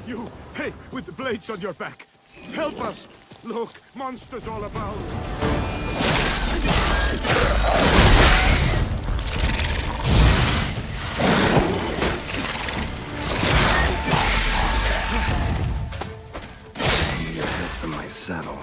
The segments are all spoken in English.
You, hey, with the blades on your back. Help us! Look, monsters all about. Your head from my saddle.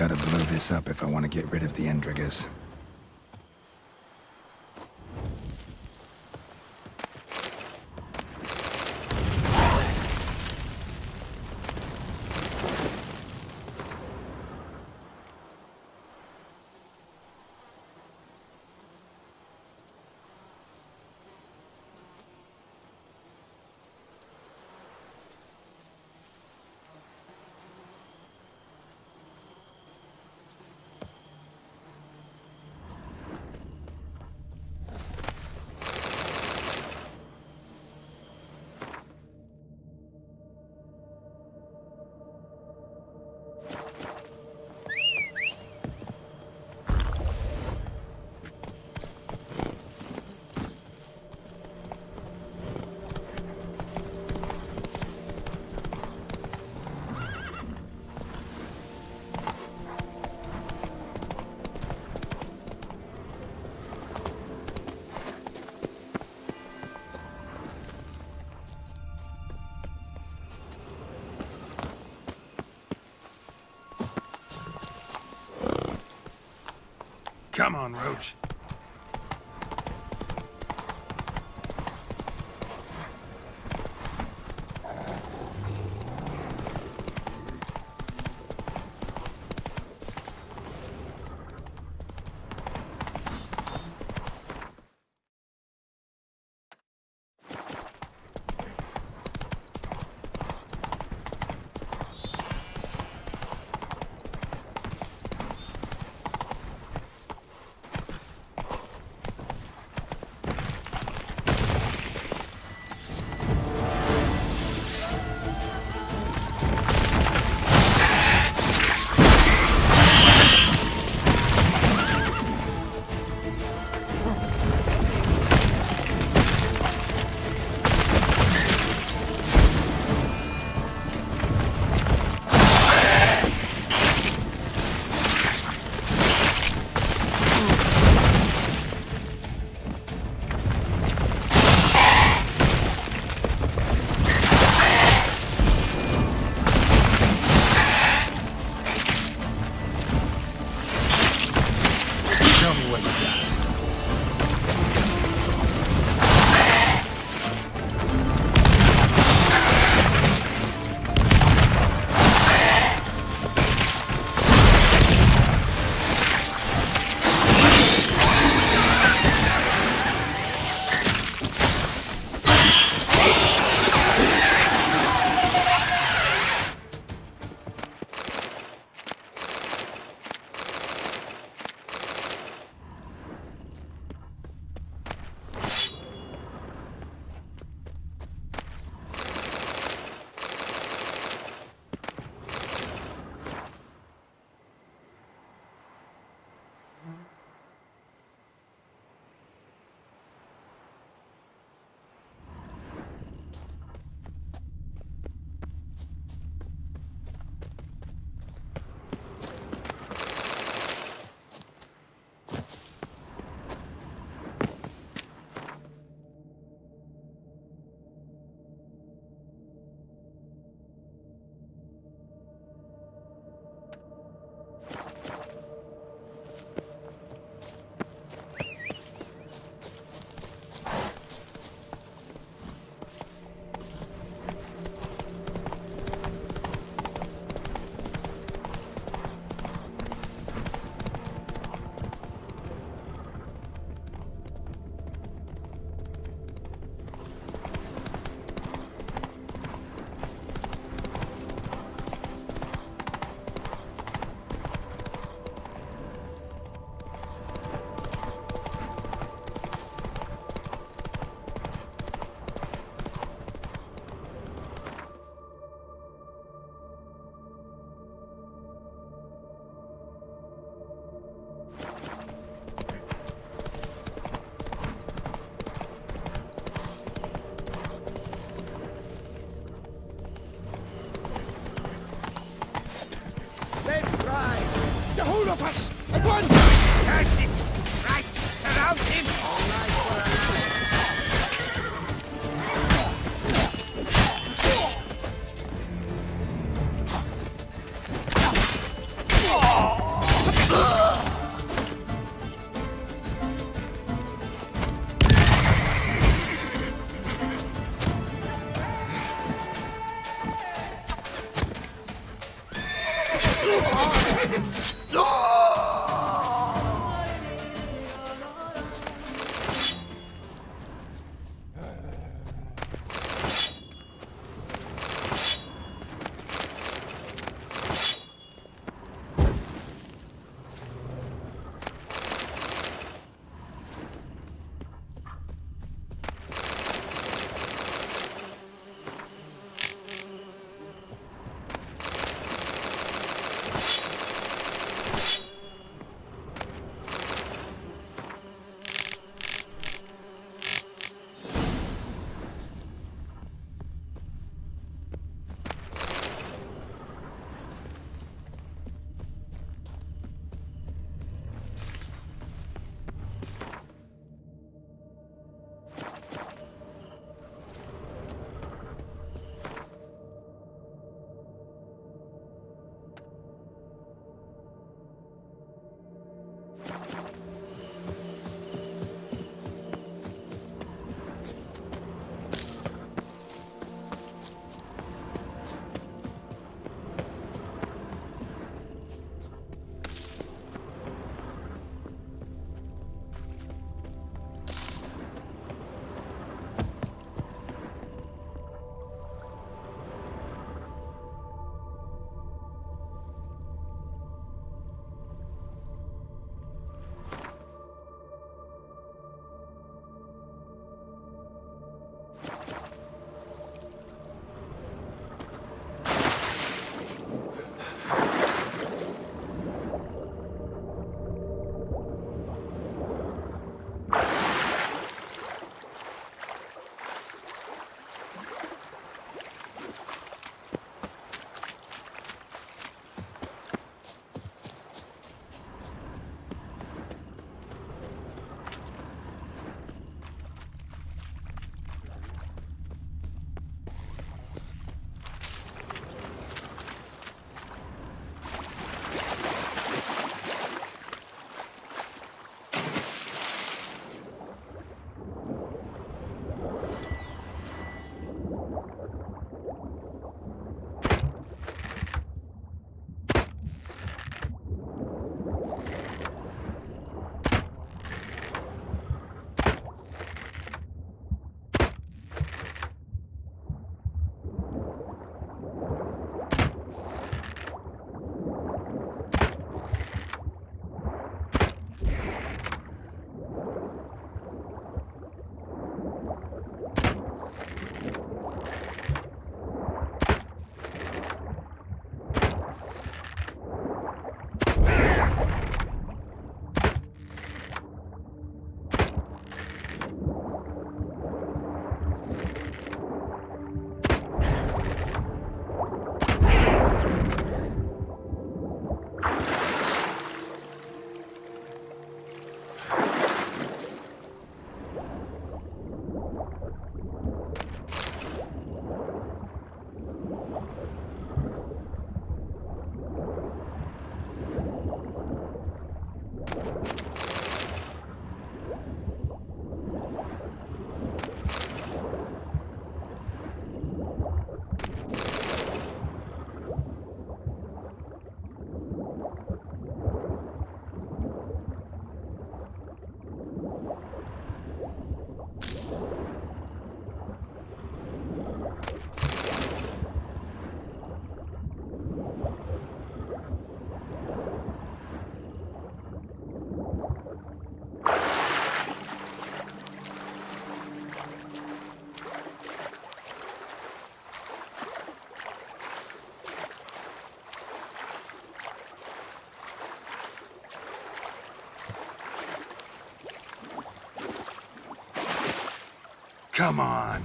Gotta blow this up if I want to get rid of the Endriggers. Come on, Roach. all of us! At once! Curses! Right, surround him! Come on.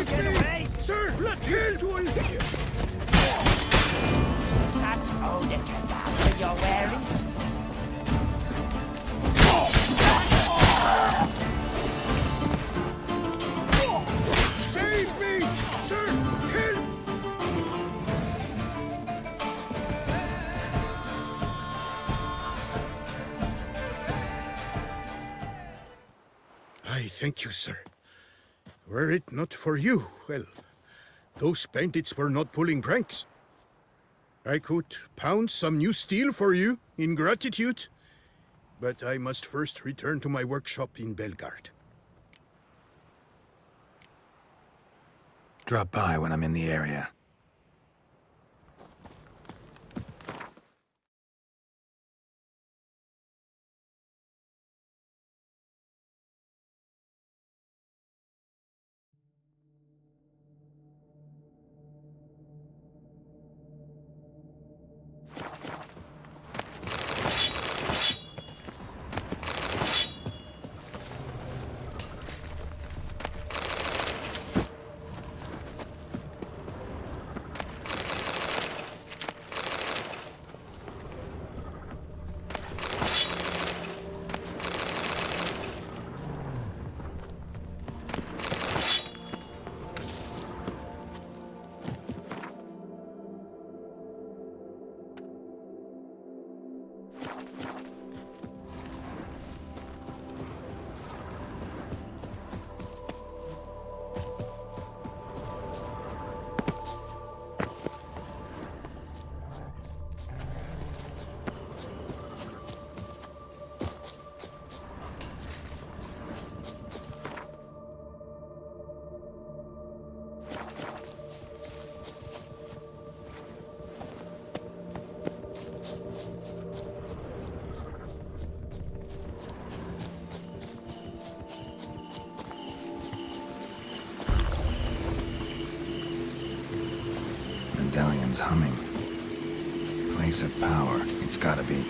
Save Get me! away! Sir, let him do it! That Oda cadaver you're wearing? Save me! Sir, help! I thank you, sir. Were it not for you, well, those bandits were not pulling pranks. I could pound some new steel for you in gratitude, but I must first return to my workshop in Belgard. Drop by when I'm in the area. Medallion's humming. Place of power, it's gotta be.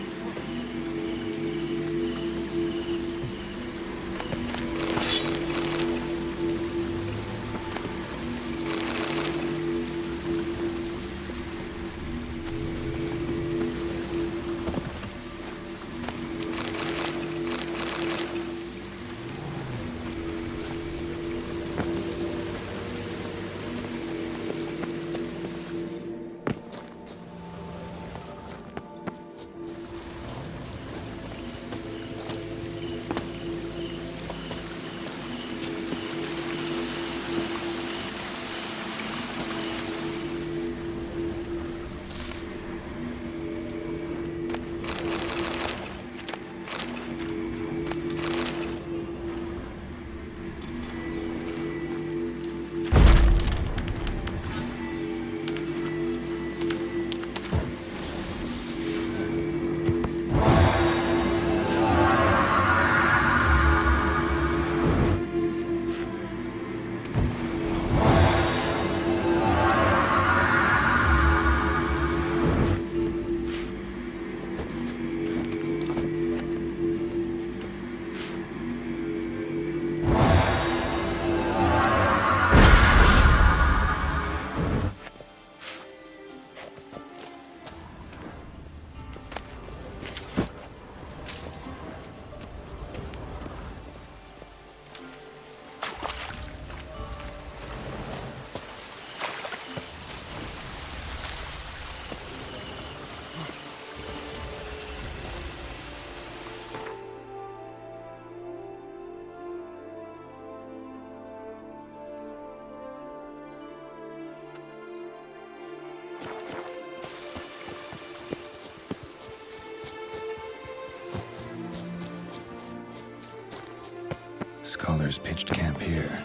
Scholars pitched camp here.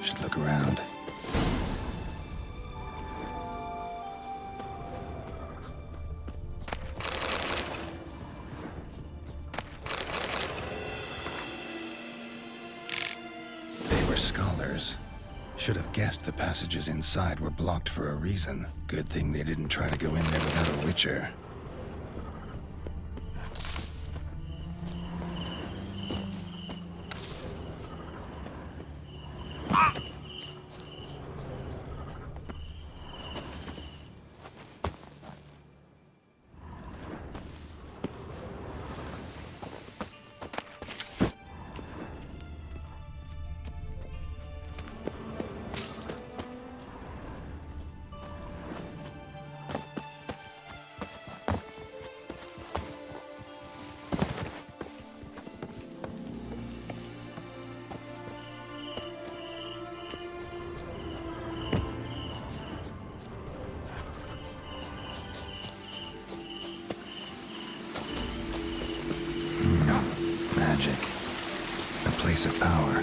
Should look around. They were scholars. Should have guessed the passages inside were blocked for a reason. Good thing they didn't try to go in there without a witcher. magic. A place of power.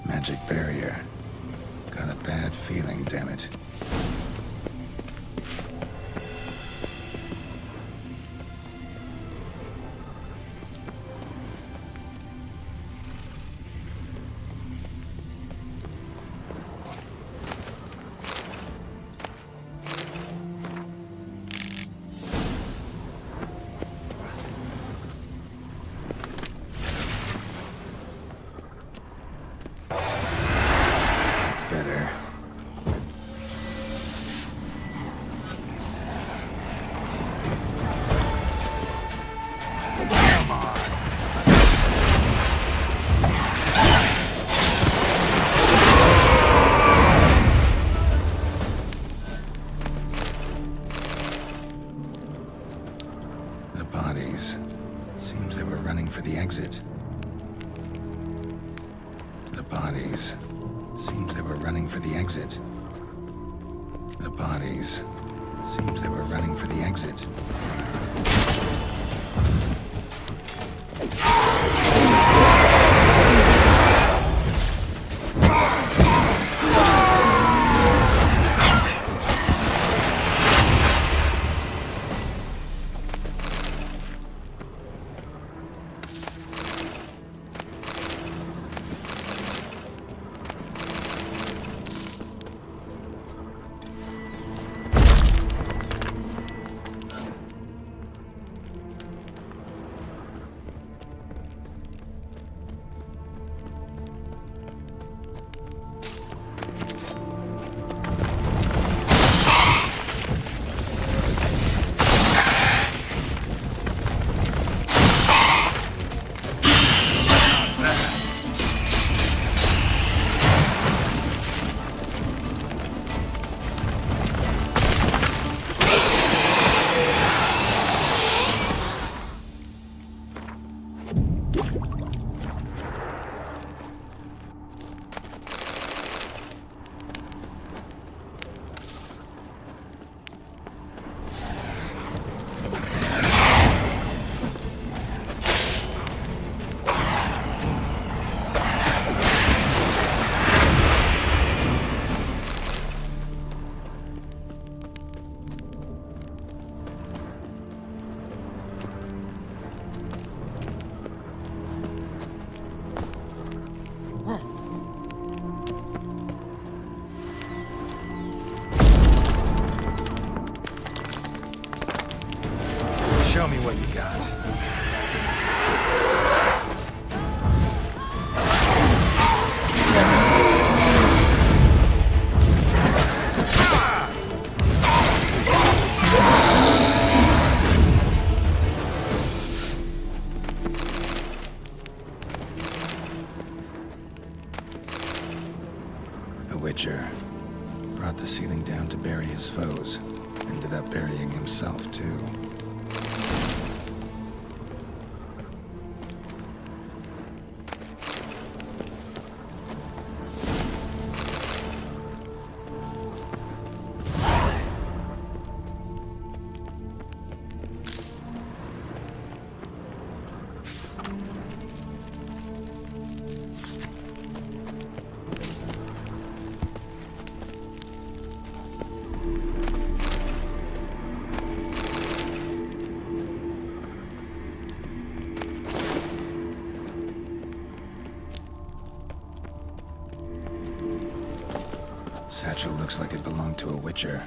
Magic barrier. Got a bad feeling, damn it. That's better. The bodies. Seems they were running for the exit. The bodies. Seems they were running for the exit. The bodies. Seems they were running for the exit. Show me what you got. A Witcher. Brought the ceiling down to bury his foes. Ended up burying himself, too. Satchel looks like it belonged to a Witcher.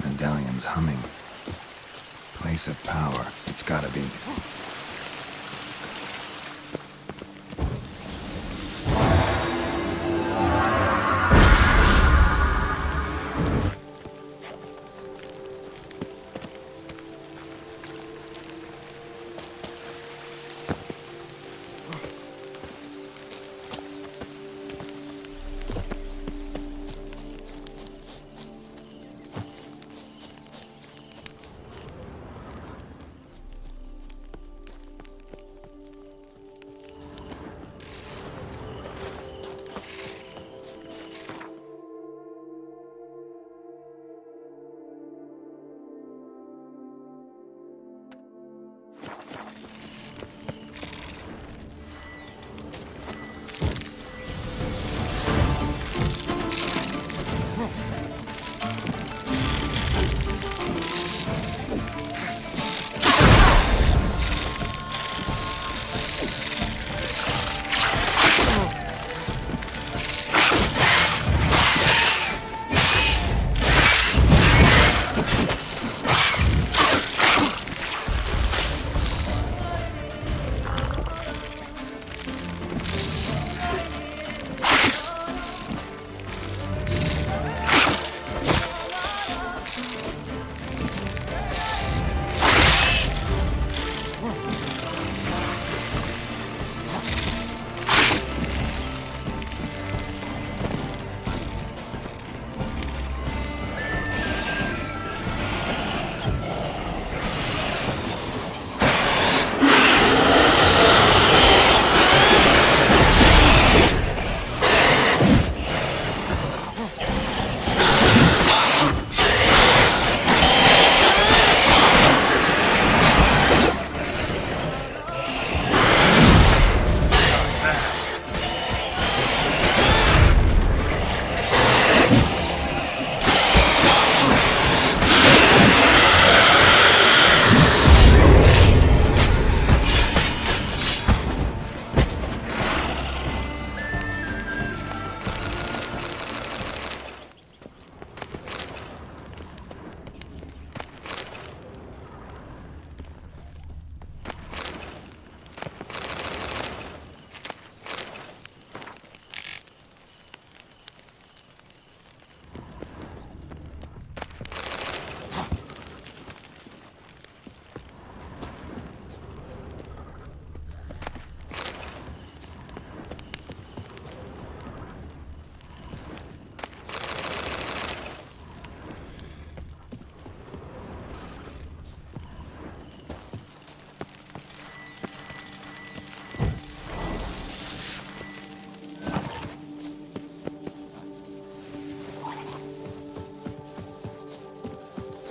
Medallion's humming. Place of power. It's gotta be.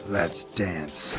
Let's dance.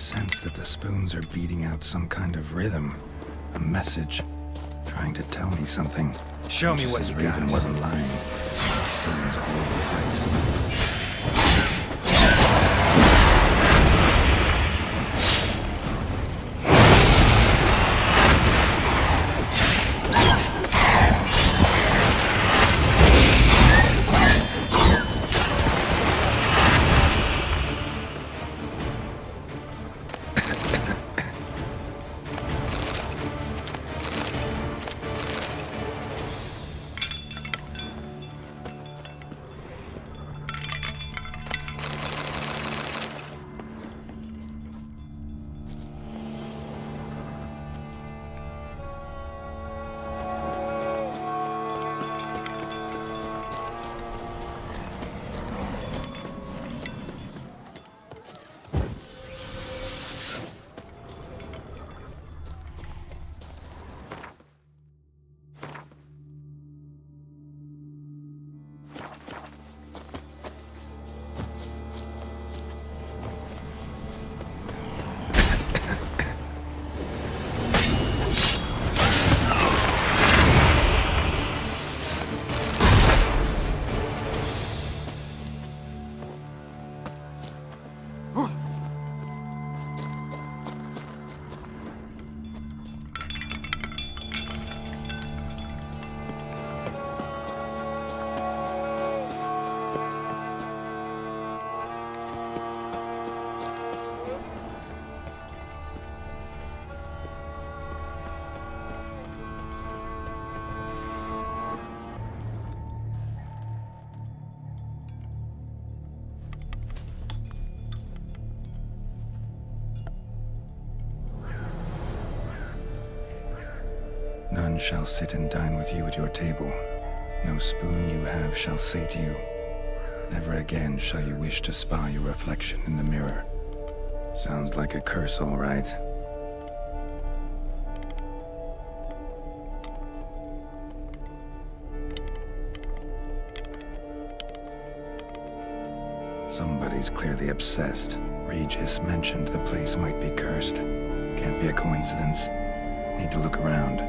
sense that the spoons are beating out some kind of rhythm, a message, trying to tell me something. Show me Just what as you Raven got. wasn't lying. Spoons all over the place. None shall sit and dine with you at your table. No spoon you have shall say to you, never again shall you wish to spy your reflection in the mirror. Sounds like a curse, all right. Somebody's clearly obsessed. Regis mentioned the place might be cursed. Can't be a coincidence. Need to look around.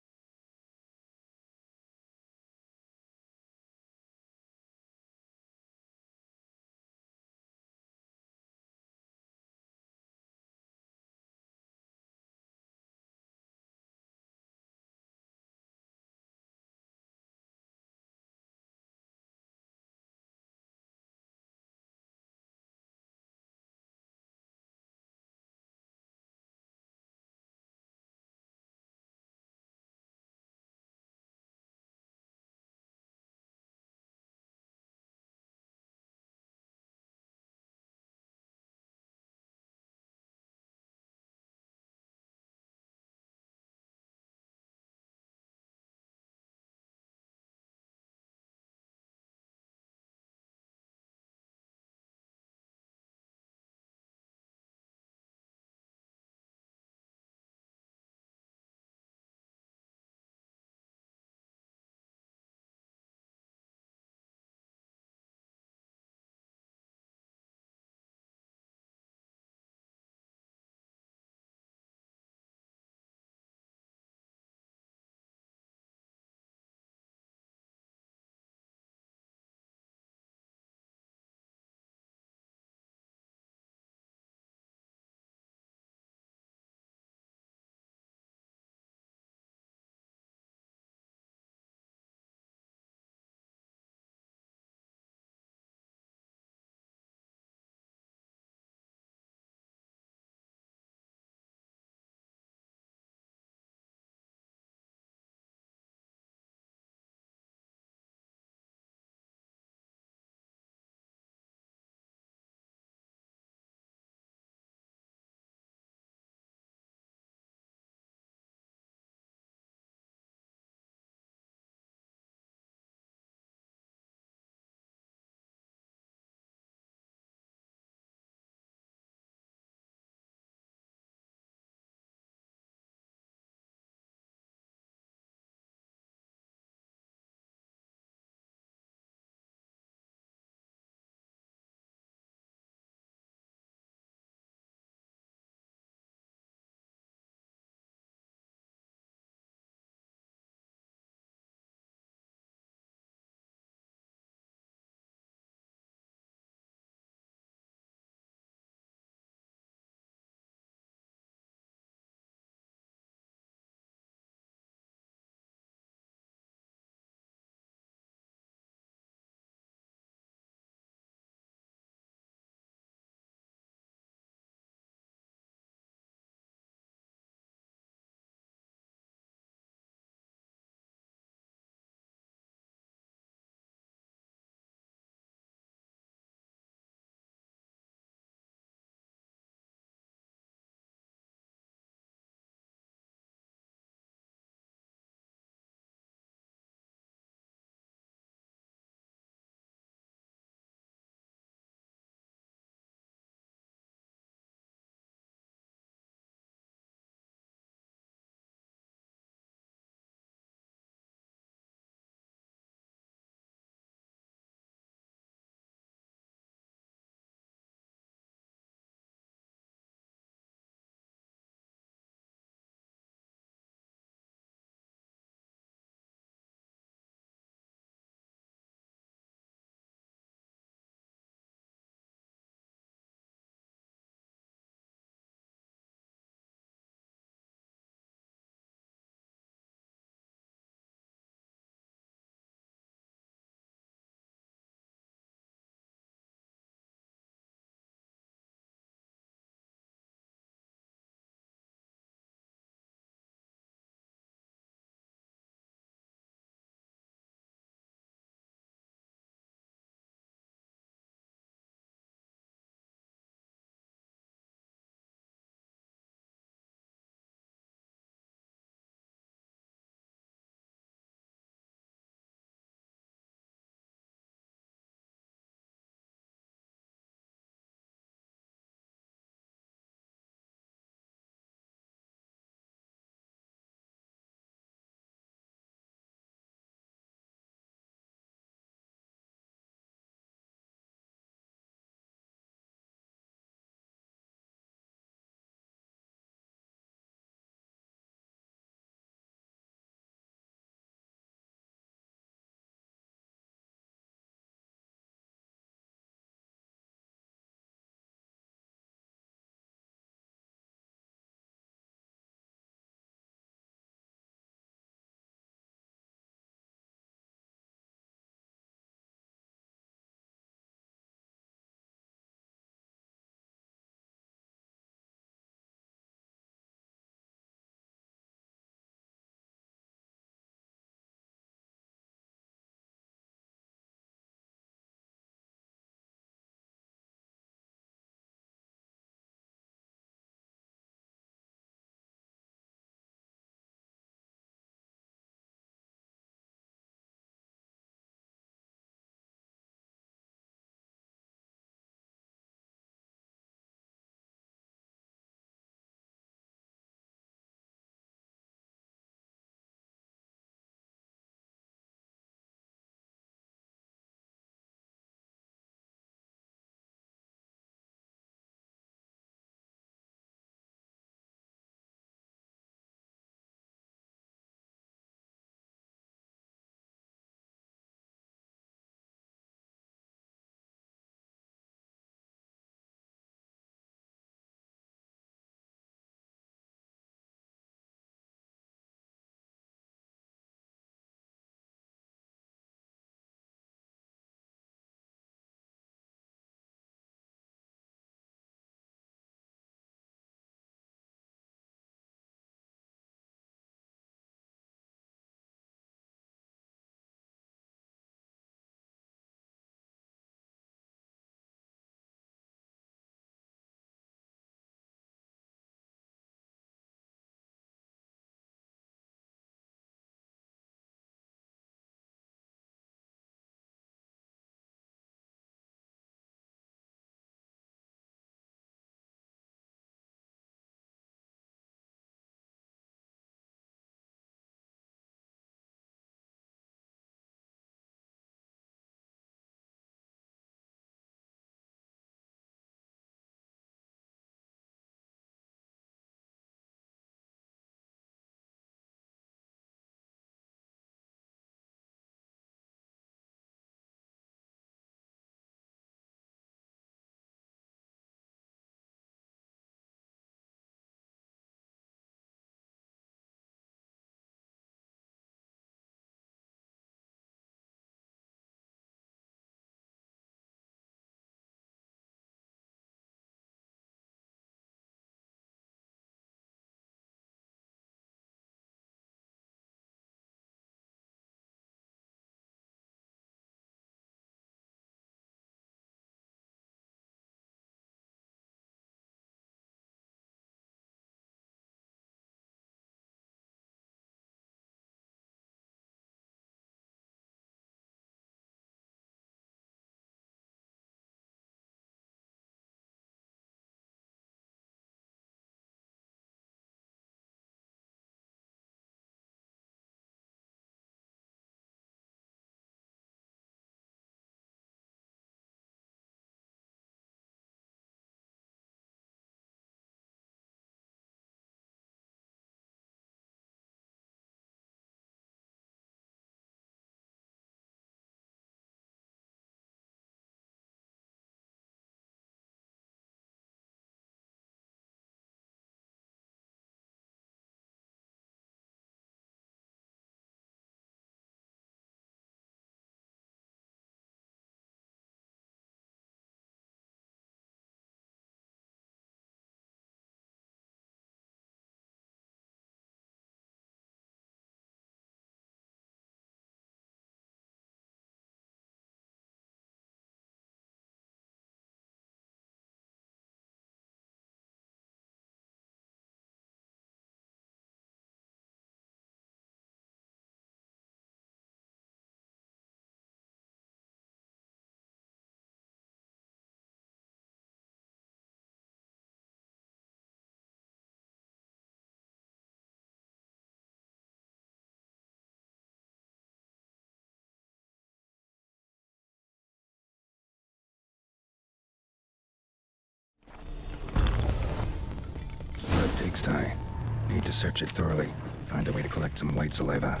Need to search it thoroughly. Find a way to collect some white saliva.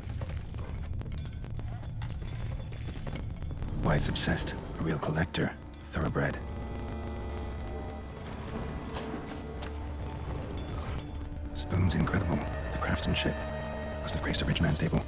White's obsessed. A real collector. Thoroughbred. Spoon's incredible. The craftsmanship must have graced a rich man's table.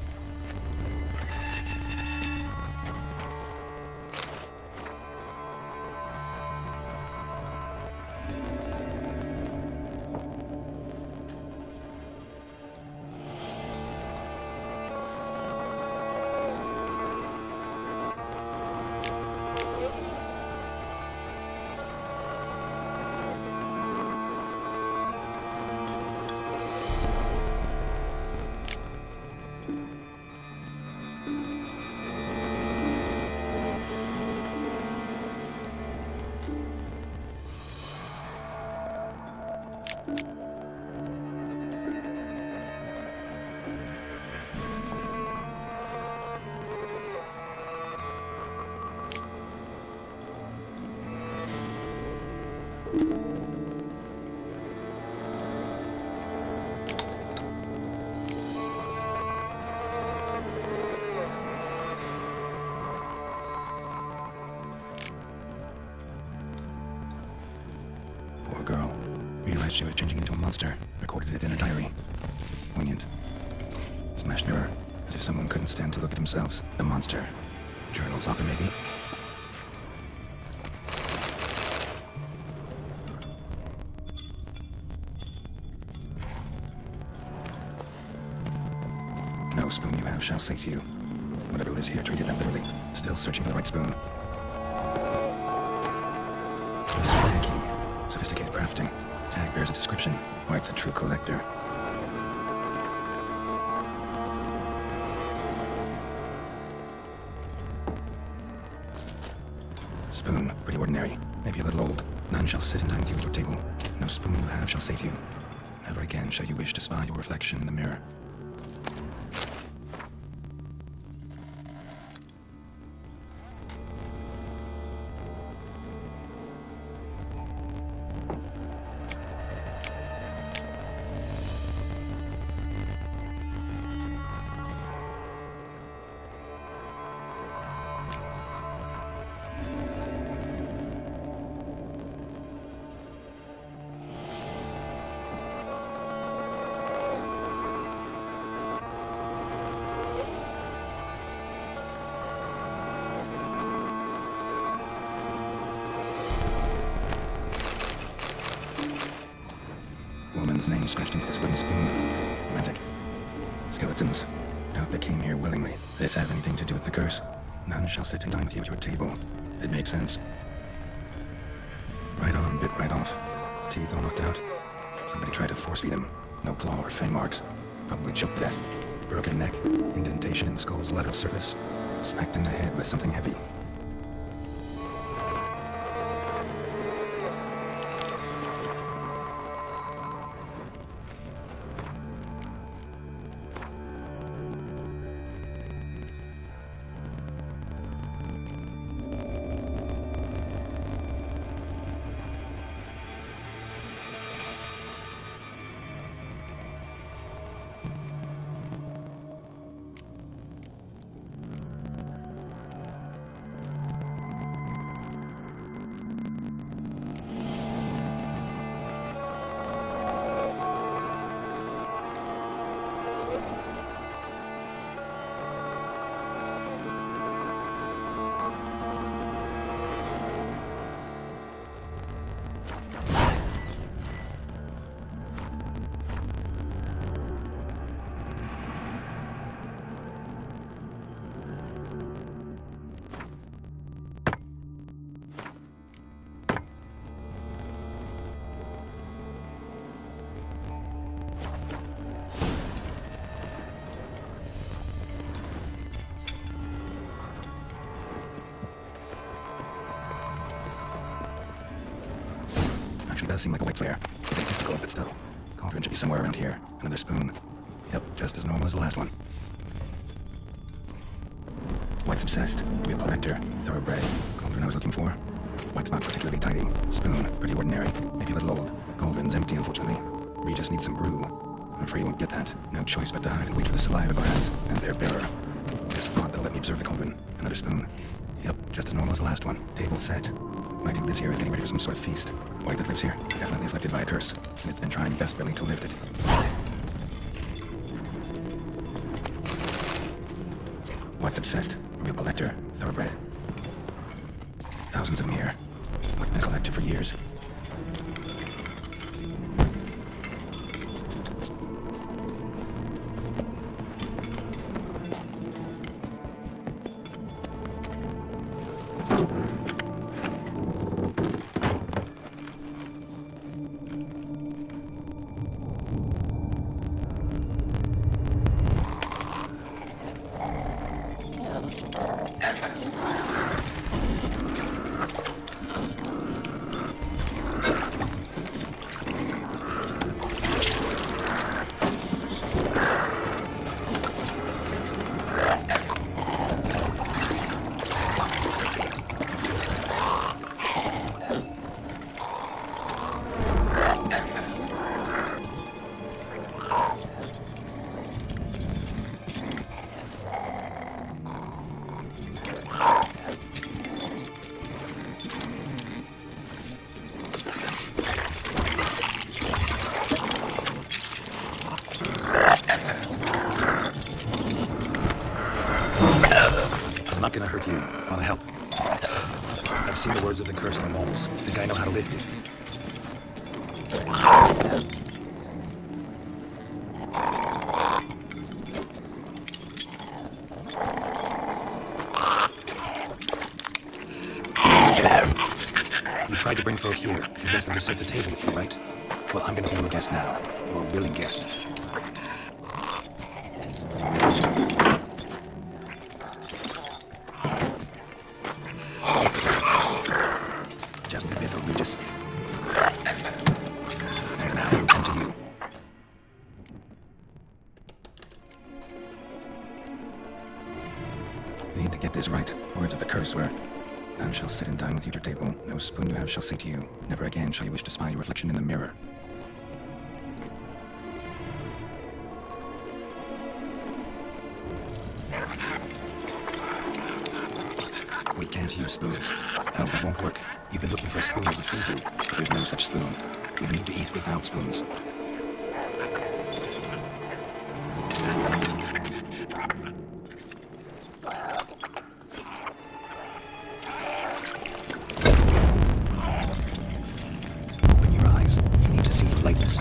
Poor girl. Realized she was changing into a monster. Recorded it in her diary. Poignant. Smashed mirror. As if someone couldn't stand to look at themselves. The monster. Journals author, maybe? No spoon you have shall say to you. Whatever lives here treated them literally. Still searching for the right spoon. The spoon key. Sophisticated crafting. Tag bears a description. White's a true collector. Spoon, pretty ordinary. Maybe a little old. None shall sit and dine with you at your table. No spoon you have shall say to you. Never again shall you wish to spy your reflection in the mirror. Woman's name scratched into this wooden spoon. Romantic. Skeletons. Doubt they came here willingly. This have anything to do with the curse? None shall sit and dine with you at your table. It makes sense. Right on, bit right off. Teeth all knocked out. Somebody tried to force feed him. No claw or fang marks. Probably choked to death. Broken neck. Indentation in the skull's lateral surface. Smacked in the head with something heavy. Does seem like a white flare. It's difficult, but still. Cauldron should be somewhere around here. Another spoon. Yep, just as normal as the last one. White's obsessed. Real collector. Thoroughbred. Cauldron I was looking for. White's not particularly tidy. Spoon, pretty ordinary. Maybe a little old. Cauldron's empty, unfortunately. Regis needs some brew. I'm afraid you won't get that. No choice but to hide and wait for the saliva glands and their bearer. This thought that'll let me observe the cauldron. Another spoon. Yep, just as normal as the last one. Table set. White who lives here is getting ready for some sort of feast. White that lives here, definitely afflicted by a curse, and it's been trying desperately to lift it. What's obsessed? Real collector. Thoroughbred. Thousands of them here. What's been a collector for years. I'm not gonna hurt you. Wanna help? I've seen the words of the curse on the walls. Think I know how to lift it. You tried to bring folk here, convince them to set the table with you, right? Well, I'm gonna be your guest now. Your willing guest. Just a bit for Regis. And now we'll come to you. Need to get this right. Words of the curse were, none shall sit and dine with you at your table. No spoon you have shall say to you, never again shall you wish to spy your reflection in the mirror. We can't use spoons. No, that won't work. You've been looking for a spoon that would feed you, but there's no such spoon. We need to eat without spoons. Open your eyes. You need to see the lightness.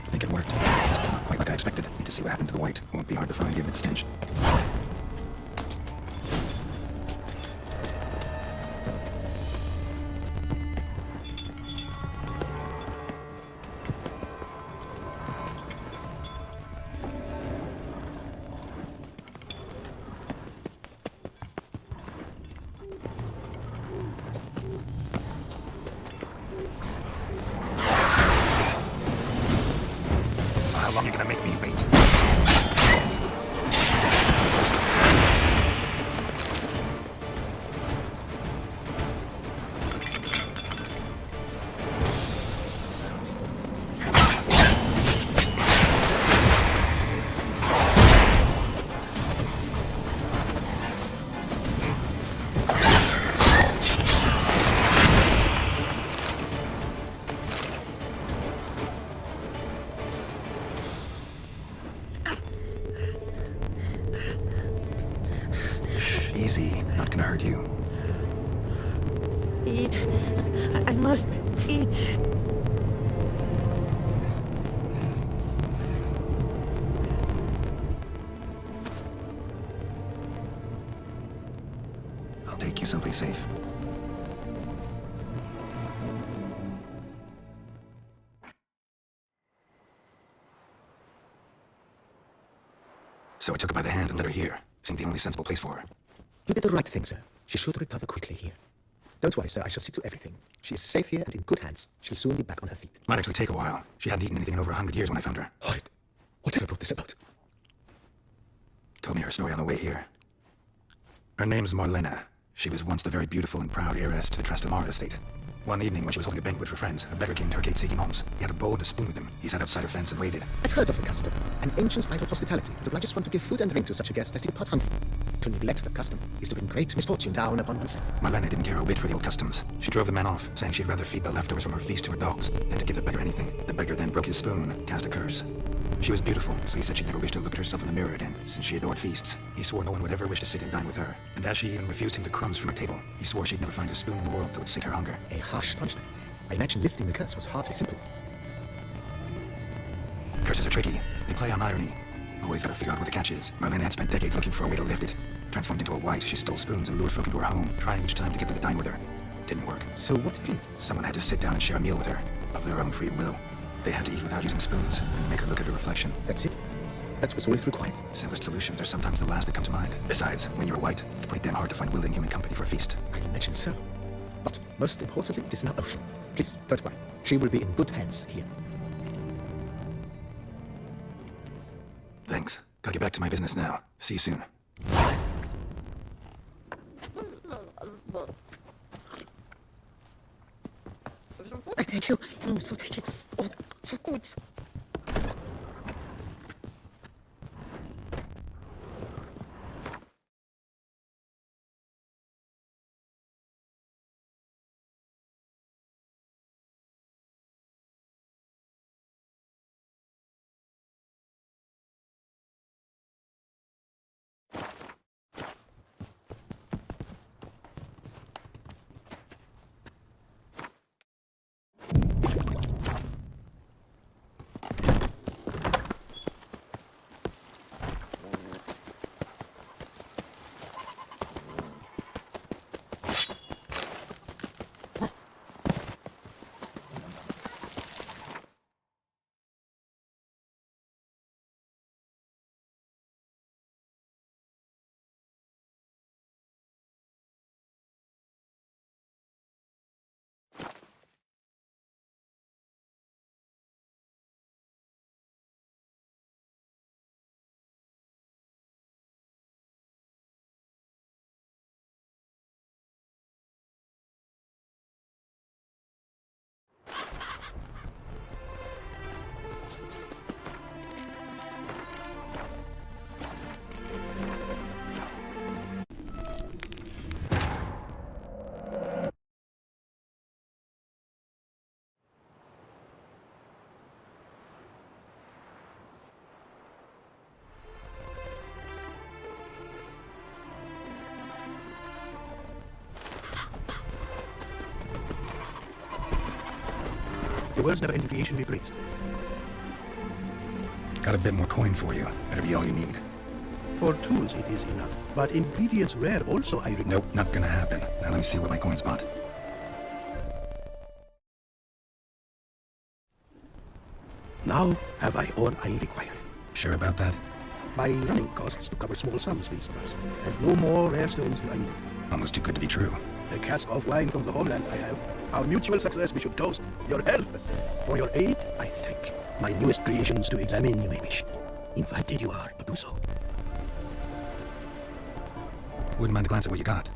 I think it worked. Just not quite like I expected. Need to see what happened to the white. Won't be hard to find given its stench. How long are you gonna make me wait? Shh, easy. Not gonna hurt you. Eat. I must eat. I'll take you someplace safe. So I took her by the hand and led her here. Seemed the only sensible place for her. You did the right thing, sir. She should recover quickly here. Don't worry, sir. I shall see to everything. She is safe here and in good hands. She'll soon be back on her feet. Might actually take a while. She hadn't eaten anything in over 100 years when I found her. Hide. Whatever brought this about? Told me her story on the way here. Her name's Marlena. She was once the very beautiful and proud heiress to the Trastamara estate. One evening when she was holding a banquet for friends, a beggar came to her gate seeking alms. He had a bowl and a spoon with him. He sat outside her fence and waited. I've heard of the custom, an ancient rite of hospitality that obliges one to give food and drink to such a guest as he depart hungry. To neglect the custom is to bring great misfortune down upon oneself. Marlena didn't care a whit for the old customs. She drove the man off, saying she'd rather feed the leftovers from her feast to her dogs than to give the beggar anything. The beggar then broke his spoon, cast a curse. She was beautiful, so he said she'd never wish to look at herself in the mirror again, since she adored feasts. He swore no one would ever wish to sit and dine with her. And as she even refused him the crumbs from her table, he swore she'd never find a spoon in the world that would sate her hunger. A harsh punishment. I imagine lifting the curse was hardly simple. Curses are tricky. They play on irony. Always gotta figure out what the catch is. Marlena had spent decades looking for a way to lift it. Transformed into a wight, she stole spoons and lured folk into her home, trying each time to get them to dine with her. Didn't work. So what did? Someone had to sit down and share a meal with her, of their own free will. They had to eat without using spoons, and make her look at her reflection. That's it? That was all it required. Simplest solutions are sometimes the last that come to mind. Besides, when you're a wight, it's pretty damn hard to find willing human company for a feast. I imagine so. But most importantly, it is now ocean. Please, don't worry. She will be in good hands here. Thanks. Gotta get back to my business now. See you soon. Thank you. Oh, so tasty. Oh, so good. The world's never-ending creation be praised. Got a bit more coin for you. Better be all you need. For tools it is enough, but ingredients rare also I require. Nope, not gonna happen. Now let me see what my coin's bought. Now have I all I require. Sure about that? My running costs to cover small sums will suffice, and no more rare stones do I need. Almost too good to be true. A cask of wine from the homeland I have. Our mutual success we should toast. Your health. For your aid, I thank you. My newest creations to examine you may wish. Invited you are to do so. Wouldn't mind a glance at what you got.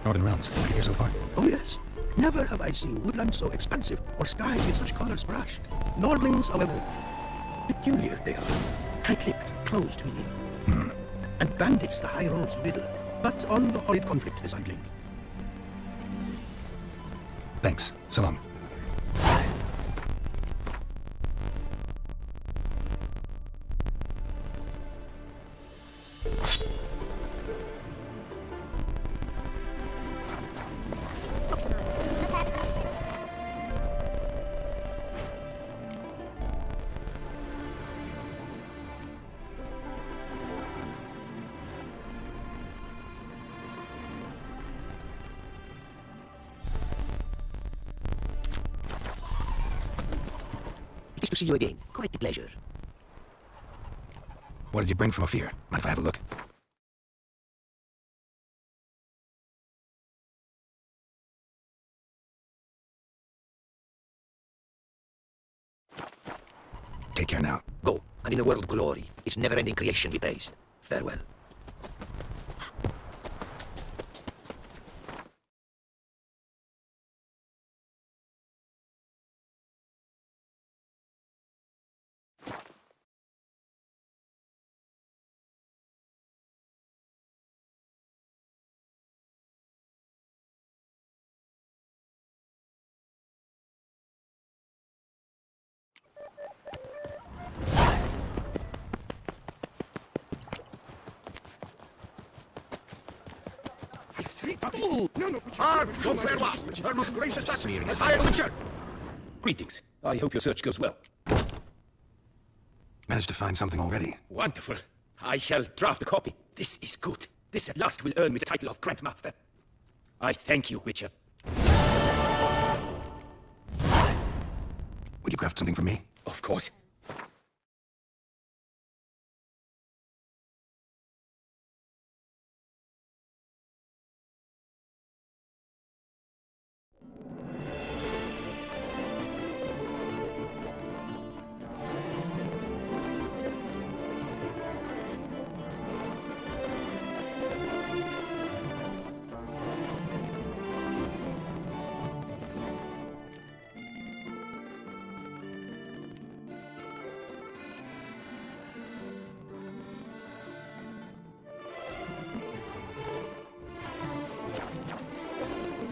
Northern Realms. What do you hear so far? Oh, yes. Never have I seen woodland so expansive, or skies with such colors brushed. Nordlings, however, peculiar they are. Tight-lipped, closed within. And bandits the high road's riddle. But on the horrid conflict deciding. Thanks. So long. It is to see you again. Quite a pleasure. What did you bring from Ophir? Mind if I have a look? Take care now. Go, and in the world glory, its never-ending creation be praised. Farewell. I've 3 puppies, none of which are Our most gracious master has hired a witcher. Greetings. I hope your search goes well. Managed to find something already. Wonderful. I shall draft a copy. This is good. This at last will earn me the title of Grandmaster. I thank you, Witcher. Would you craft something for me? Of course.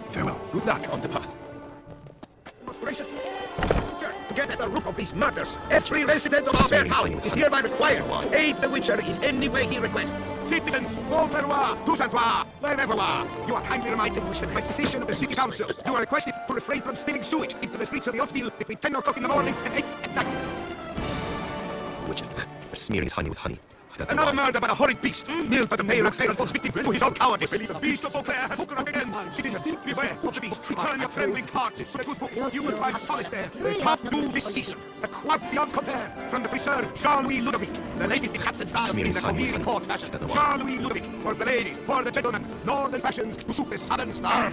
Farewell. Good luck on the path. Most gracious. Witcher, to get at the root of these murders, every resident of our fair town is hereby required to aid the Witcher in any way he requests. Citizens, Volterrois, Toussaintois, wherever you are kindly reminded that by decision of the City Council, you are requested to refrain from spilling sewage into the streets of the Hauteville between 10 o'clock in the morning and 8 at night. Witcher, they're smearing his honey with honey. Another murder by a horrid beast. Kneel by the mayor and parents falls victim to his own cowardice. The beast of Beauclair has struck again. Citizens, beware of the beast. Turn your trembling hearts to the good book. You will find solace there. Top do this season. A quaff beyond compare from the friseur Jean-Louis Ludovic. The latest in hats and styles in the Coviri court fashion. Jean-Louis Ludovic, for the ladies, for the gentlemen, northern fashions to suit the southern style.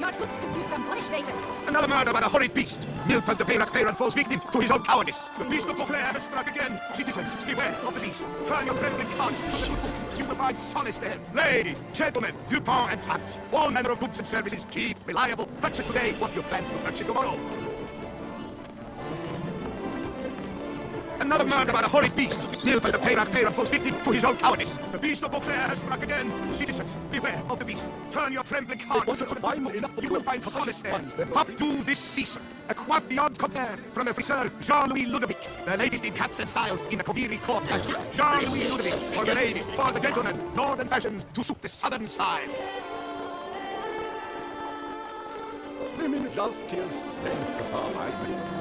Your books could use some polish, Baker. Another murder by the horrid beast. Milton the Bayrak Bayron falls victim to his own cowardice. The beast of Beauclair has struck again. Citizens, beware of the beast. Turn your trembling hearts to the good book. You will find solace there. Ladies, gentlemen, Dupont and Sons. All manner of goods and services, cheap, reliable. Purchase today what you plan to purchase tomorrow. Another murder by the horrid beast. Milton the Bayrak Bayron falls victim to his own cowardice. The beast of Beauclair has struck again. Citizens, beware of the beast. Turn your trembling hearts to the good book. You will find solace there. Top to this season. A quaff beyond compare from the friseur Jean-Louis Ludovic. The latest in cats and styles in the Coviri court fashion. Jean-Louis Ludovic, for the ladies, for the gentlemen, northern fashions to suit the southern style. Women love tears, men prefer wine.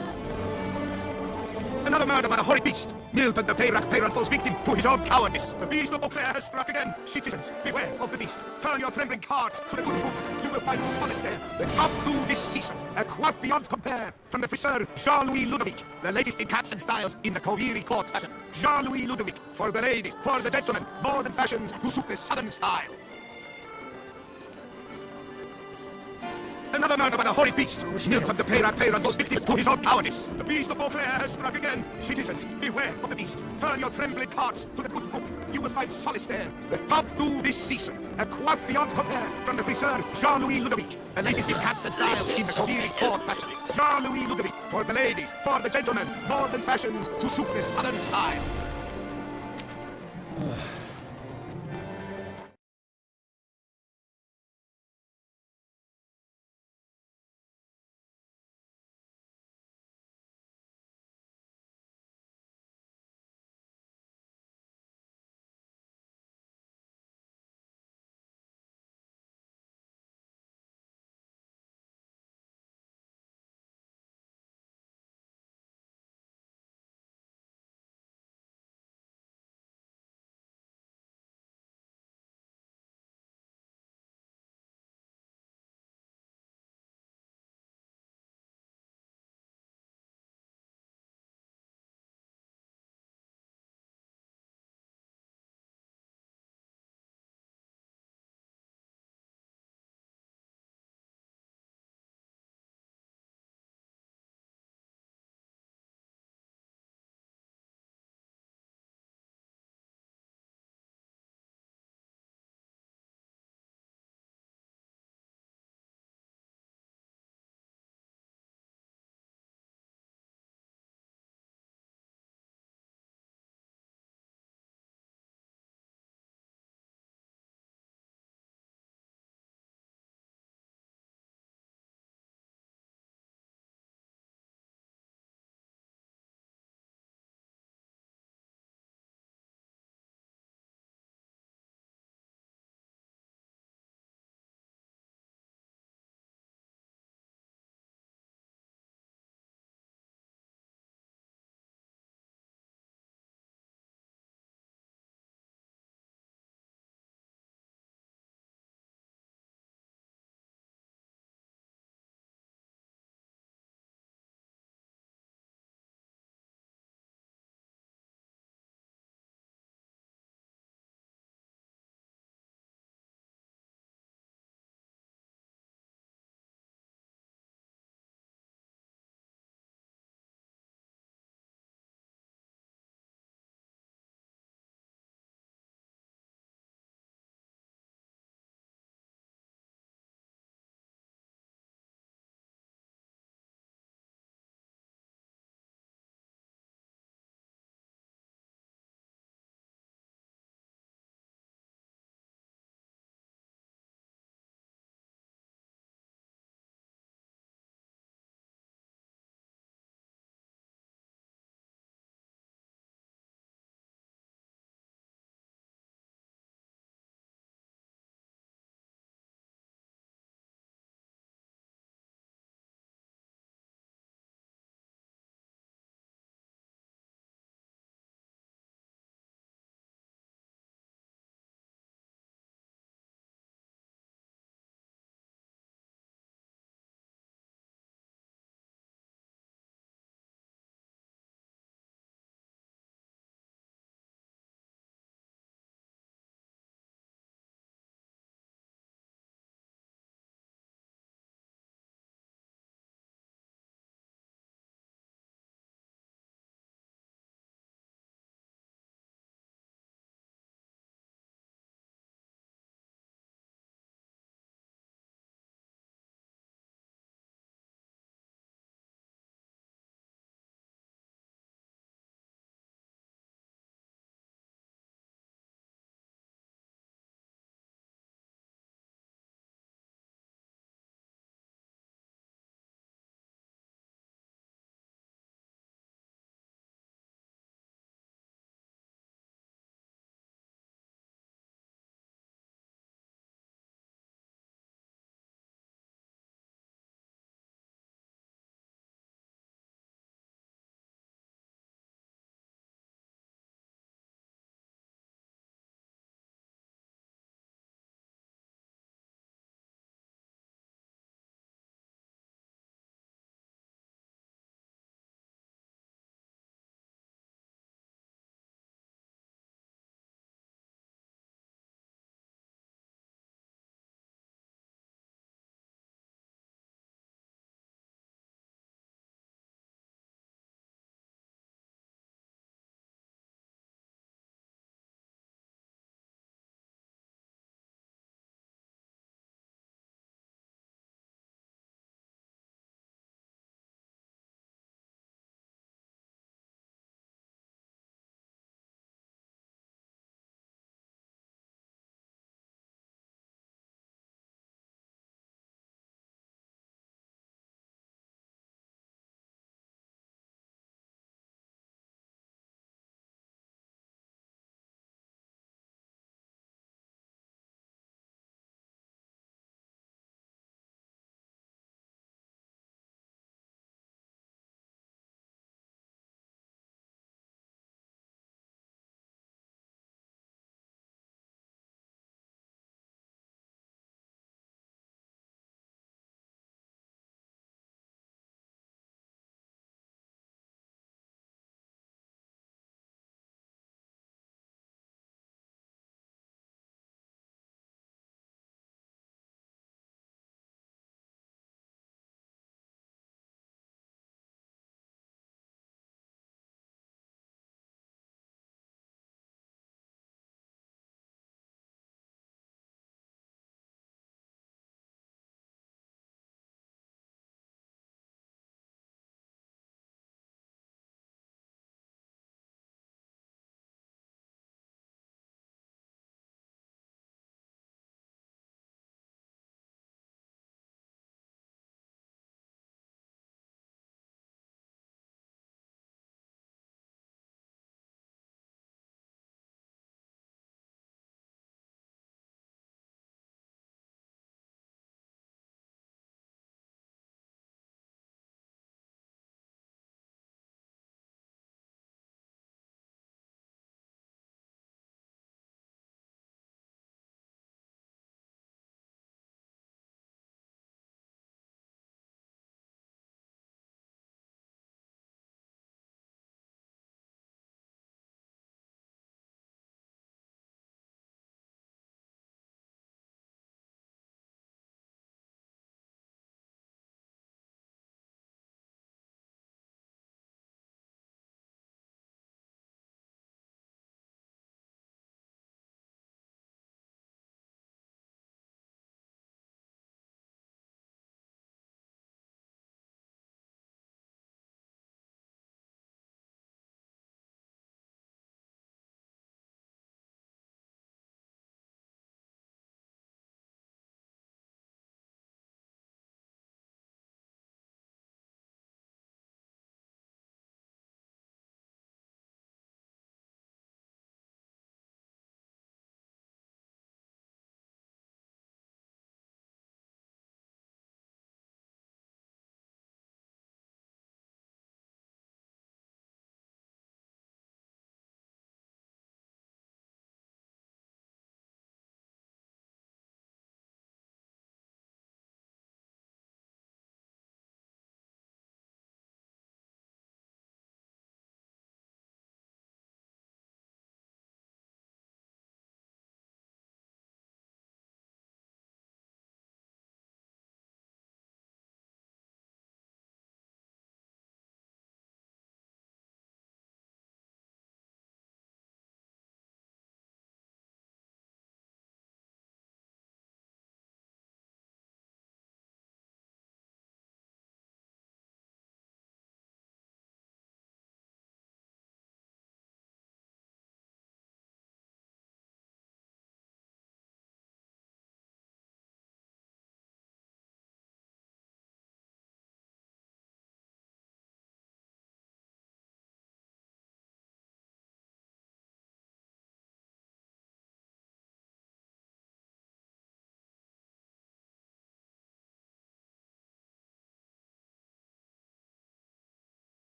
Another murder by the horrid beast. Milton the Bayrak Bayron falls victim to his own cowardice. The beast of Beauclair has struck again. Citizens, beware of the beast. Turn your trembling hearts to the good book. You will find solace there. The top to this season. A quaff beyond compare from the friseur Jean-Louis Ludovic. The latest in cats and styles in the Coviri court fashion. Jean-Louis Ludovic, for the ladies, for the gentlemen, northern fashions to suit the southern style. Another murder by the horrid beast. Milton the Bayrak Bayron falls victim to his own cowardice. The beast of Beauclair has struck again. Citizens, beware of the beast. Turn your trembling hearts to the good book. You will find solace there. The top two this season. A quaff beyond compare from the friseur Jean-Louis Ludovic. The latest in cats and style in the coherent court fashion. Jean-Louis Ludovic. For the ladies, for the gentlemen. Modern fashions to suit the southern style.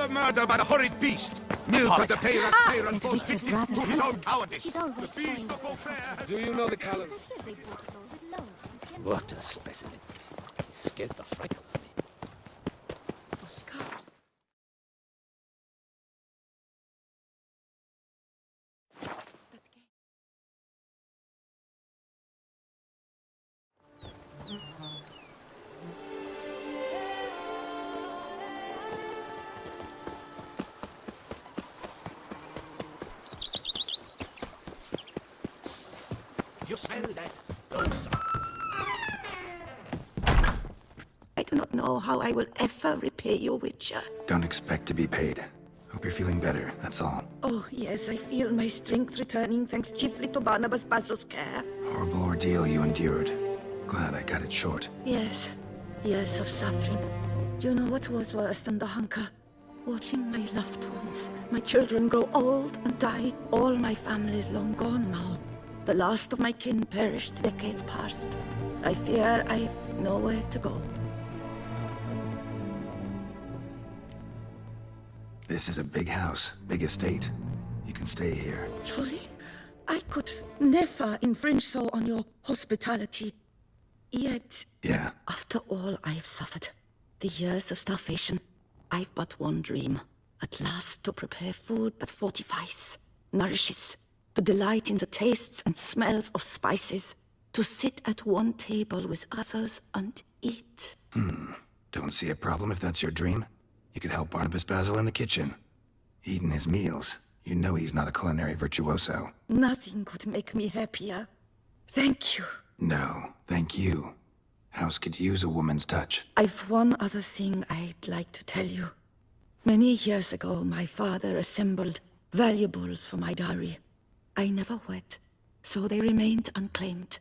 of murder by the horrid beast. Milk of the Peyran falls Victor's victim rather to his handsome. own cowardice. She's always The showing beast of Beauclair has... Do you know the calendar? I hear they bought it all with loads of gems. What a specimen. He scared the fright out of me. Those scarves. You smell that? Those I do not know how I will ever repay you, Witcher. Don't expect to be paid. Hope you're feeling better, that's all. Oh, yes, I feel my strength returning thanks chiefly to Barnabas Basil's care. Horrible ordeal you endured. Glad I cut it short. Yes, years of suffering. Do you know what was worse than the hunger? Watching my loved ones, my children grow old and die. All my family is long gone now. The last of my kin perished decades past. I fear I have nowhere to go. This is a big house, big estate. You can stay here. Truly, I could never infringe so on your hospitality. Yet, Yeah, after all I have suffered, the years of starvation, I've but one dream. At last to prepare food that fortifies, nourishes, to delight in the tastes and smells of spices, to sit at one table with others and eat. don't see a problem if that's your dream. You could help Barnabas Basil in the kitchen. Eating his meals. You know he's not a culinary virtuoso. Nothing could make me happier. Thank you. No, thank you. House could use a woman's touch. I've one other thing I'd like to tell you. Many years ago, my father assembled valuables for my dowry. I never wed, so they remained unclaimed.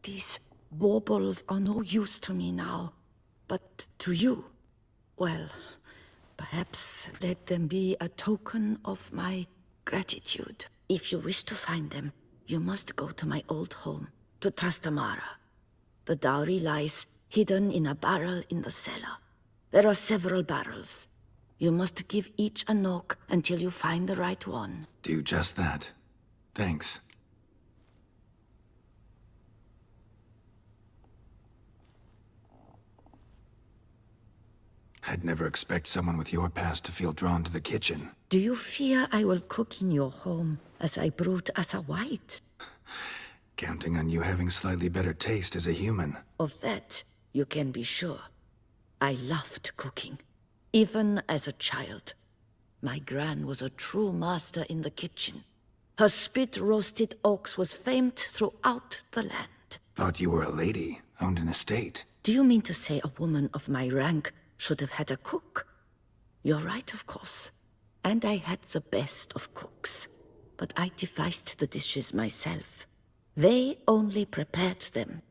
These baubles are no use to me now, but to you, well, perhaps let them be a token of my gratitude. If you wish to find them, you must go to my old home, to Trastamara. The dowry lies hidden in a barrel in the cellar. There are several barrels. You must give each a knock until you find the right one. Do just that. Thanks. I'd never expect someone with your past to feel drawn to the kitchen. Do you fear I will cook in your home as I brewed as a white? Counting on you having slightly better taste as a human. Of that, you can be sure. I loved cooking, even as a child. My gran was a true master in the kitchen. Her spit-roasted ox was famed throughout the land. Thought you were a lady, owned an estate. Do you mean to say a woman of my rank should have had a cook? You're right, of course. And I had the best of cooks. But I devised the dishes myself. They only prepared them.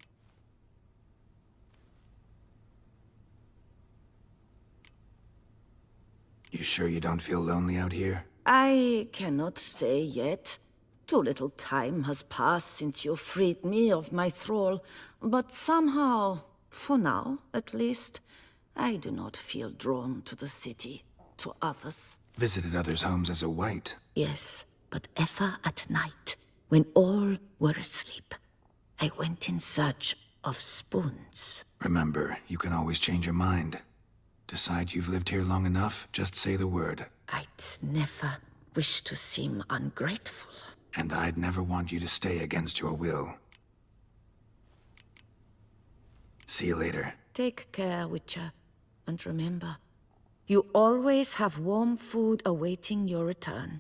You sure you don't feel lonely out here? I cannot say yet. Too little time has passed since you freed me of my thrall, but somehow, for now at least, I do not feel drawn to the city, to others. Visited others' homes as a white. Yes, but ever at night, when all were asleep, I went in search of spoons. Remember, you can always change your mind. Decide you've lived here long enough, just say the word. I'd never wish to seem ungrateful. And I'd never want you to stay against your will. See you later. Take care, Witcher. And remember, you always have warm food awaiting your return.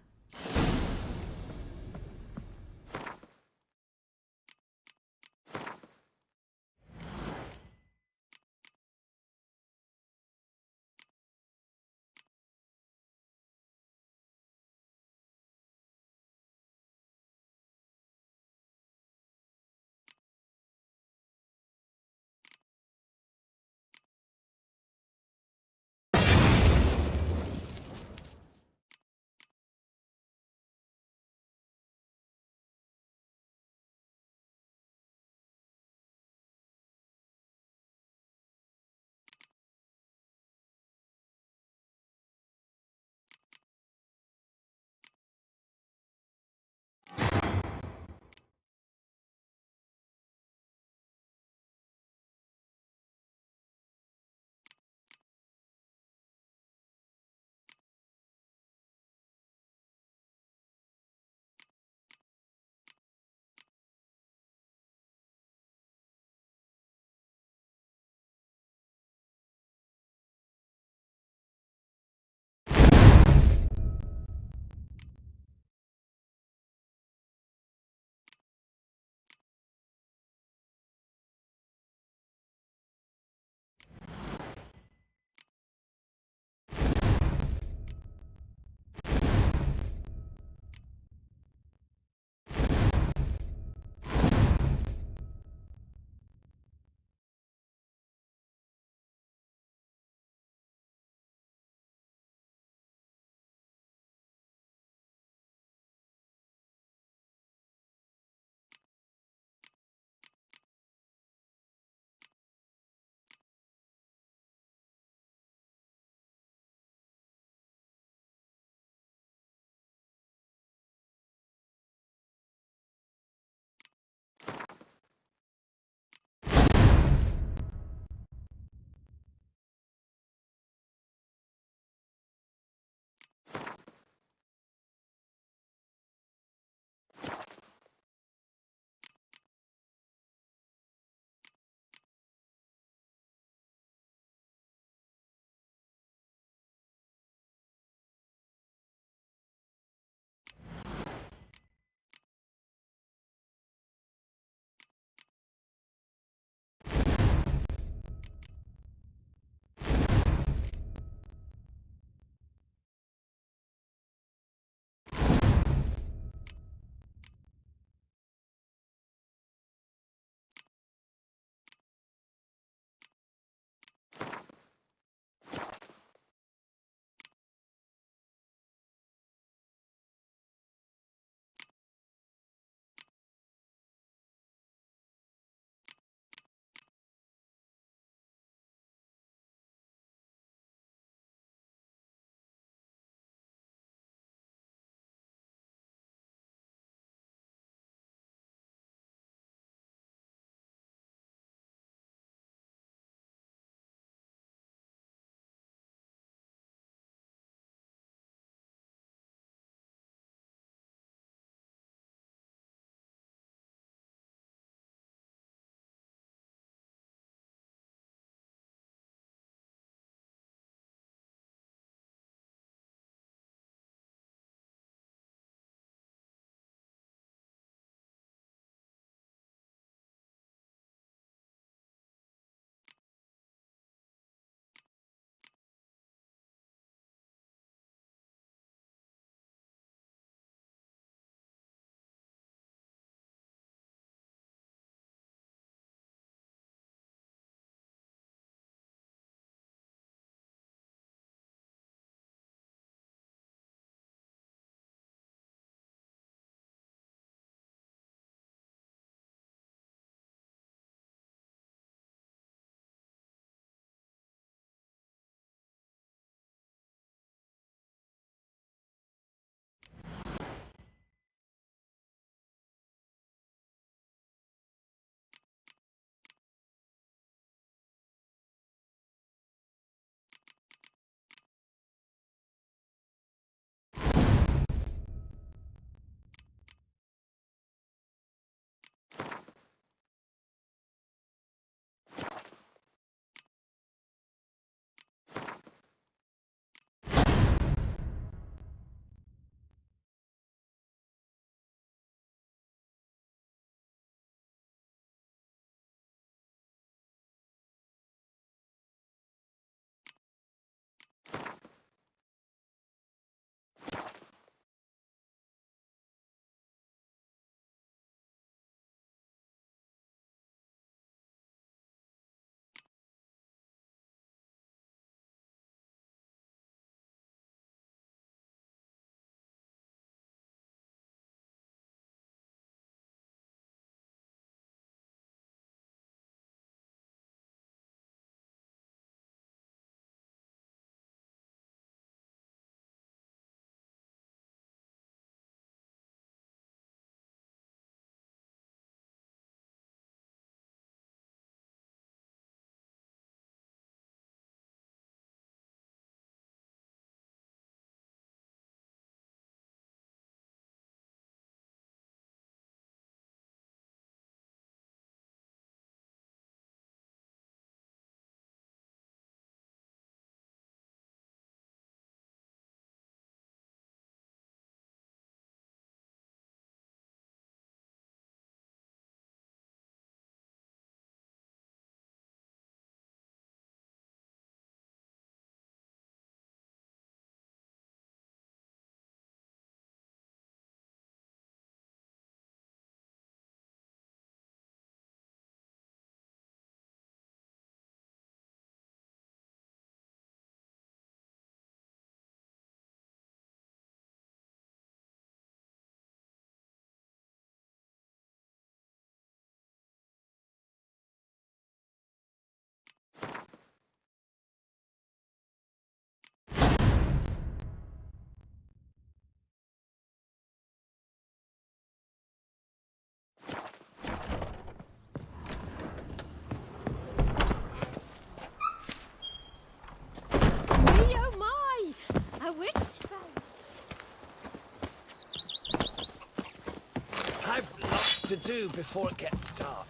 to do before it gets dark.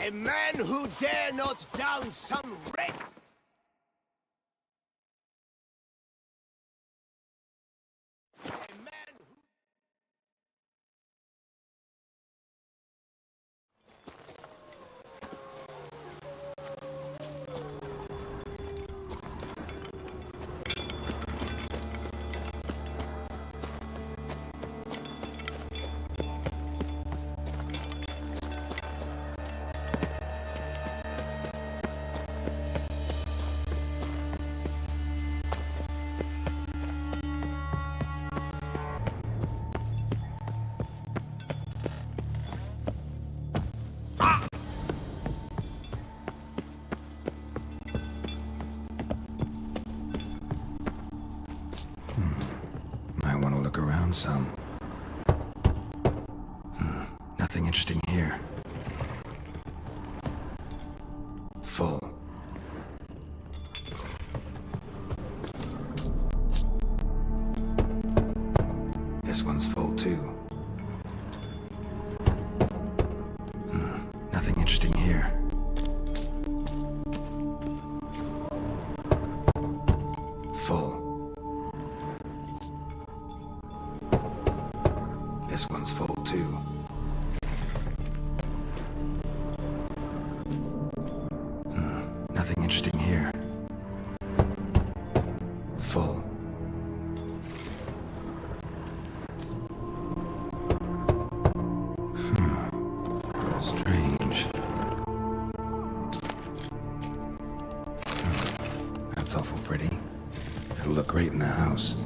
A man who dare not down some red. A man who... Might want to look around some. Nothing interesting here. Full. This one's full too. Nothing interesting here. Full. This one's full too. Nothing interesting here. Full. Strange. That's awful pretty. It'll look great in the house.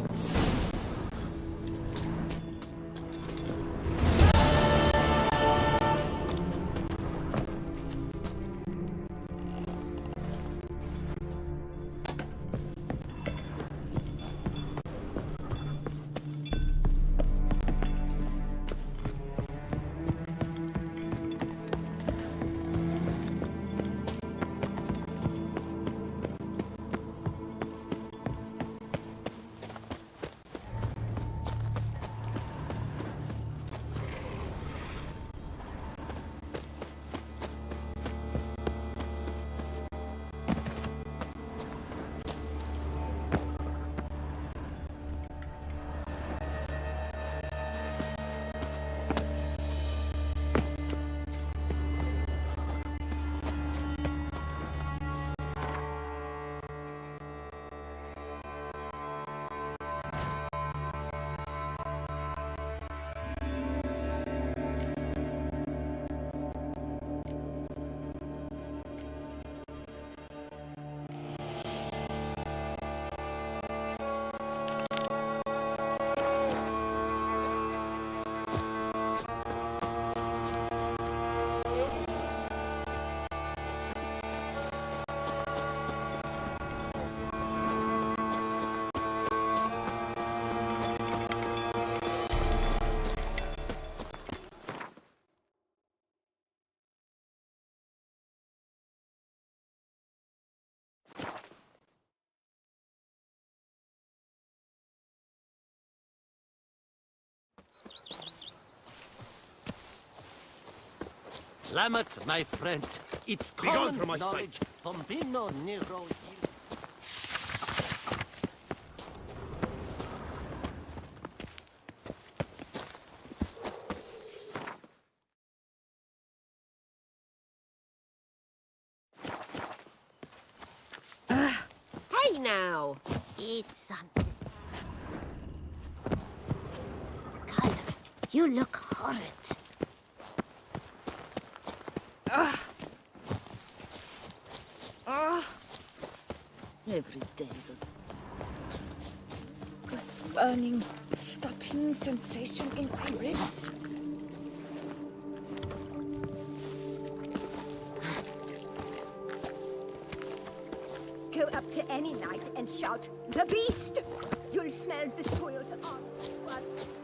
Lamet, my friend, it's Begone common from my knowledge Bombino Nero. Hey now! Eat something. Color, you look horrid. Every day, this burning, stopping sensation in my ribs. Go up to any night and shout, "The beast!" You'll smell the soiled arm once.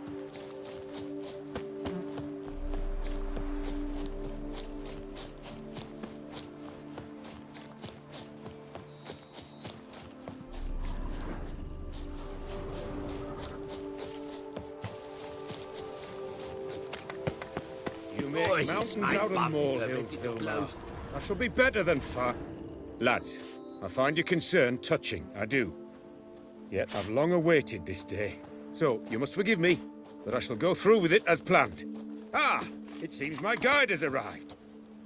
make Oh, he's mountains my out of bum, molehills, Sir Benedict Vilmar. I shall be better than far. Lads, I find your concern touching, I do. Yet I've long awaited this day. So, you must forgive me, but I shall go through with it as planned. Ah, it seems my guide has arrived.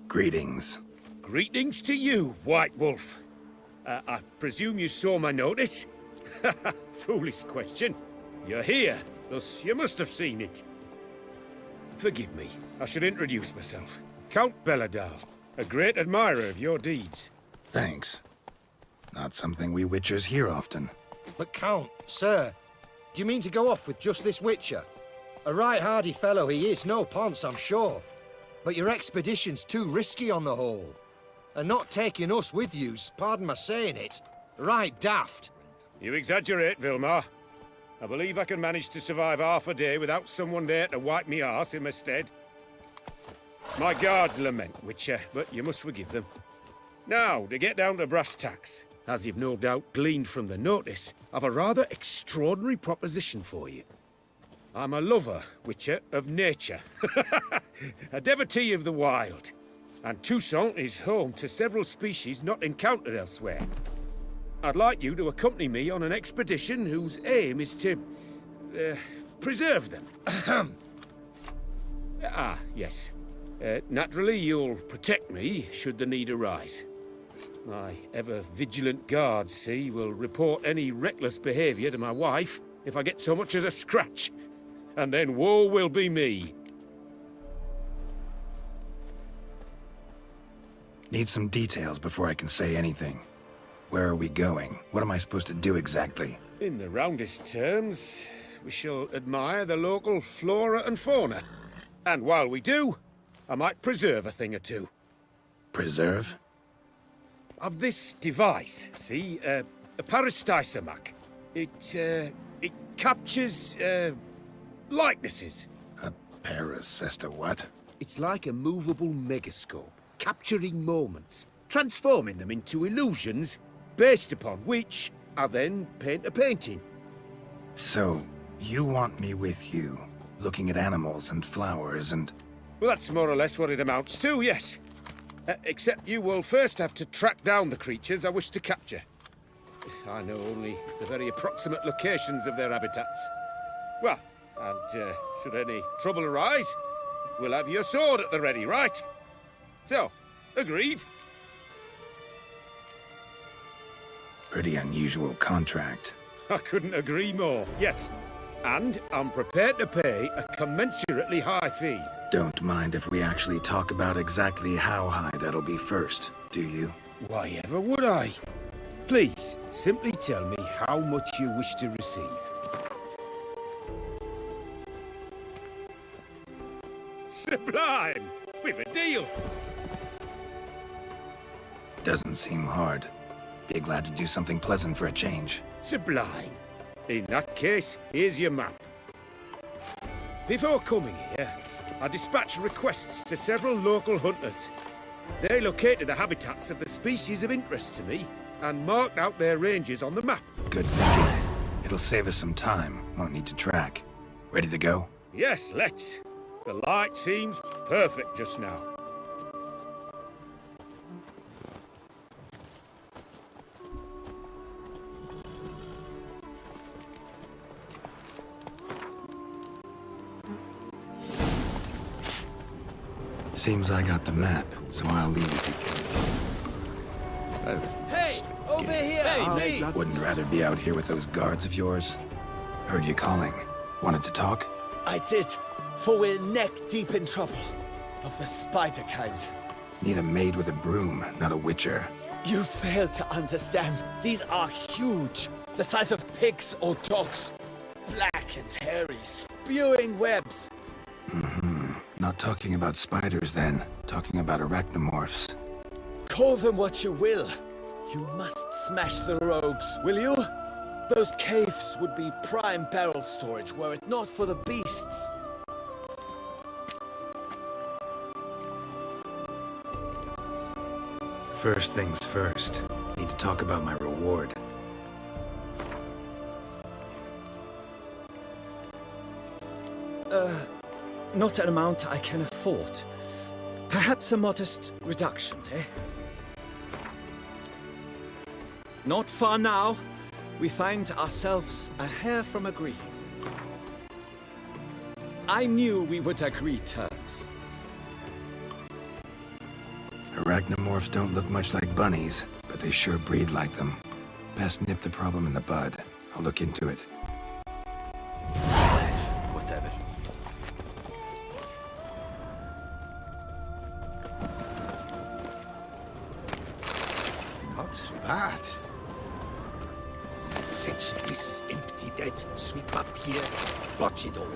Greetings. Greetings to you, White Wolf. I presume you saw my notice? Foolish question. You're here, thus you must have seen it. Forgive me, I should introduce myself. Count Belladal, a great admirer of your deeds. Thanks. Not something we Witchers hear often. But Count, sir, do you mean to go off with just this Witcher? A right hardy fellow he is, no ponce, I'm sure. But your expedition's too risky on the whole. And not taking us with you's, pardon my saying it, right daft. You exaggerate, Vilmar. I believe I can manage to survive half a day without someone there to wipe me arse in my stead. My guards lament, Witcher, but you must forgive them. Now, to get down to brass tacks, as you've no doubt gleaned from the notice, I've a rather extraordinary proposition for you. I'm a lover, Witcher, of nature. A devotee of the wild. And Toussaint is home to several species not encountered elsewhere. I'd like you to accompany me on an expedition whose aim is to... preserve them. Yes. Naturally, you'll protect me should the need arise. My ever-vigilant guards, see, will report any reckless behavior to my wife if I get so much as a scratch. And then woe will be me. Need some details before I can say anything. Where are we going? What am I supposed to do exactly? In the roundest terms, we shall admire the local flora and fauna. And while we do, I might preserve a thing or two. Preserve? Of this device, see, a Parastysomac. It captures, likenesses. A paracesta what? It's like a movable megascope, capturing moments, transforming them into illusions, based upon which I then paint a painting. So, you want me with you, looking at animals and flowers and... Well, that's more or less what it amounts to, yes. Except you will first have to track down the creatures I wish to capture. I know only the very approximate locations of their habitats. Well, and should any trouble arise, we'll have your sword at the ready, right? So, agreed? Pretty unusual contract. I couldn't agree more, yes. And I'm prepared to pay a commensurately high fee. Don't mind if we actually talk about exactly how high that'll be first, do you? Why ever would I? Please, simply tell me how much you wish to receive. Sublime! We've a deal! Doesn't seem hard. Be glad to do something pleasant for a change. Sublime. In that case, here's your map. Before coming here, I dispatched requests to several local hunters. They located the habitats of the species of interest to me and marked out their ranges on the map. Good thinking. It'll save us some time. Won't need to track. Ready to go? Yes, let's. The light seems perfect just now. Seems I got the map, so I'll leave. Hey, over here, please! Wouldn't rather be out here with those guards of yours. Heard you calling. Wanted to talk? I did, for we're neck deep in trouble. Of the spider kind. Need a maid with a broom, not a witcher. You fail to understand. These are huge. The size of pigs or dogs. Black and hairy, spewing webs. Not talking about spiders then. Talking about arachnomorphs. Call them what you will. You must smash the rogues, will you? Those caves would be prime barrel storage were it not for the beasts. First things first. Need to talk about my reward. Not an amount I can afford. Perhaps a modest reduction, eh? Not far now, we find ourselves a hair from agreeing. I knew we would agree terms. Arachnomorphs don't look much like bunnies, but they sure breed like them. Best nip the problem in the bud. I'll look into it. Whatever. Not bad. Fetch this empty dead, sweep up here, box it all.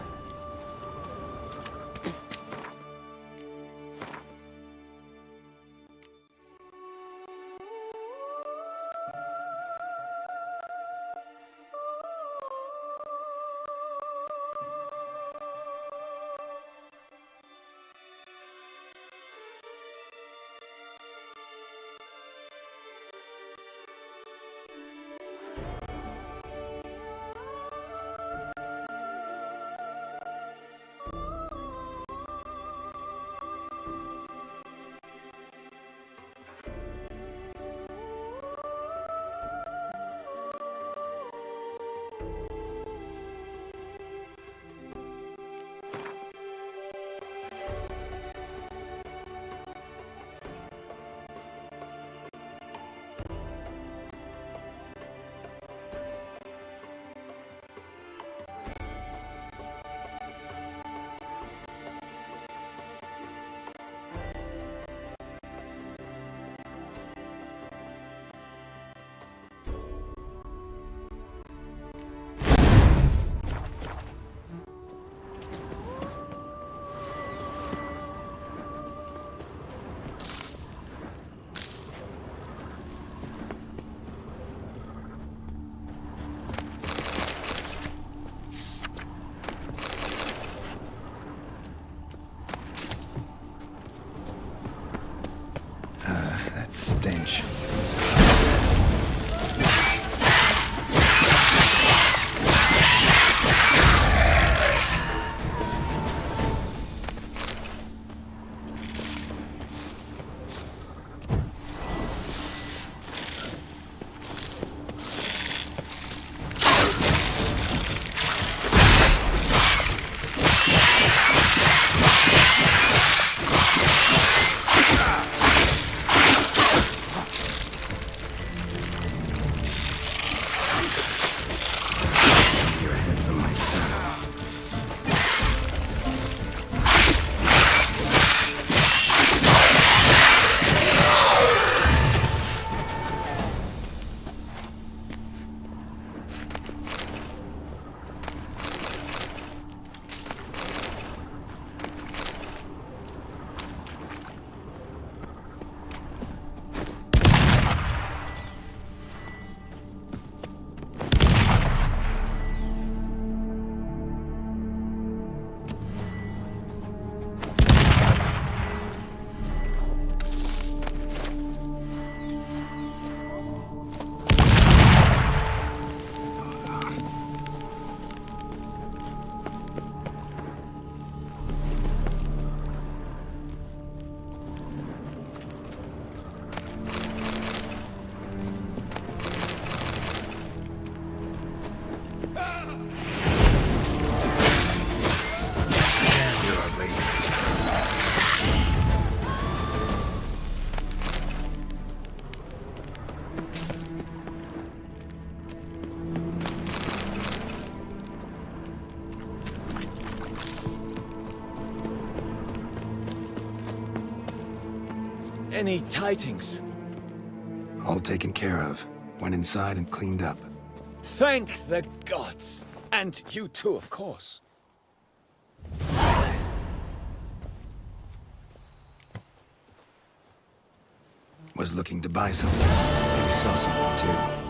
That stench. Any tidings? All taken care of. Went inside and cleaned up. Thank the gods! And you too, of course. Was looking to buy something. Maybe sell something too.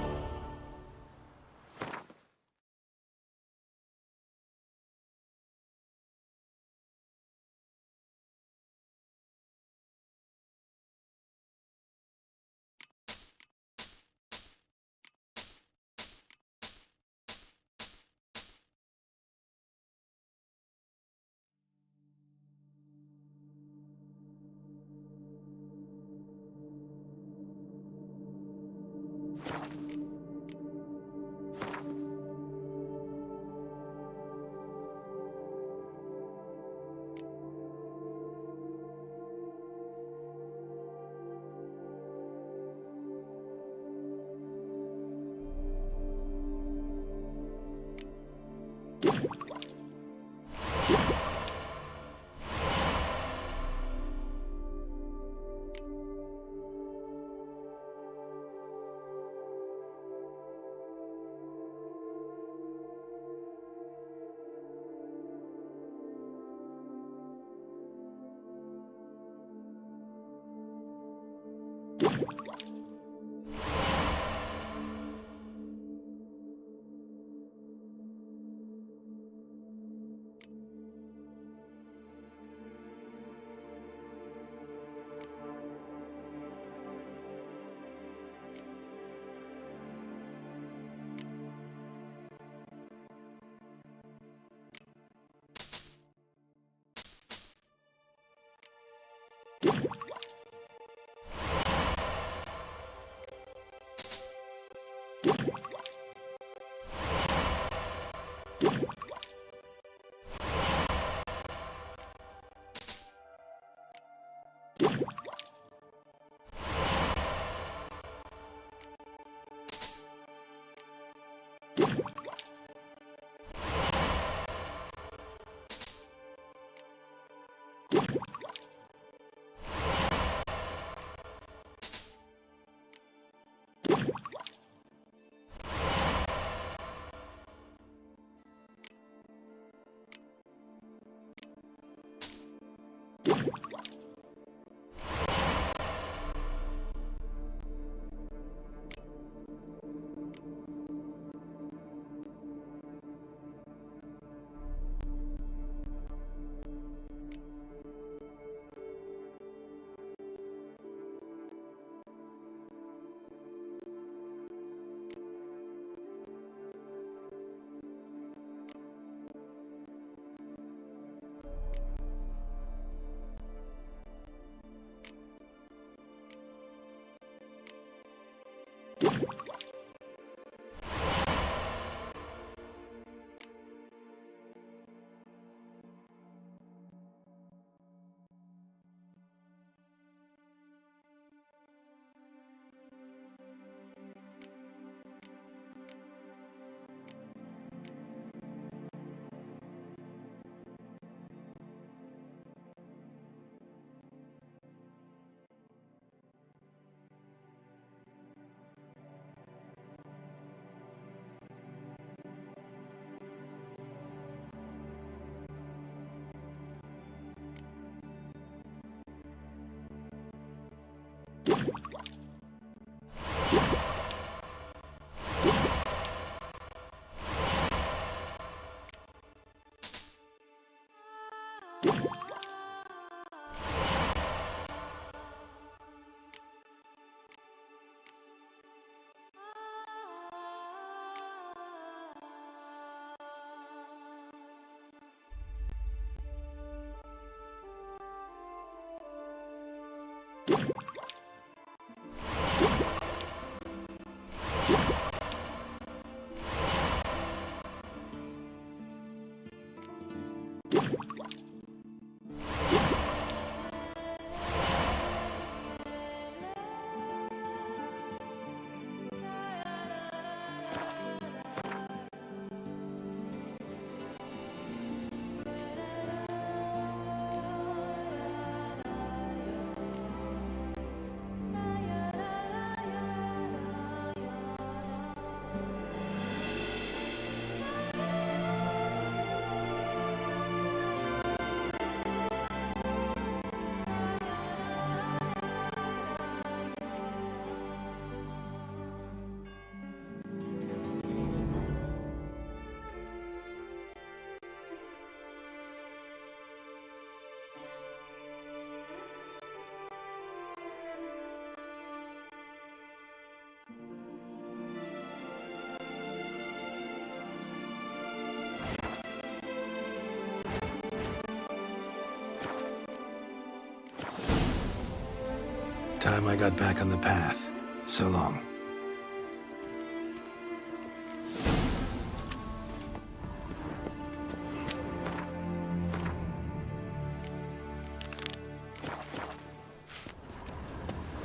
Time I got back on the path. So long.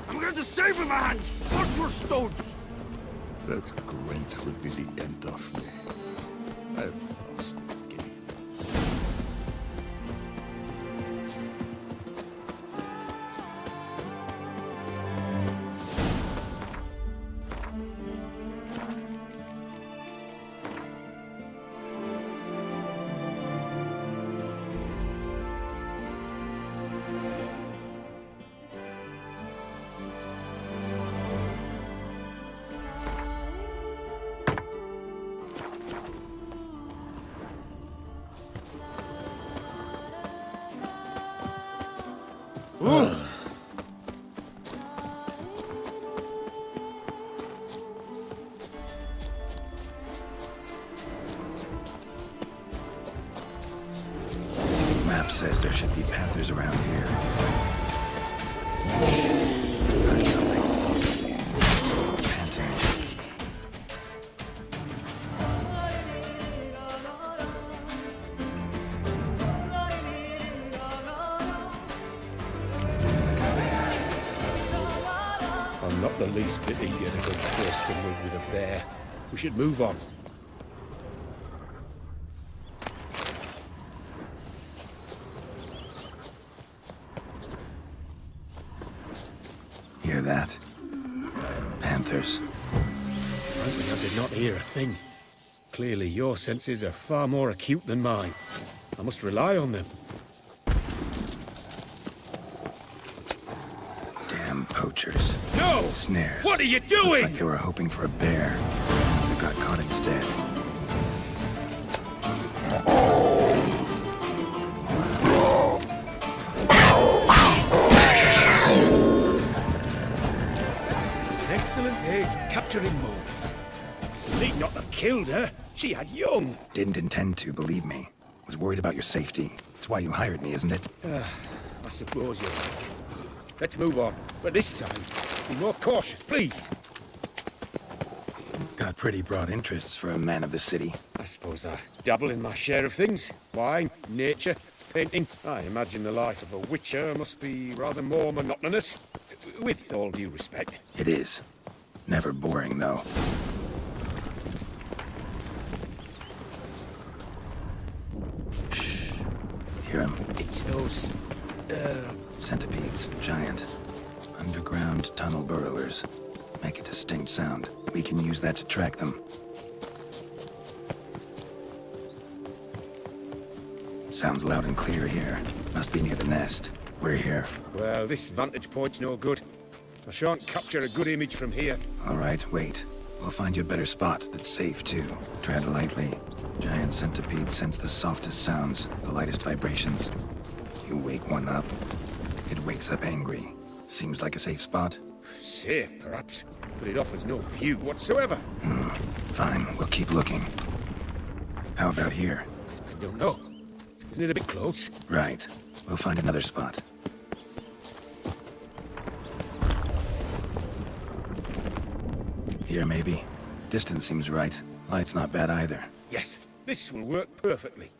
I'm going to save him, hands! Watch your stones! That grunt will be the end of me. I've lost. Map says there should be panthers around here. Heard something. Panting. I'm not the least bit eager to go first and live with a bear. We should move on. Hear that? Panthers. Frankly, I did not hear a thing. Clearly, your senses are far more acute than mine. I must rely on them. Damn poachers. No! Snares. What are you Looks doing? like they were hoping for a bear. They got caught instead. An excellent day for capturing moments. You need not have killed her. She had young. Didn't intend to, believe me. Was worried about your safety. That's why you hired me, isn't it? I suppose you're right. Let's move on. But this time, be more cautious, please. Got pretty broad interests for a man of the city. I suppose I dabble in my share of things. Wine, nature, painting. I imagine the life of a witcher must be rather more monotonous. With all due respect. It is. Never boring, though. Shh. Hear him. It's those... Centipedes. Giant. Underground tunnel burrowers. Make a distinct sound. We can use that to track them. Sounds loud and clear here. Must be near the nest. We're here. Well, this vantage point's no good. I shan't capture a good image from here. All right, wait. We'll find you a better spot that's safe, too. Tread lightly. Giant centipedes sense the softest sounds, the lightest vibrations. You wake one up, it wakes up angry. Seems like a safe spot? Safe, perhaps, but it offers no view whatsoever. Fine, we'll keep looking. How about here? I don't know. Isn't it a bit close? Right. We'll find another spot. Here, maybe. Distance seems right. Light's not bad either. Yes, this will work perfectly.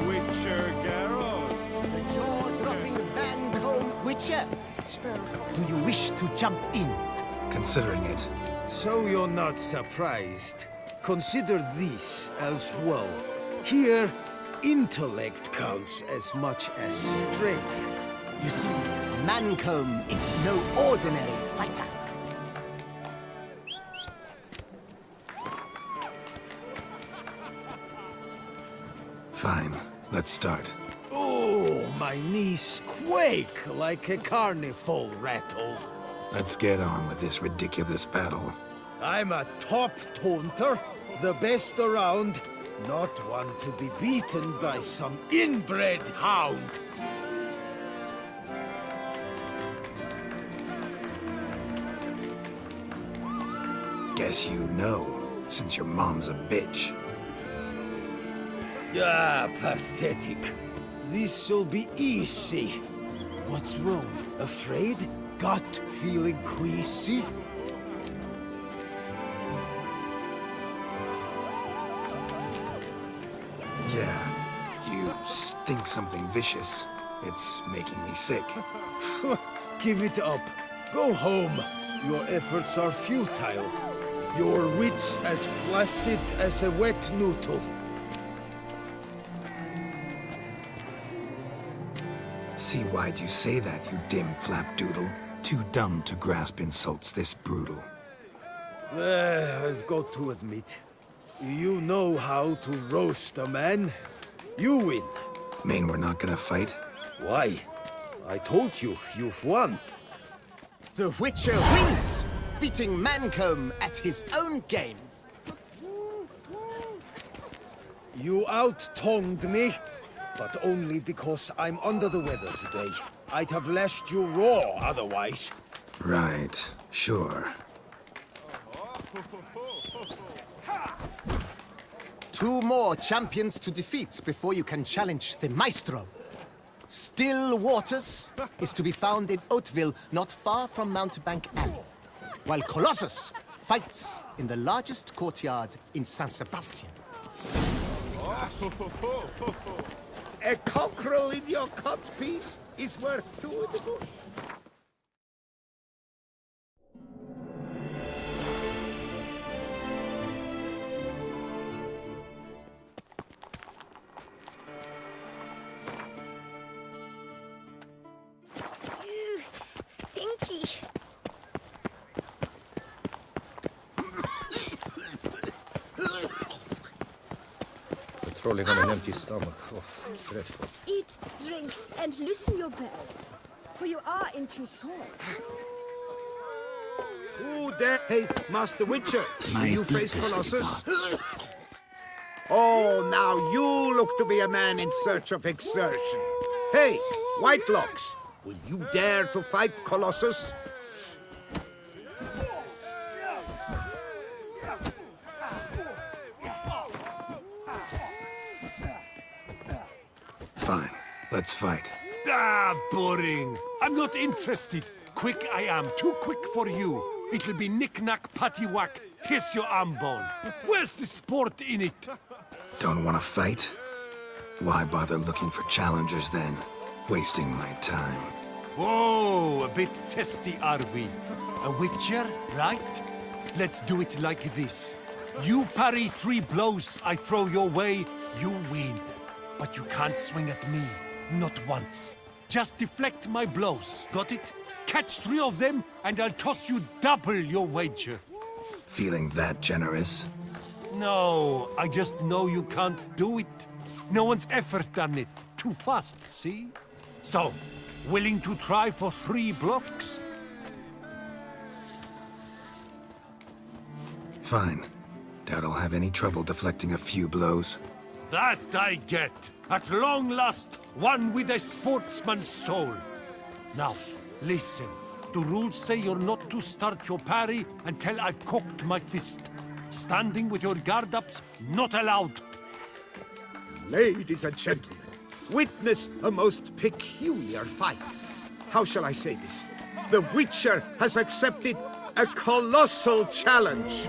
Witcher Geralt. The jaw-dropping Mancomb Witcher. Do you wish to jump in? Considering it. So you're not surprised. Consider this as well. Here, intellect counts as much as strength. You see, Mancomb is no ordinary fighter. Fine. Let's start. Oh, my knees quake like a carnival rattle. Let's get on with this ridiculous battle. I'm a top taunter, the best around, not one to be beaten by some inbred hound. Guess you'd know, since your mom's a bitch. Ah, pathetic. This'll be easy. What's wrong? Afraid? Gut feeling queasy? Yeah, you stink something vicious. It's making me sick. Give it up. Go home. Your efforts are futile. Your wits as flaccid as a wet noodle. See why'd you say that, you dim flapdoodle? Too dumb to grasp insults this brutal. I've got to admit, you know how to roast a man. You win. Mean we're not gonna fight? Why? I told you, you've won. The Witcher wins, beating Mancomb at his own game. You out-tongued me, but only because I'm under the weather today. I'd have lashed you raw otherwise. Right, sure. Two more champions to defeat before you can challenge the Maestro. Still Waters is to be found in Oatville, not far from Mountebank Alley, while Colossus fights in the largest courtyard in San Sebastian. A cockerel in your codpiece is worth two in the bush. Ew, stinky. crawling on an empty stomach. Oh, dreadful. Eat, drink, and loosen your belt, for you are in Toussaint. Who there? Hey, Master Witcher, My you face deepest Colossus? regards. Oh, now you look to be a man in search of exertion. Hey, Whitelocks, will you dare to fight Colossus? Fine. Let's fight. Ah, boring. I'm not interested. Quick I am, too quick for you. It'll be knick-knack, paddywhack. Here's your arm bone. Where's the sport in it? Don't want to fight? Why bother looking for challengers then? Wasting my time. Whoa, a bit testy are we? A witcher, right? Let's do it like this. You parry 3 blows I throw your way, you win. But you can't swing at me, not once. Just deflect my blows, got it? Catch 3 of them, and I'll toss you double your wager. Feeling that generous? No, I just know you can't do it. No one's ever done it. Too fast, see? So, willing to try for 3 blocks? Fine. Doubt I'll have any trouble deflecting a few blows. That I get. At long last, one with a sportsman's soul. Now, listen. The rules say you're not to start your parry until I've cocked my fist. Standing with your guard-ups, not allowed. Ladies and gentlemen, witness a most peculiar fight. How shall I say this? The Witcher has accepted a colossal challenge.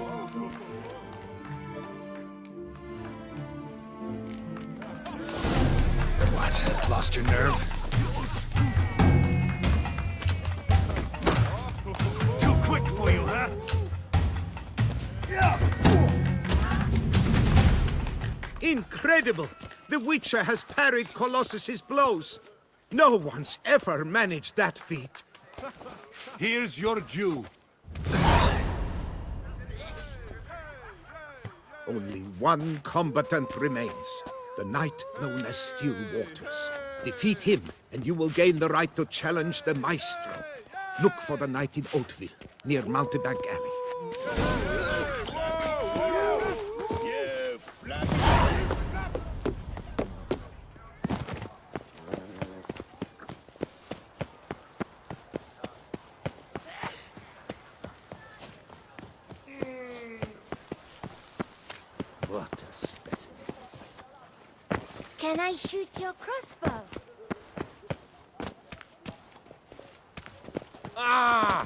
What? Lost your nerve? Too quick for you, huh? Incredible! The Witcher has parried Colossus's blows. No one's ever managed that feat. Here's your due. Only one combatant remains. The knight known as Still Waters. Defeat him, and you will gain the right to challenge the Maestro. Look for the knight in Oatville, near Mountebank Alley. What a specimen. Can I shoot your crossbow? Ah!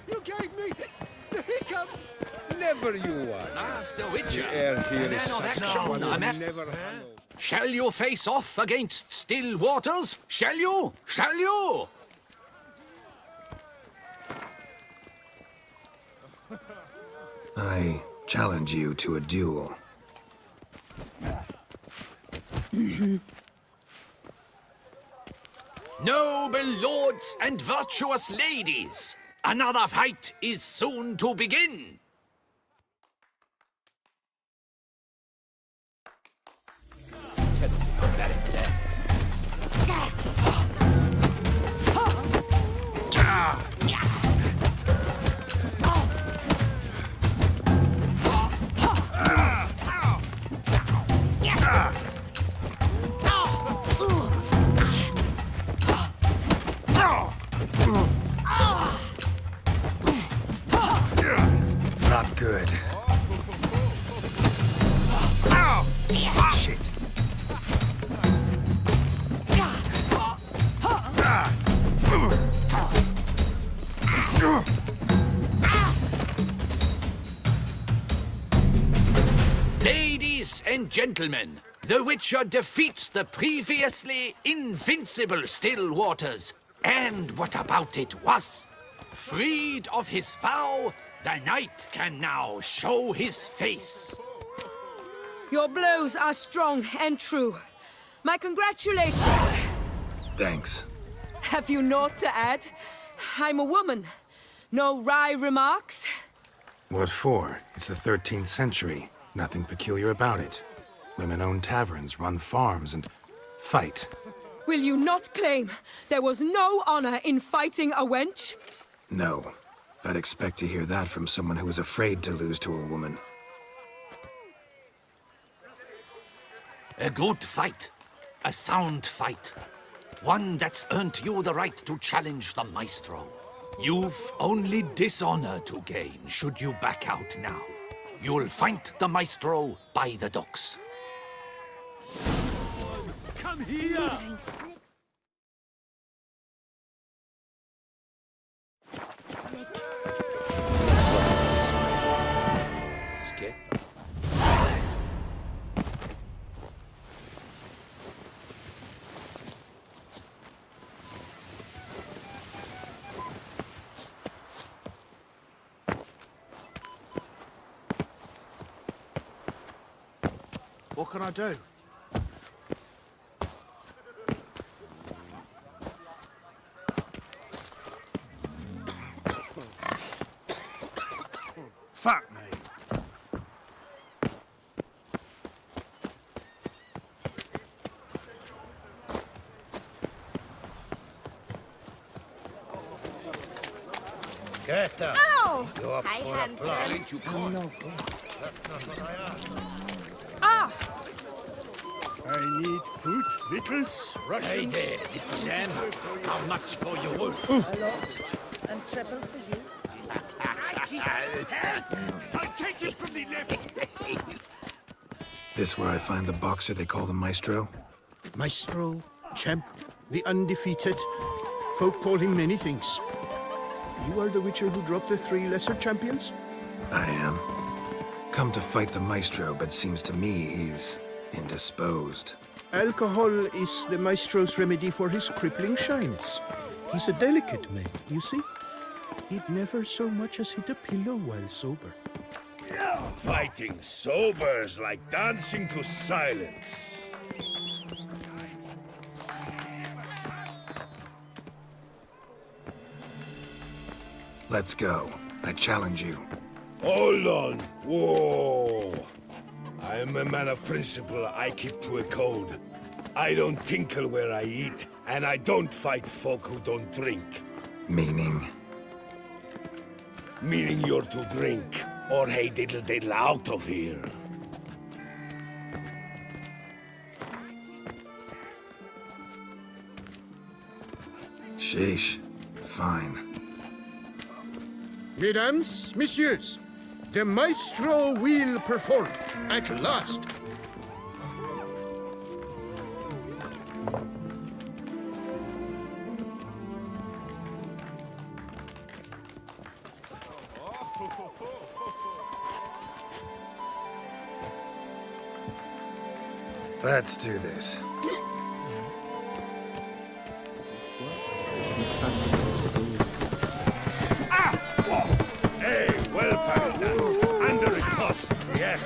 You gave me the hiccups. Never you are. Master Witcher, The air here a man is of such action, one a man- never handled. Shall you face off against Still Waters? Shall you? Shall you? I challenge you to a duel. Noble lords and virtuous ladies, another fight is soon to begin. Not good. Shit. Ladies and gentlemen, the Witcher defeats the previously invincible Still Waters. And what about it was? Freed of his vow, the knight can now show his face. Your blows are strong and true. My congratulations. Thanks. Have you naught to add? I'm a woman. No wry remarks? What for? It's the 13th century. Nothing peculiar about it. Women own taverns, run farms, and fight. Will you not claim there was no honor in fighting a wench? No. I'd expect to hear that from someone who was afraid to lose to a woman. A good fight. A sound fight. One that's earned you the right to challenge the Maestro. You've only dishonor to gain should you back out now. You'll find the Maestro by the docks. Come here! Skip. What can I do? Fuck me. Get up. Ow! You up Hi, for a handsome. blow? I'm no good. That's not what I asked. Ah! I need good victuals, rations. Hey there, little jam. How much for your work? A lot. And treble for you. I'll take it from the left! This where I find the boxer they call the Maestro? Maestro, champ, the undefeated. Folk call him many things. You are the Witcher who dropped the 3 lesser champions? I am. Come to fight the Maestro, but seems to me he's indisposed. Alcohol is the Maestro's remedy for his crippling shyness. He's a delicate man, you see? He'd never so much as hit a pillow while sober. Fighting sober's like dancing to silence. Let's go. I challenge you. Hold on. Whoa. I am a man of principle. I keep to a code. I don't tinkle where I eat, and I don't fight folk who don't drink. Meaning? Meaning you're to drink, or hey diddle diddle out of here. Sheesh. Fine. Mesdames, messieurs, the Maestro will perform at last. Let's do this. Hey, well packed that. Under a cost, yes.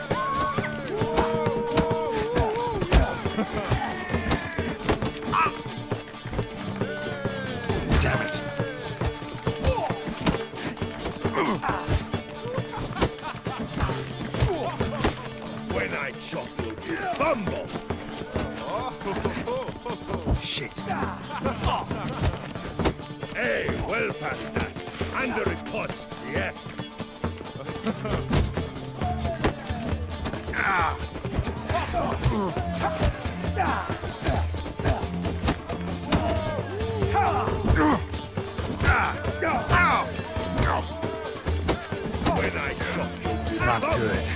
Damn it. When I chop you, you bumble. Shit. Hey, well packed that. Under a cost, yes. Ah. When I chop you, Not good.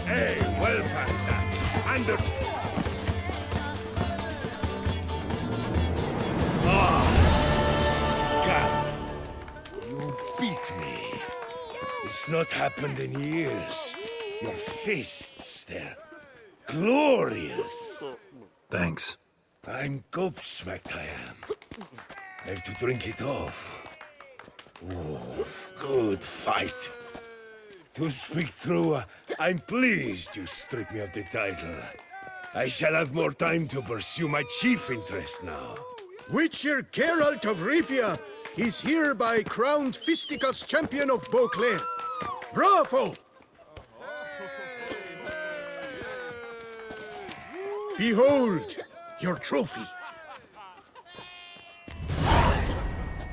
Hey, well packed that. Under. Scab. You beat me. It's not happened in years. Your fists, they're glorious. Thanks. I'm gobsmacked, I am. I have to drink it off. Good fight. To speak true, I'm pleased you stripped me of the title. I shall have more time to pursue my chief interest now. Witcher Geralt of Rivia is hereby crowned Fisticuffs champion of Beauclair. Bravo! Behold, your trophy.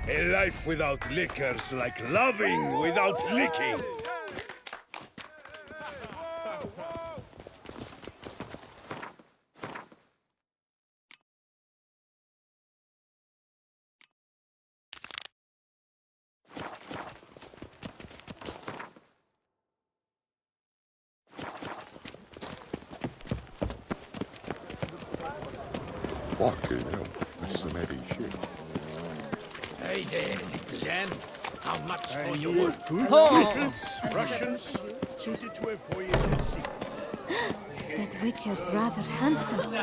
A life without liquor's like loving without licking. Fucking hell, that's some heavy shit. Hey there, little lamb. How much I for your hear work? good Oh. kettles, Russians, suited to a voyage at sea. That Witcher's rather handsome.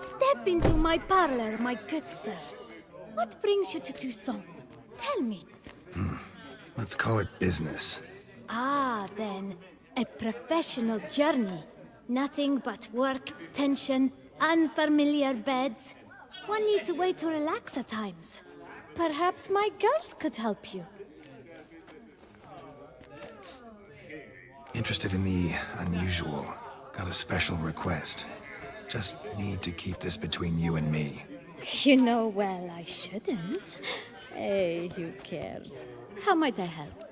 Step into my parlor, my good sir. What brings you to Toussaint? Tell me. Let's call it business. Ah, then, a professional journey. Nothing but work, tension, unfamiliar beds. One needs a way to relax at times. Perhaps my girls could help you. Interested in the unusual. Got a special request. Just need to keep this between you and me. You know well I shouldn't. Hey, who cares? How might I help?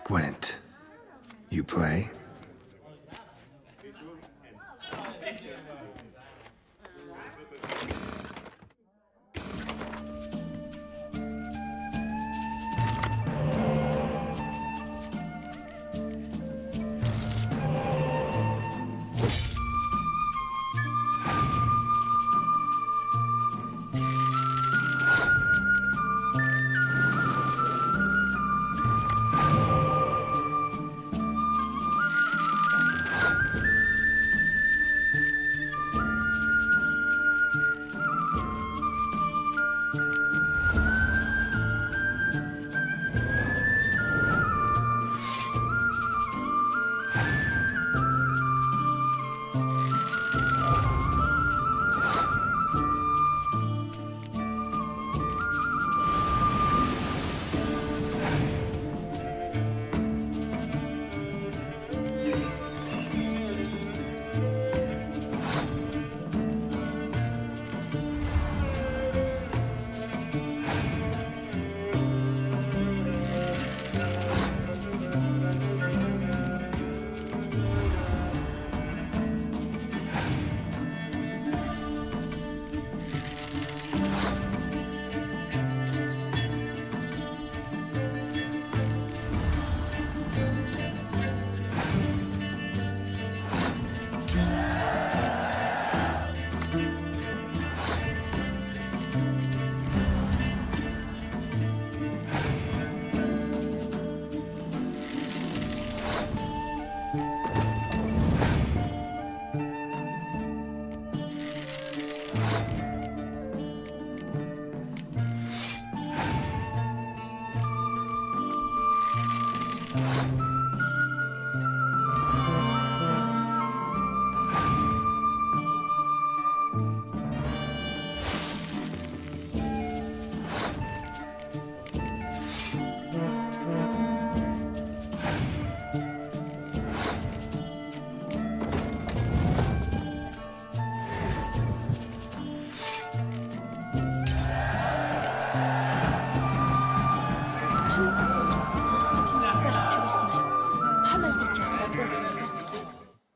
Gwent, you play?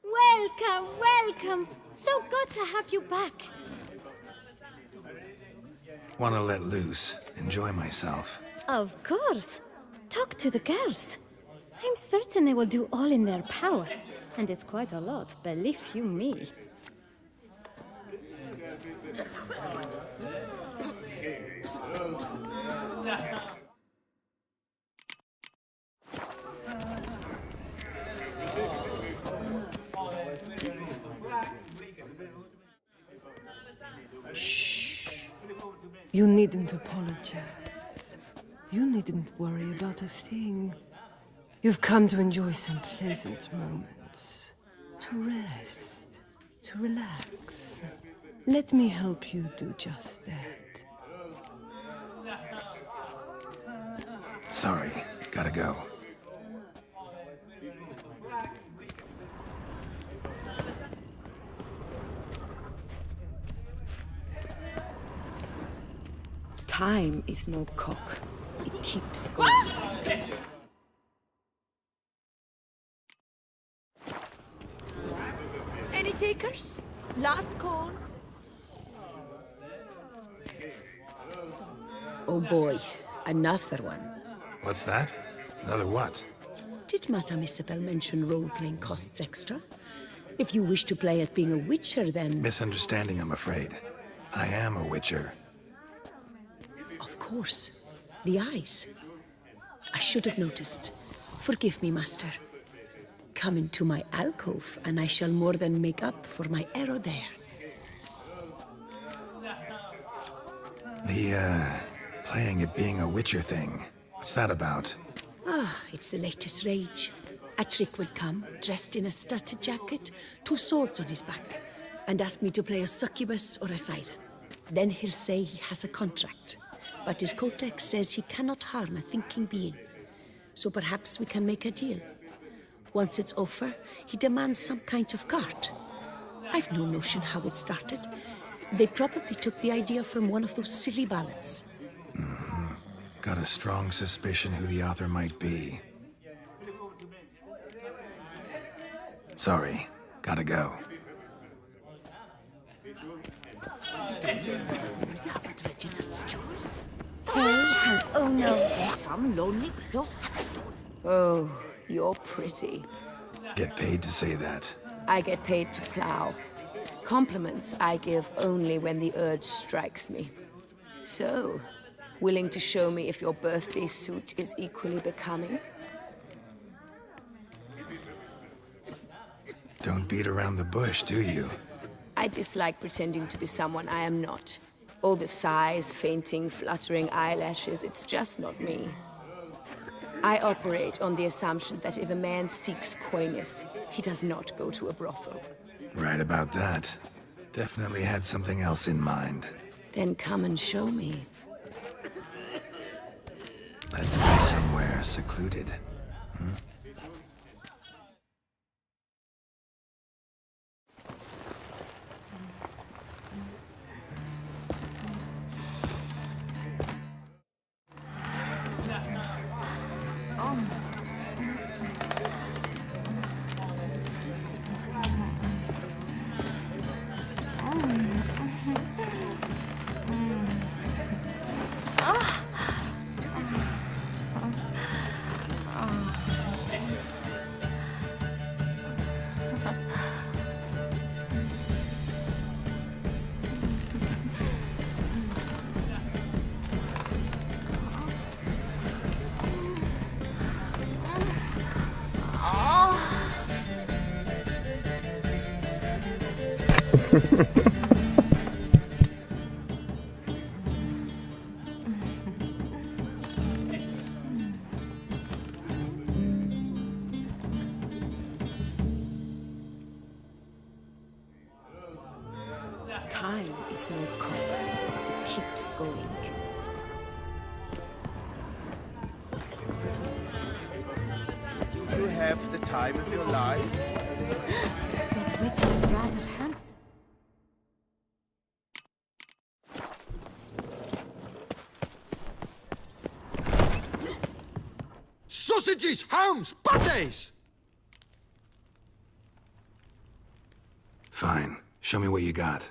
Welcome, welcome. So good to have you back. Wanna let loose, enjoy myself. Of course. Talk to the girls. I'm certain they will do all in their power. And it's quite a lot, believe you me. Shh. You needn't apologize. You needn't worry about a thing. You've come to enjoy some pleasant moments. To rest. To relax. Let me help you do just that. Sorry, gotta go. Time is no cock. It keeps going. Any takers? Last call. Oh boy, another one. What's that? Another what? Did Madame Isabel mention role-playing costs extra? If you wish to play at being a witcher, then... Misunderstanding, I'm afraid. I am a witcher. Of course. The eyes. I should have noticed. Forgive me, master. Come into my alcove, and I shall more than make up for my error there. The, playing at being a witcher thing. What's that about? Ah, it's the latest rage. A trick will come, dressed in a studded jacket, 2 swords on his back, and ask me to play a succubus or a siren. Then he'll say he has a contract, but his codex says he cannot harm a thinking being. So perhaps we can make a deal. Once it's over, he demands some kind of cart. I've no notion how it started. They probably took the idea from one of those silly ballads. Got a strong suspicion who the author might be. Sorry, gotta go. Recovered Reginald's jewels. Oh no. Some lonely widow had stolen. Oh, you're pretty. Get paid to say that. I get paid to plow. Compliments I give only when the urge strikes me. So, willing to show me if your birthday suit is equally becoming? Don't beat around the bush, do you? I dislike pretending to be someone I am not. All the sighs, fainting, fluttering eyelashes, it's just not me. I operate on the assumption that if a man seeks coyness, he does not go to a brothel. Right about that. Definitely had something else in mind. Then come and show me. Let's go somewhere secluded. Time is no cock. It keeps going. You do have the time of your life. That witcher's rather handsome. Sausages, hams, pâtés! Fine. Show me what you got.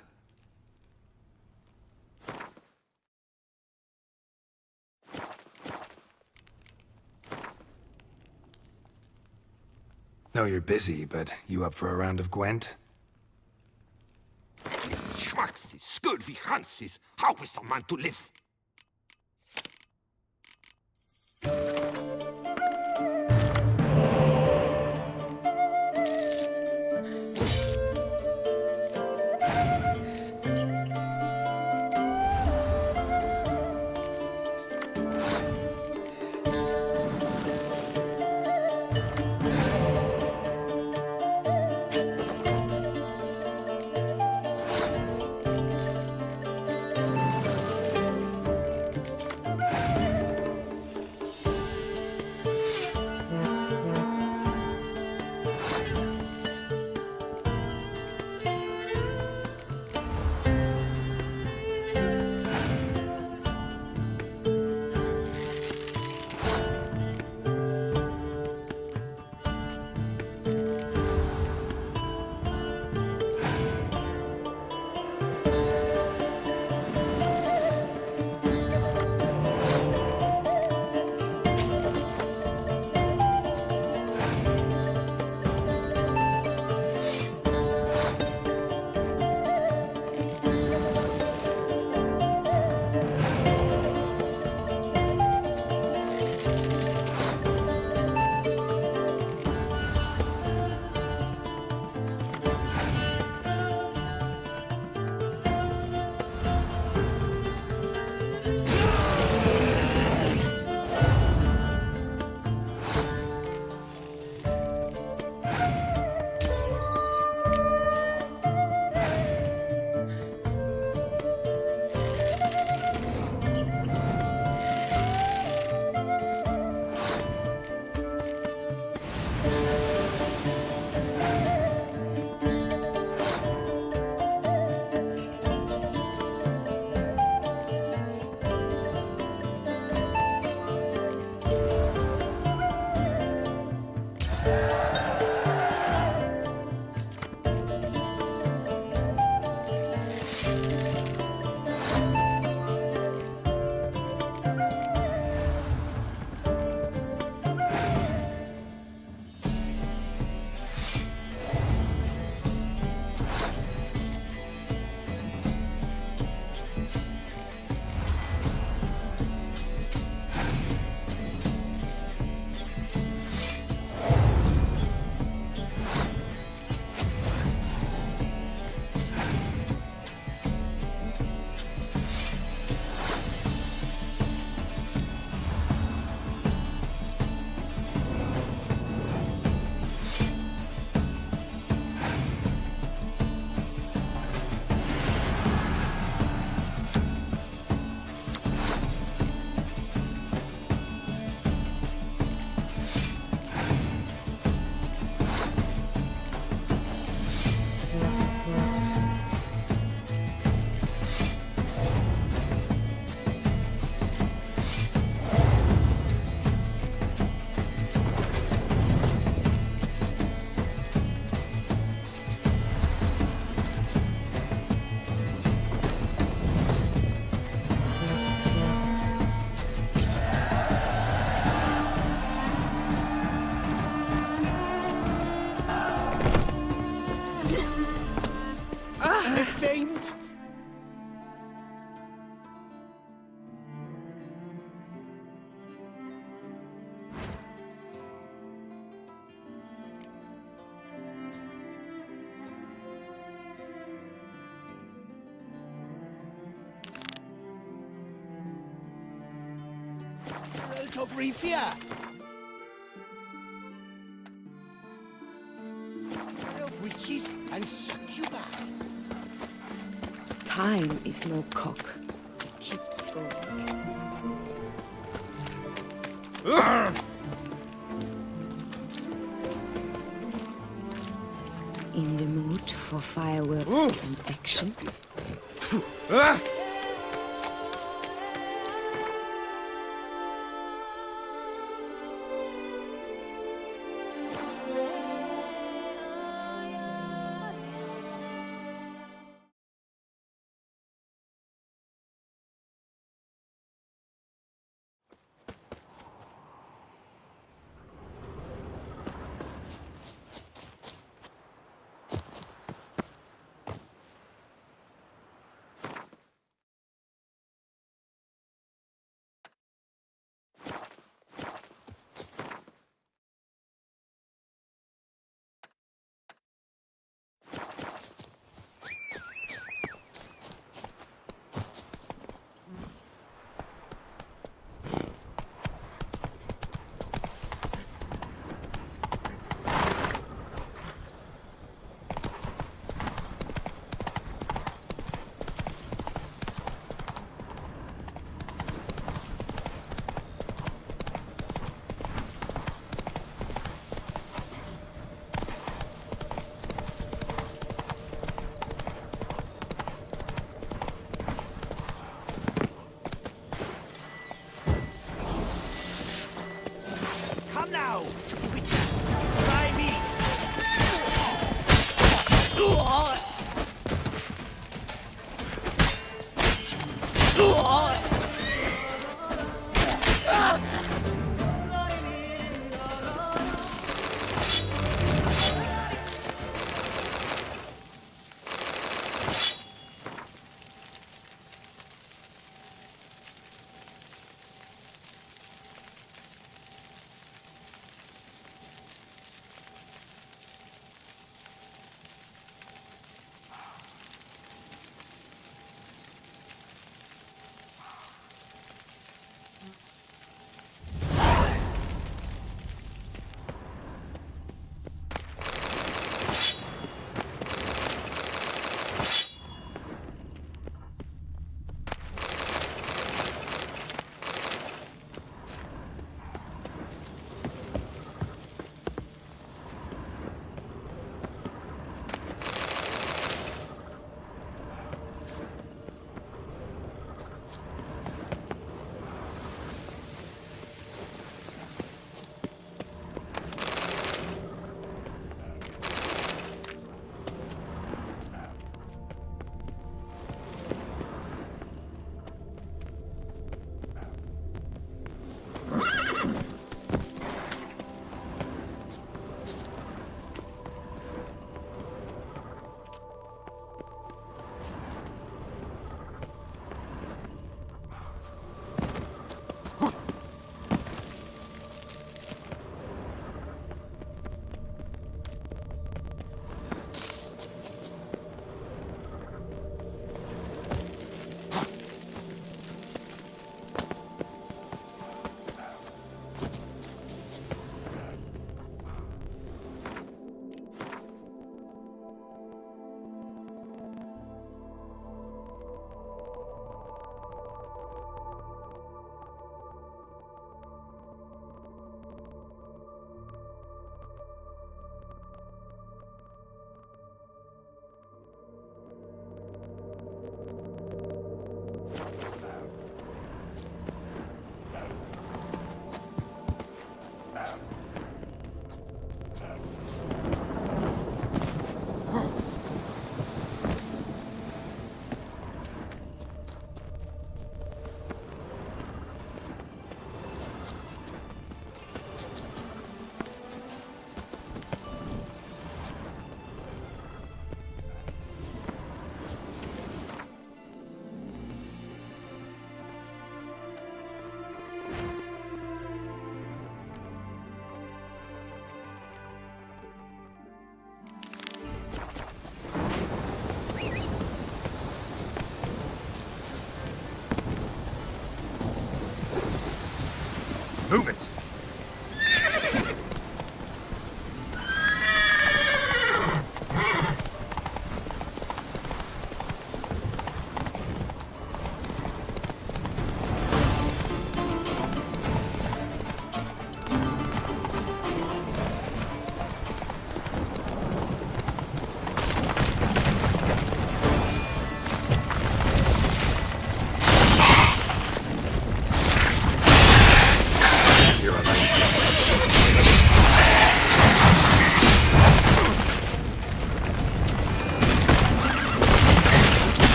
Know you're busy, but you up for a round of Gwent? Schmacksis, scurvy Hansis, how is a man to live? of Rifia. Of witches and succubi. Time is no cock. It keeps going. In the mood for fireworks and action? Come now, Witcher. Try me.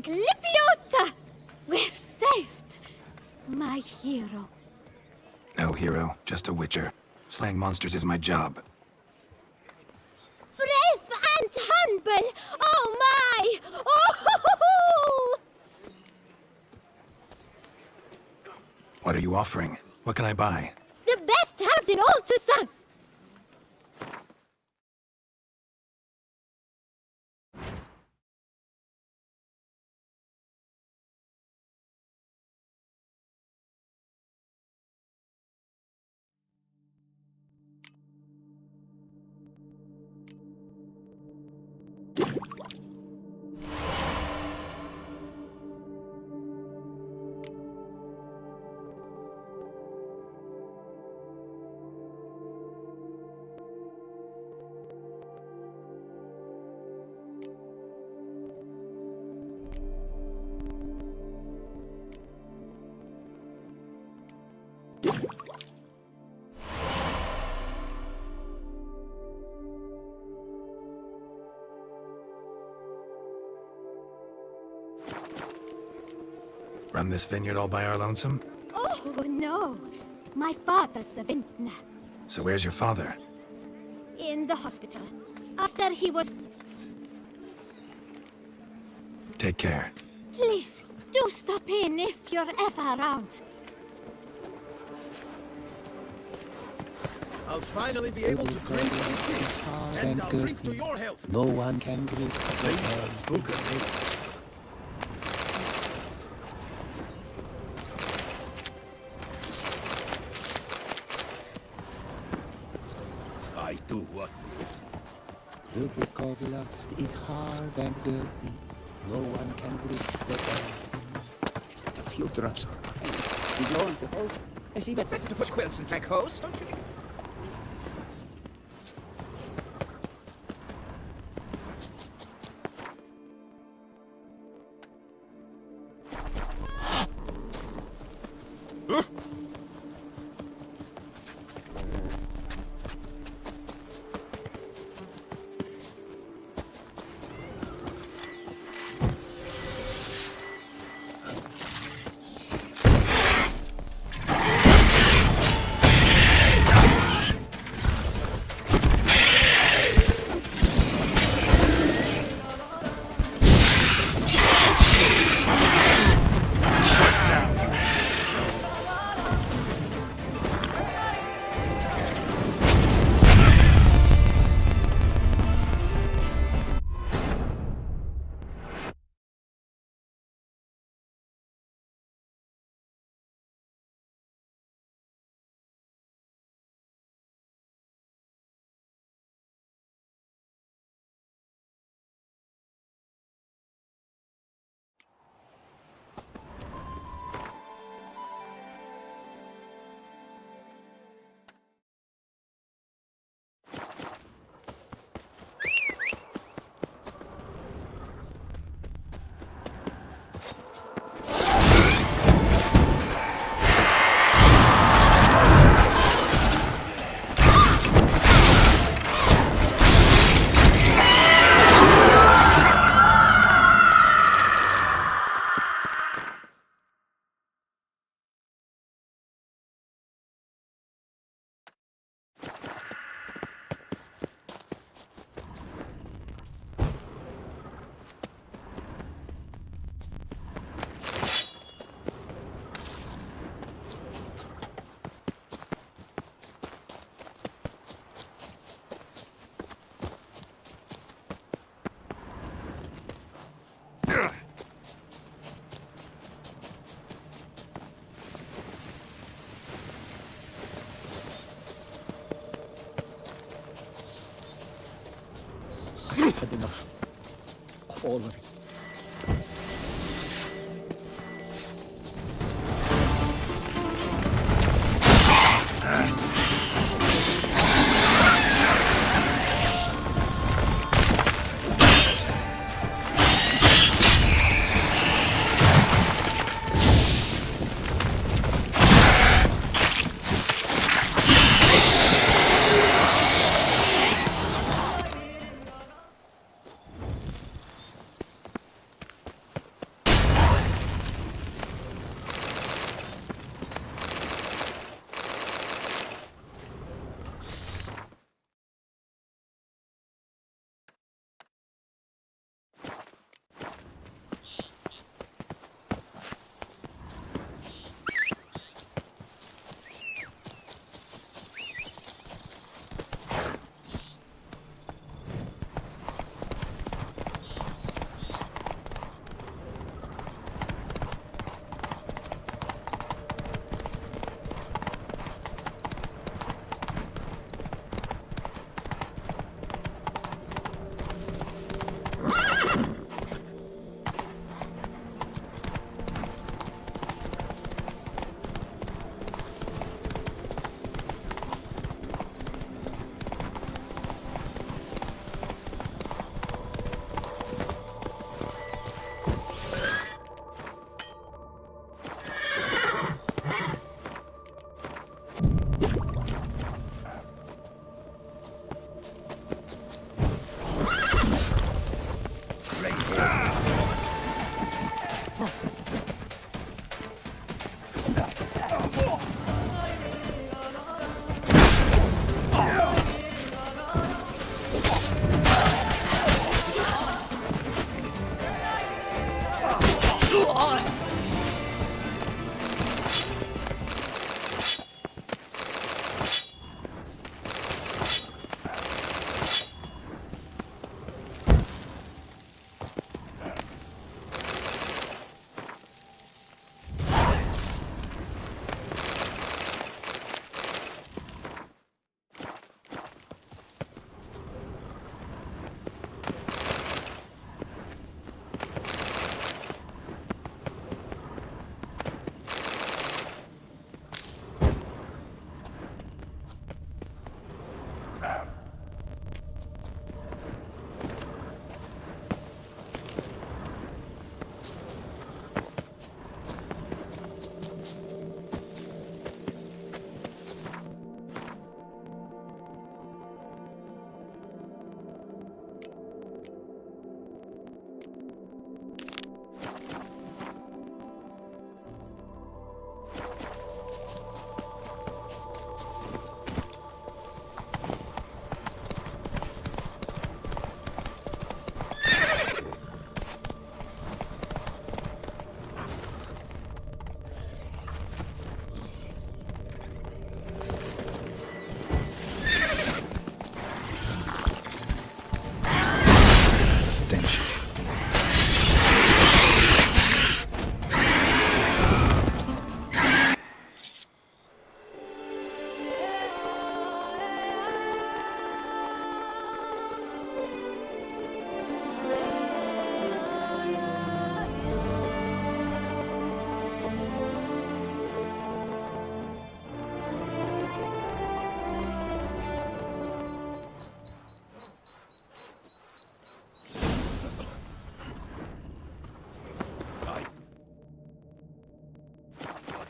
Lipiota! We're saved! My hero. No hero, just a witcher. Slaying monsters is my job. Brave and humble! Oh my! Oh! What are you offering? What can I buy? The best herbs in all Toussaint! Run this vineyard all by our lonesome? Oh, no. My father's the vintner. So where's your father? In the hospital. After he was... Take care. Please, do stop in if you're ever around. I'll finally be able to drink this, and I'll drink to your health. No one can drink I do what? The book of lust is hard and dirty. No one can drink the earthy. A few drops. And lo and behold, I see better to push quilts and drag hose, don't you think? Had enough of all of it.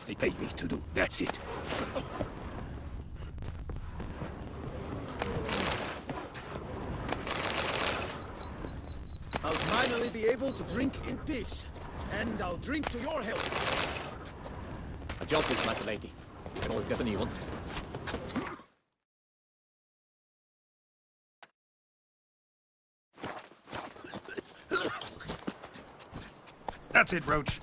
they pay me to do. That's it. I'll finally be able to drink in peace. And I'll drink to your health. A job is like a lady. You can always get a new one. That's it, Roach.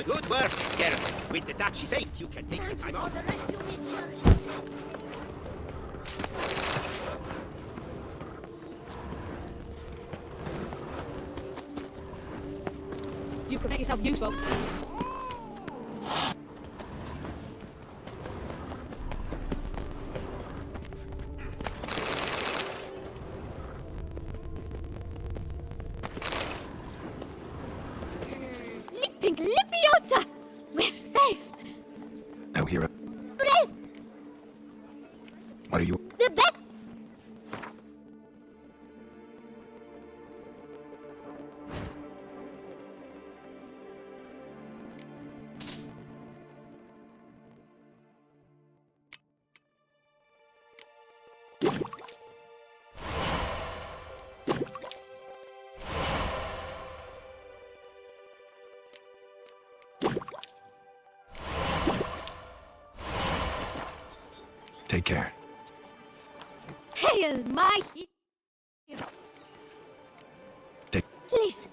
Good work, Geralt. With the duchy saved, you can take some time off. You can make yourself useful. Pink Lipiota! We're saved! Now, hero. Brave! What are you? The bed! Take care. Hail my hero! Take. Please!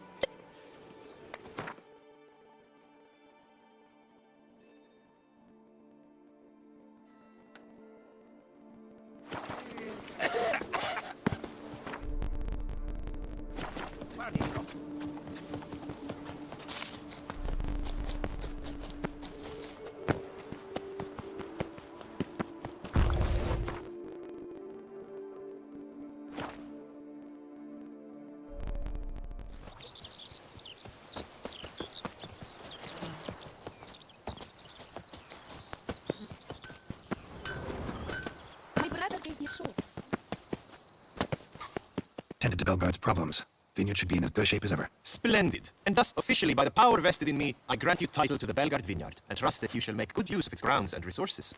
Tended to Belgard's problems. Vineyard should be in as good shape as ever. Splendid. And thus, officially, by the power vested in me, I grant you title to the Belgard Vineyard, and trust that you shall make good use of its grounds and resources.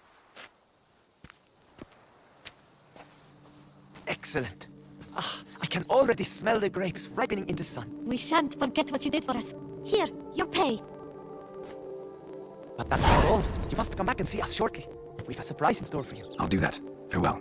Excellent. I can already smell the grapes ripening in the sun. We shan't forget what you did for us. Here, your pay. But that's not all. You must come back and see us shortly. We've a surprise in store for you. I'll do that. Farewell.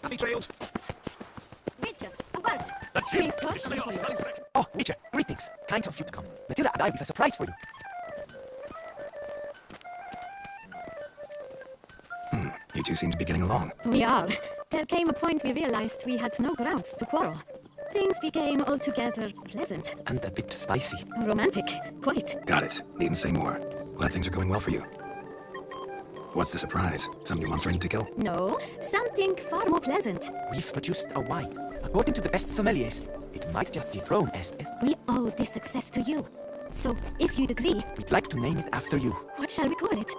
Happy trails. Richard, Albert! That's We've it. got Listen to you us, here. nice seconds. Oh, Witcher, greetings. Kind of you to come. Matilda and I have a surprise for you. You two seem to be getting along. We are. There came a point we realized we had no grounds to quarrel. Things became altogether pleasant. And a bit spicy. Romantic, quite. Got it. Needn't say more. Glad things are going well for you. What's the surprise? Some new monster I need to kill? No, something far more pleasant. We've produced a wine. According to the best sommeliers, it might just dethrone Estes. We owe this success to you. So, if you'd agree... We'd like to name it after you. What shall we call it?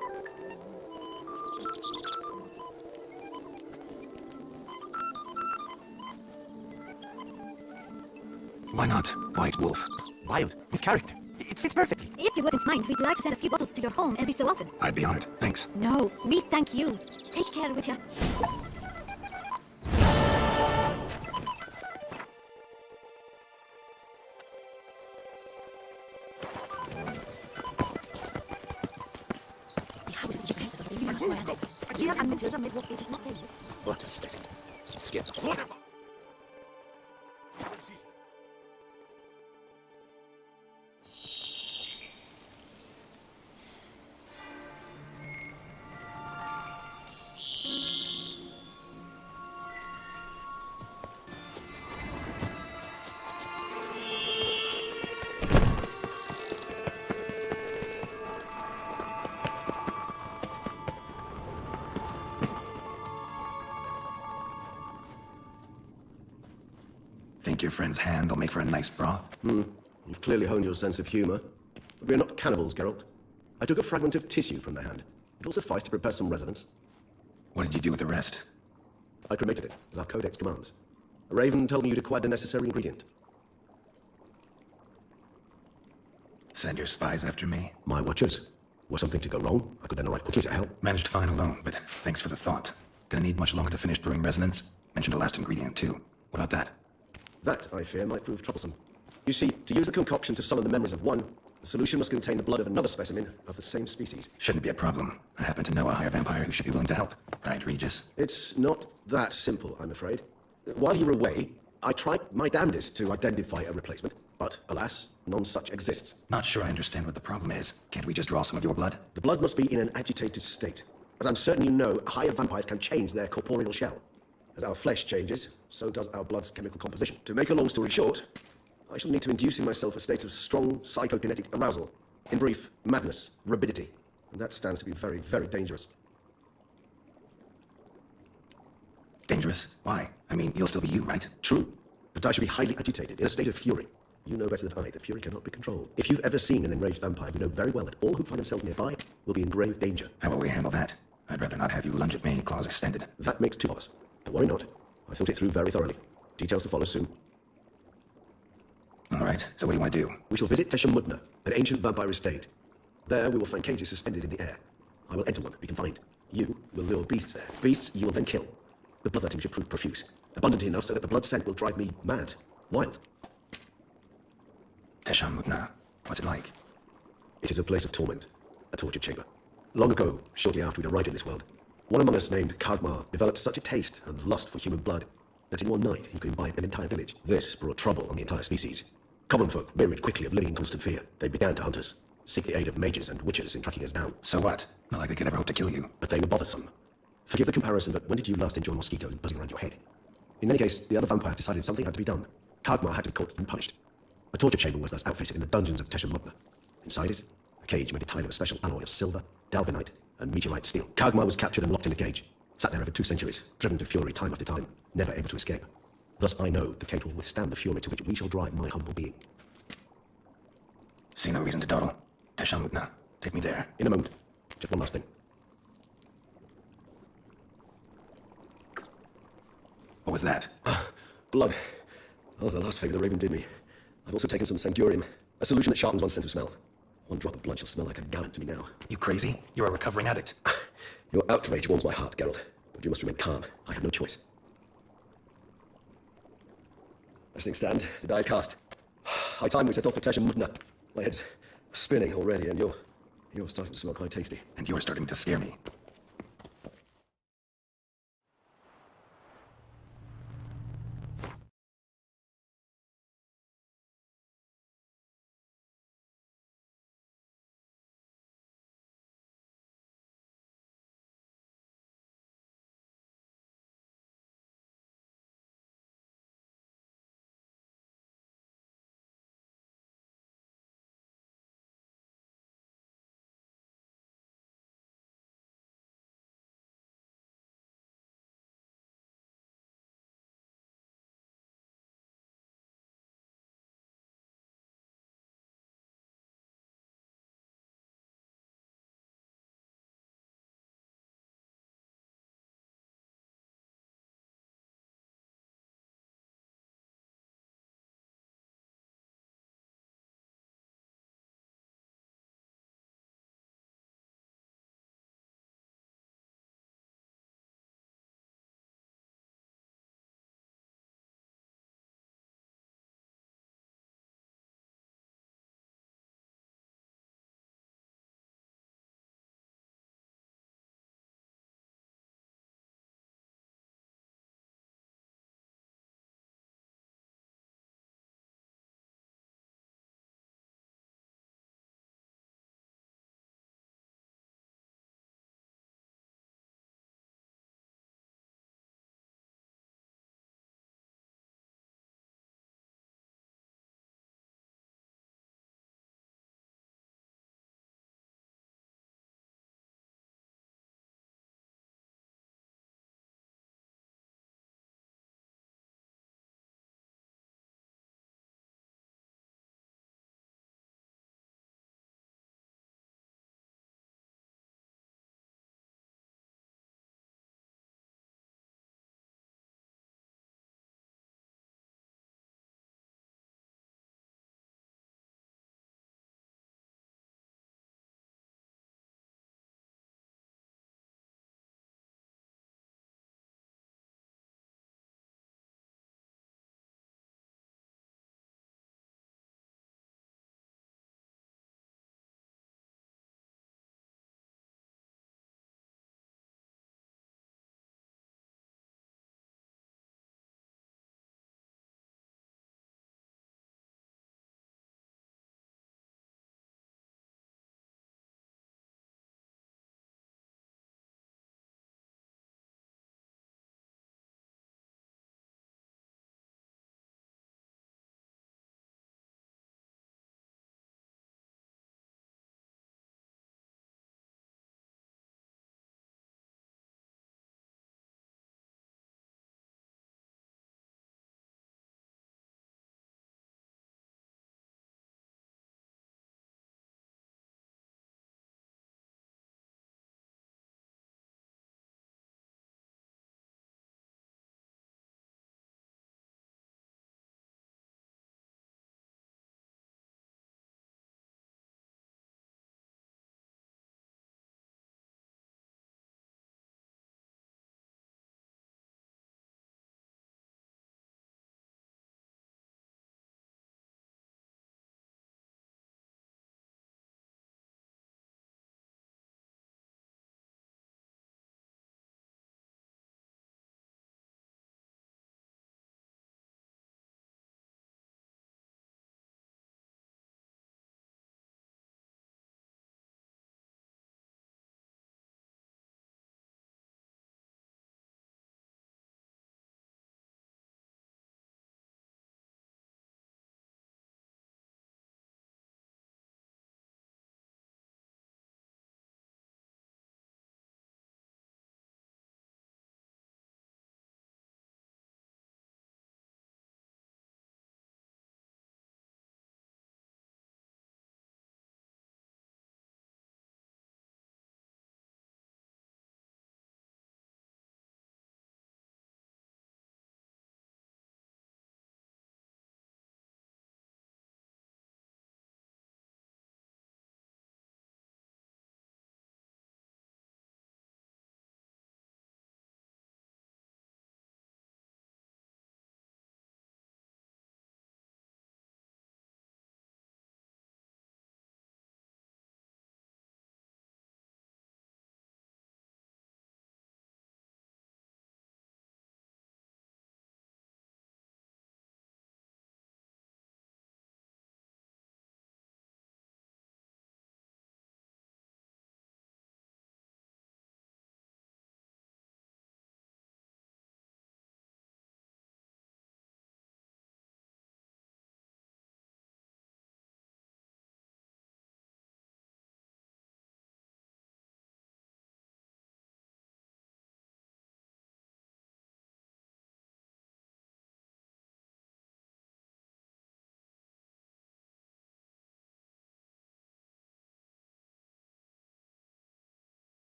Why not? White Wolf. Wild, with character. It fits perfectly. If you wouldn't mind, we'd like to send a few bottles to your home every so often. I'd be honored. Thanks. No, we thank you. Take care, Witcher. Here and Matilda Midwalk, it is not there. What a space. Skip. Whatever. Think your friend's hand will make for a nice broth? You've clearly honed your sense of humor. But we're not cannibals, Geralt. I took a fragment of tissue from their hand. It will suffice to prepare some resonance. What did you do with the rest? I cremated it, as our codex commands. A raven told me you'd acquired the necessary ingredient. Send your spies after me? My watchers. Were something to go wrong, I could then arrive quickly to help. Managed fine alone, but thanks for the thought. Gonna need much longer to finish brewing resonance? Mentioned a last ingredient, too. What about that? That, I fear, might prove troublesome. You see, to use the concoction to summon the memories of one, the solution must contain the blood of another specimen of the same species. Shouldn't be a problem. I happen to know a higher vampire who should be willing to help. Right, Regis? It's not that simple, I'm afraid. While you were away, I tried my damnedest to identify a replacement, but alas, none such exists. Not sure I understand what the problem is. Can't we just draw some of your blood? The blood must be in an agitated state. As I'm certain you know, higher vampires can change their corporeal shell. As our flesh changes, so does our blood's chemical composition. To make a long story short, I shall need to induce in myself a state of strong psychokinetic arousal. In brief, madness, rabidity. And that stands to be very, very dangerous. Dangerous? Why? I mean, you'll still be you, right? True, but I shall be highly agitated, in a state of fury. You know better than I that fury cannot be controlled. If you've ever seen an enraged vampire, you know very well that all who find themselves nearby will be in grave danger. How will we handle that? I'd rather not have you lunge at me, claws extended. That makes two of us. But worry not. I thought it through very thoroughly. Details to follow soon. All right, so what do you want to do? We shall visit Tesha Mudna, an ancient vampire estate. There we will find cages suspended in the air. I will enter one, be confined. You will lure beasts there. Beasts you will then kill. The bloodletting should prove profuse. Abundant enough so that the blood scent will drive me mad. Wild. Tesha Mudna. What's it like? It is a place of torment. A torture chamber. Long ago, shortly after we'd arrived in this world, one among us named Kagmar developed such a taste and lust for human blood that in one night he could imbibe an entire village. This brought trouble on the entire species. Common folk wearied quickly of living in constant fear. They began to hunt us, seek the aid of mages and witches in tracking us down. So what? Not like they could ever hope to kill you. But they were bothersome. Forgive the comparison, but when did you last enjoy a mosquito buzzing around your head? In any case, the other vampire decided something had to be done. Kagmar had to be caught and punished. A torture chamber was thus outfitted in the dungeons of Tesha Mudna. Inside it, a cage made entirely of a special alloy of silver, dalvanite, and meteorite steel. Kagmar was captured and locked in a cage. Sat there over 2 centuries, driven to fury time after time, never able to escape. Thus I know the cage will withstand the fury to which we shall drive my humble being. See no reason to dawdle. Tesha Mudna. Take me there. In a moment. Just one last thing. What was that? Blood. Oh, the last favor the raven did me. I've also taken some Sangurium, a solution that sharpens one's sense of smell. One drop of blood shall smell like a gallant to me now. You crazy? You're a recovering addict. Your outrage warms my heart, Geralt. But you must remain calm. I have no choice. As things stand, the die is cast. High time we set off for Tesha Mudna. My head's spinning already, and you're starting to smell quite tasty. And you're starting to scare me.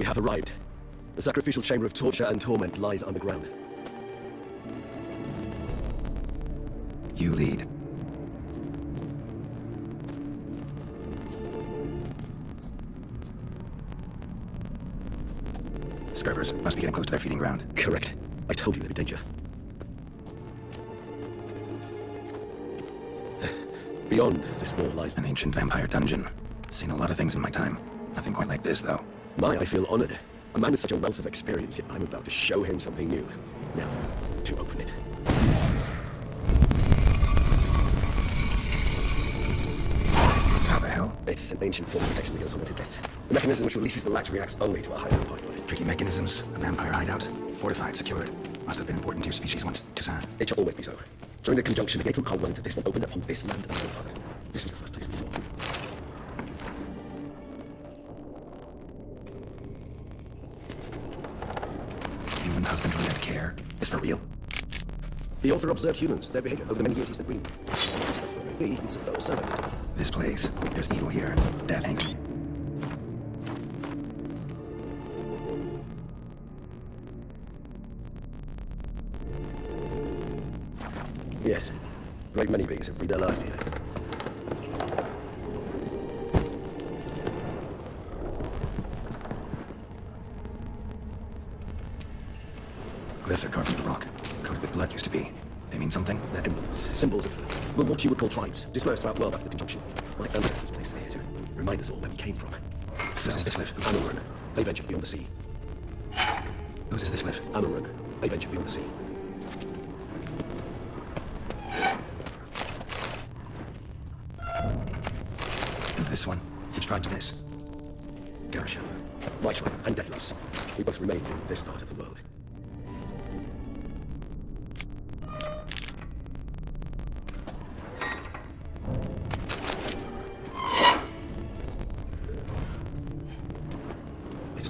We have arrived. The sacrificial chamber of torture and torment lies underground. You lead. Scurvers must be getting close to their feeding ground. Correct. I told you there'd be danger. Beyond this wall lies an ancient vampire dungeon. Seen a lot of things in my time. Nothing quite like this, though. I feel honored. A man with such a wealth of experience, yet I'm about to show him something new. Now, to open it. How the hell? It's an ancient form of protection against unwanted guests. The mechanism which releases the latch reacts only to a higher point. Tricky mechanisms, a vampire hideout. Fortified, secured. Must have been important to your species once, Toussaint. It shall always be so. During the conjunction, the gate from Howland to this one opened upon this land and no other. This was the first place we saw. Human husbandry and care is for real. The author observed humans, their behavior over the many years he spent reading. This place, there's evil here. Death hangs me. Yes. A great many beings have breathed their last here. Glyphs are carved into the rock. Coated with blood used to be. They mean something? They're emblems, symbols of what you would call tribes, dispersed throughout the world after the conjunction. My ancestors placed them here to remind us all where we came from. So is this glyph? Amarun. They ventured beyond the sea. Whose is this glyph? Amarun. They ventured beyond the sea. And this one? Which tribe's this? Garasham, my tribe, and Delos. We both remain in this part of the world.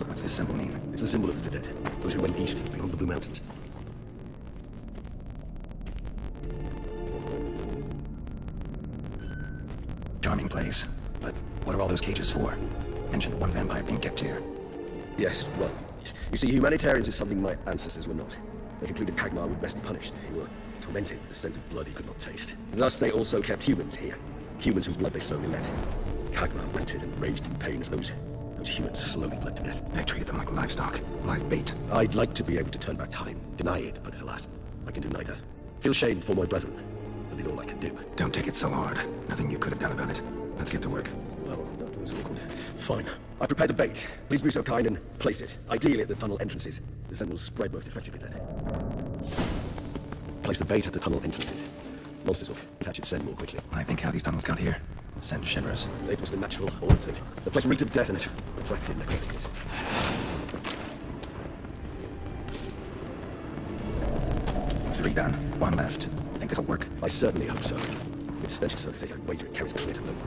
What's this symbol mean? It's the symbol of the dead, those who went east beyond the Blue Mountains. Charming place. But what are all those cages for? Mentioned one vampire being kept here. Yes, well, you see, humanitarians is something my ancestors were not. They concluded Kagmar would best be punished. He were tormented with the scent of blood he could not taste. Thus, they also kept humans here. Humans whose blood they slowly let. Kagmar grunted and raged in pain as those humans slowly bled to death. They treated them like livestock, live bait. I'd like to be able to turn back time, deny it, but alas, I can do neither. Feel shame for my brethren. That is all I can do. Don't take it so hard. Nothing you could have done about it. Let's get to work. Well, that was awkward. Fine. I prepared the bait. Please be so kind and place it, ideally at the tunnel entrances. The scent will spread most effectively then. Place the bait at the tunnel entrances. Monsters will catch its scent more quickly. I think how these tunnels got here. Send shivers. It was the natural order of things. The place reeked of death and it attracted necrotics. Three done. One left. Think this'll work? I certainly hope so. Its stench is so thick, I wager it carries clear to no man.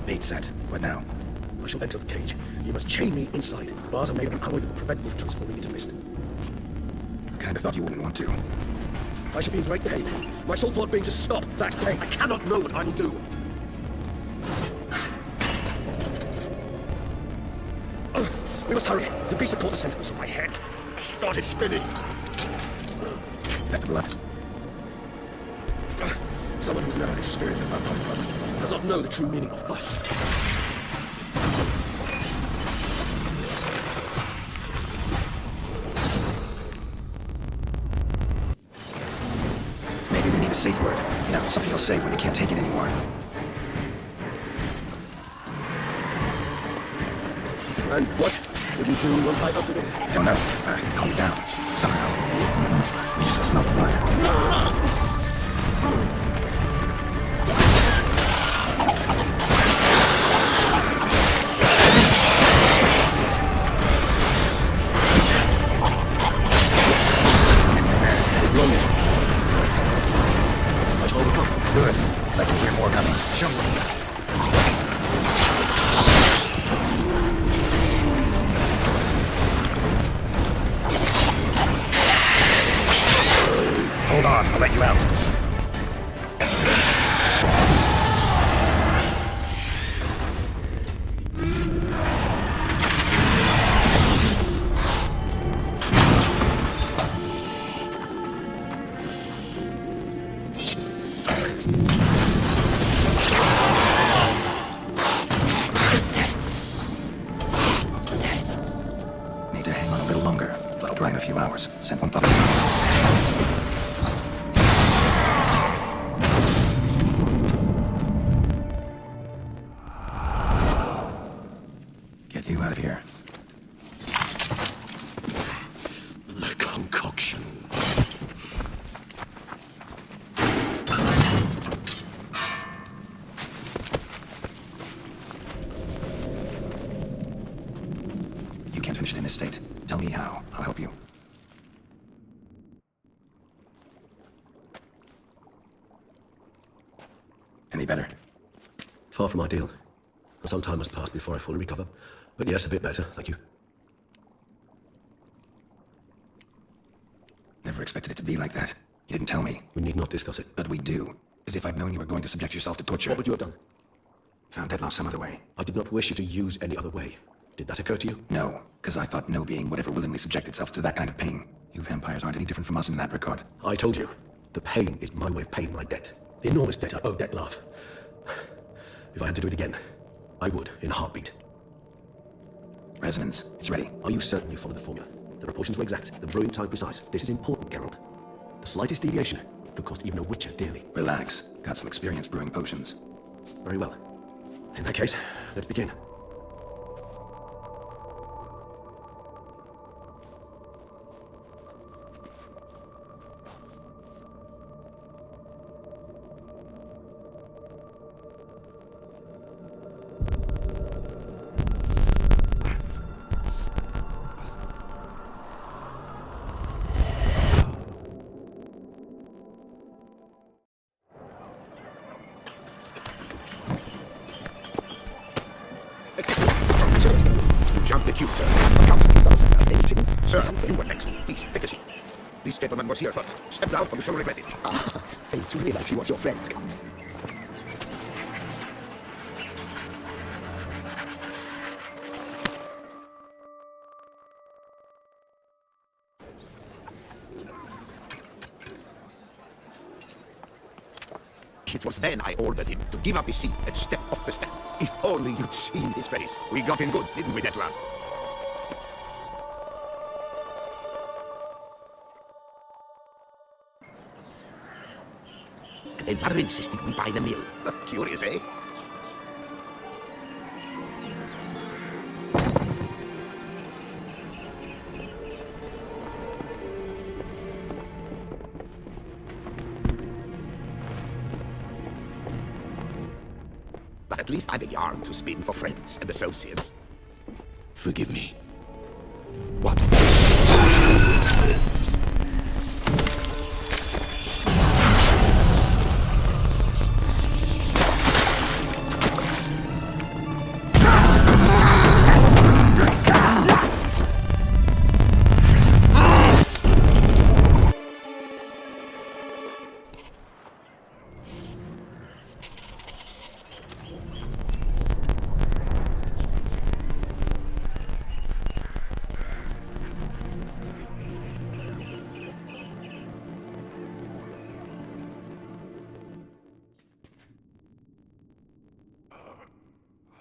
Bait set. What now? I shall enter the cage. You must chain me inside. Bars are made of an alloy that will prevent me from transforming into mist. Kinda thought you wouldn't want to. I shall be in great pain. My sole thought being to stop that pain. I cannot know what I will do. We must hurry. The beast had caught the sentinels of my head. I started spinning. That the blood. Someone who's never experienced a vampire's blood does not know the true meaning of thirst. Maybe we need a safe word. You know, something you'll say when you can't take it anymore. And what would you do once I uttered it? Don't know. Calm me down. Somehow. We just smell the blood. Good. Because I can hear more coming. Show me. let you out. Need to hang on a little longer. Blood'll dry in a few hours. Send one bottle. Get you out of here. The concoction. You can't finish it in this state. Tell me how. I'll help you. Any better? Far from ideal. Some time must pass before I fully recover. But yes, a bit better, thank you. Never expected it to be like that. You didn't tell me. We need not discuss it. But we do. As if I'd known you were going to subject yourself to torture. What would you have done? Found Dettlaff some other way. I did not wish you to use any other way. Did that occur to you? No, because I thought no being would ever willingly subject itself to that kind of pain. You vampires aren't any different from us in that regard. I told you. The pain is my way of paying my debt. The enormous debt I owe Dettlaff. If I had to do it again, I would, in a heartbeat. Resonance, it's ready. Are you certain you followed the formula? The proportions were exact, the brewing time precise. This is important, Geralt. The slightest deviation could cost even a witcher dearly. Relax. Got some experience brewing potions. Very well. In that case, let's begin. Jump the queue, sir. Anything. Sir, you were next. Please, take a seat. This gentleman was here first. Step down or you shall regret it. Fails to realize he was your friend, Count. It was then I ordered him to give up his seat and step off the step. If only you'd seen his face. We got in good, didn't we, Dettlaff? And then Mother insisted we buy the mill. Curious, eh? But at least I've a yarn to spin for friends and associates. Forgive me. What?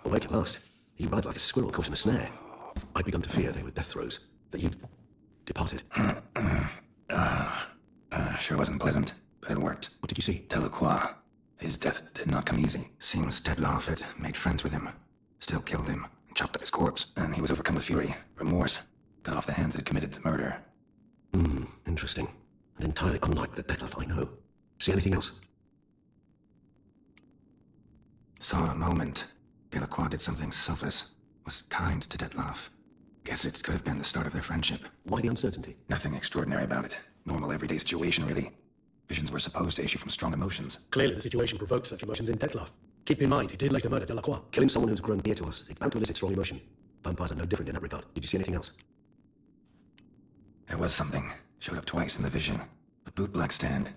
Awake at last. He writhed like a squirrel caught in a snare. I'd begun to fear they were death throes, that you'd departed. Sure wasn't pleasant, but it worked. What did you see? Delacroix. His death did not come easy. Seems Dettlaff had made friends with him. Still killed him, chopped up his corpse, and he was overcome with fury, remorse. Got off the hand that had committed the murder. Interesting. And entirely unlike the Dettlaff I know. See anything else? Saw a moment. Delacroix did something selfless. Was kind to Dettlaff. Guess it could have been the start of their friendship. Why the uncertainty? Nothing extraordinary about it. Normal everyday situation, really. Visions were supposed to issue from strong emotions. Clearly the situation provoked such emotions in Dettlaff. Keep in mind, he did later murder Delacroix. Killing someone who's grown dear to us, it's bound to elicit strong emotion. Vampires are no different in that regard. Did you see anything else? There was something. Showed up twice in the vision. A bootblack stand.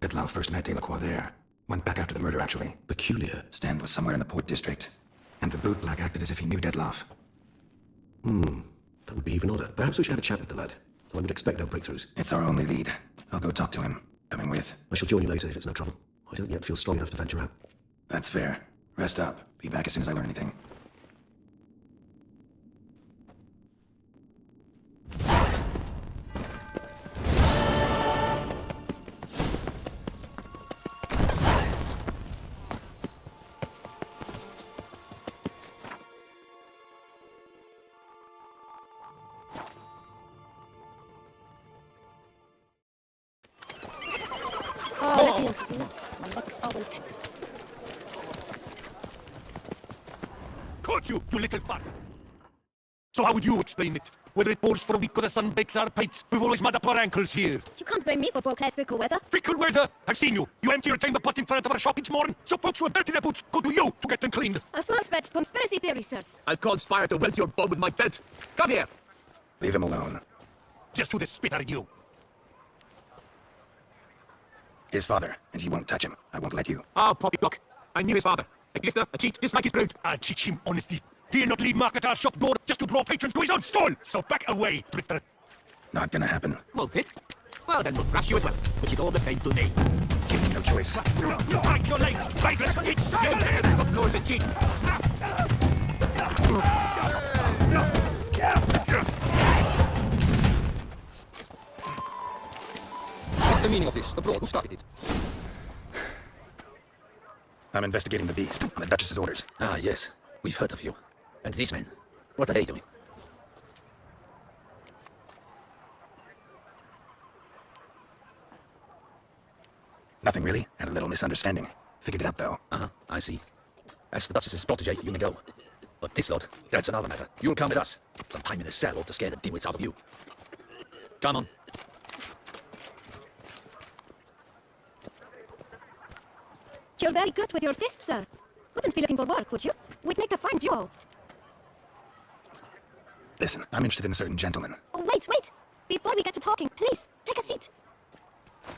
Dettlaff first met Delacroix there. Went back after the murder, actually. Peculiar. Stand was somewhere in the port district. And the bootblack acted as if he knew Dettlaff. That would be even odder. Perhaps we should have a chat with the lad. Though I would expect no breakthroughs. It's our only lead. I'll go talk to him. Coming with. I shall join you later if it's no trouble. I don't yet feel strong enough to venture out. That's fair. Rest up. Be back as soon as I learn anything. Caught you, you little fuck! So how would you explain it? Whether it pours for a week or the sun bakes our pates, we've always mud up our ankles here. You can't blame me for Beauclair fickle weather. Fickle weather! I've seen you. You empty your chamber pot in front of our shop each morning, so folks with dirty their boots go to you to get them cleaned. A far-fetched conspiracy theory, sirs. I'll call Spire to welt your bum with my belt. Come here. Leave him alone. Just who the spit are you? His father, and he won't touch him. I won't let you. Ah, poppycock. I knew his father. A grifter, a cheat, just like his brood. I'll teach him honesty. He'll not leave mark at our shop door just to draw patrons to his own stall. So back away, drifter. Not gonna happen. Won't it? Well, then we'll thrash you as well, which is all the same to me. Give me no choice. Break your legs, vagrant! It's Your legs, but nose and cheats. What's the meaning of this? The brawl, who started it? I'm investigating the beast on the Duchess's orders. Ah, yes. We've heard of you. And these men, what are they doing? Nothing really. Had a little misunderstanding. Figured it out, though. Uh-huh, I see. As the Duchess's protege, you may go. But this lot, that's another matter. You'll come with us. Some time in a cell ought to scare the dimwits out of you. Come on. You're very good with your fists, sir. Wouldn't be looking for work, would you? We'd make a fine duo. Listen, I'm interested in a certain gentleman. Oh, wait, wait! Before we get to talking, please, take a seat.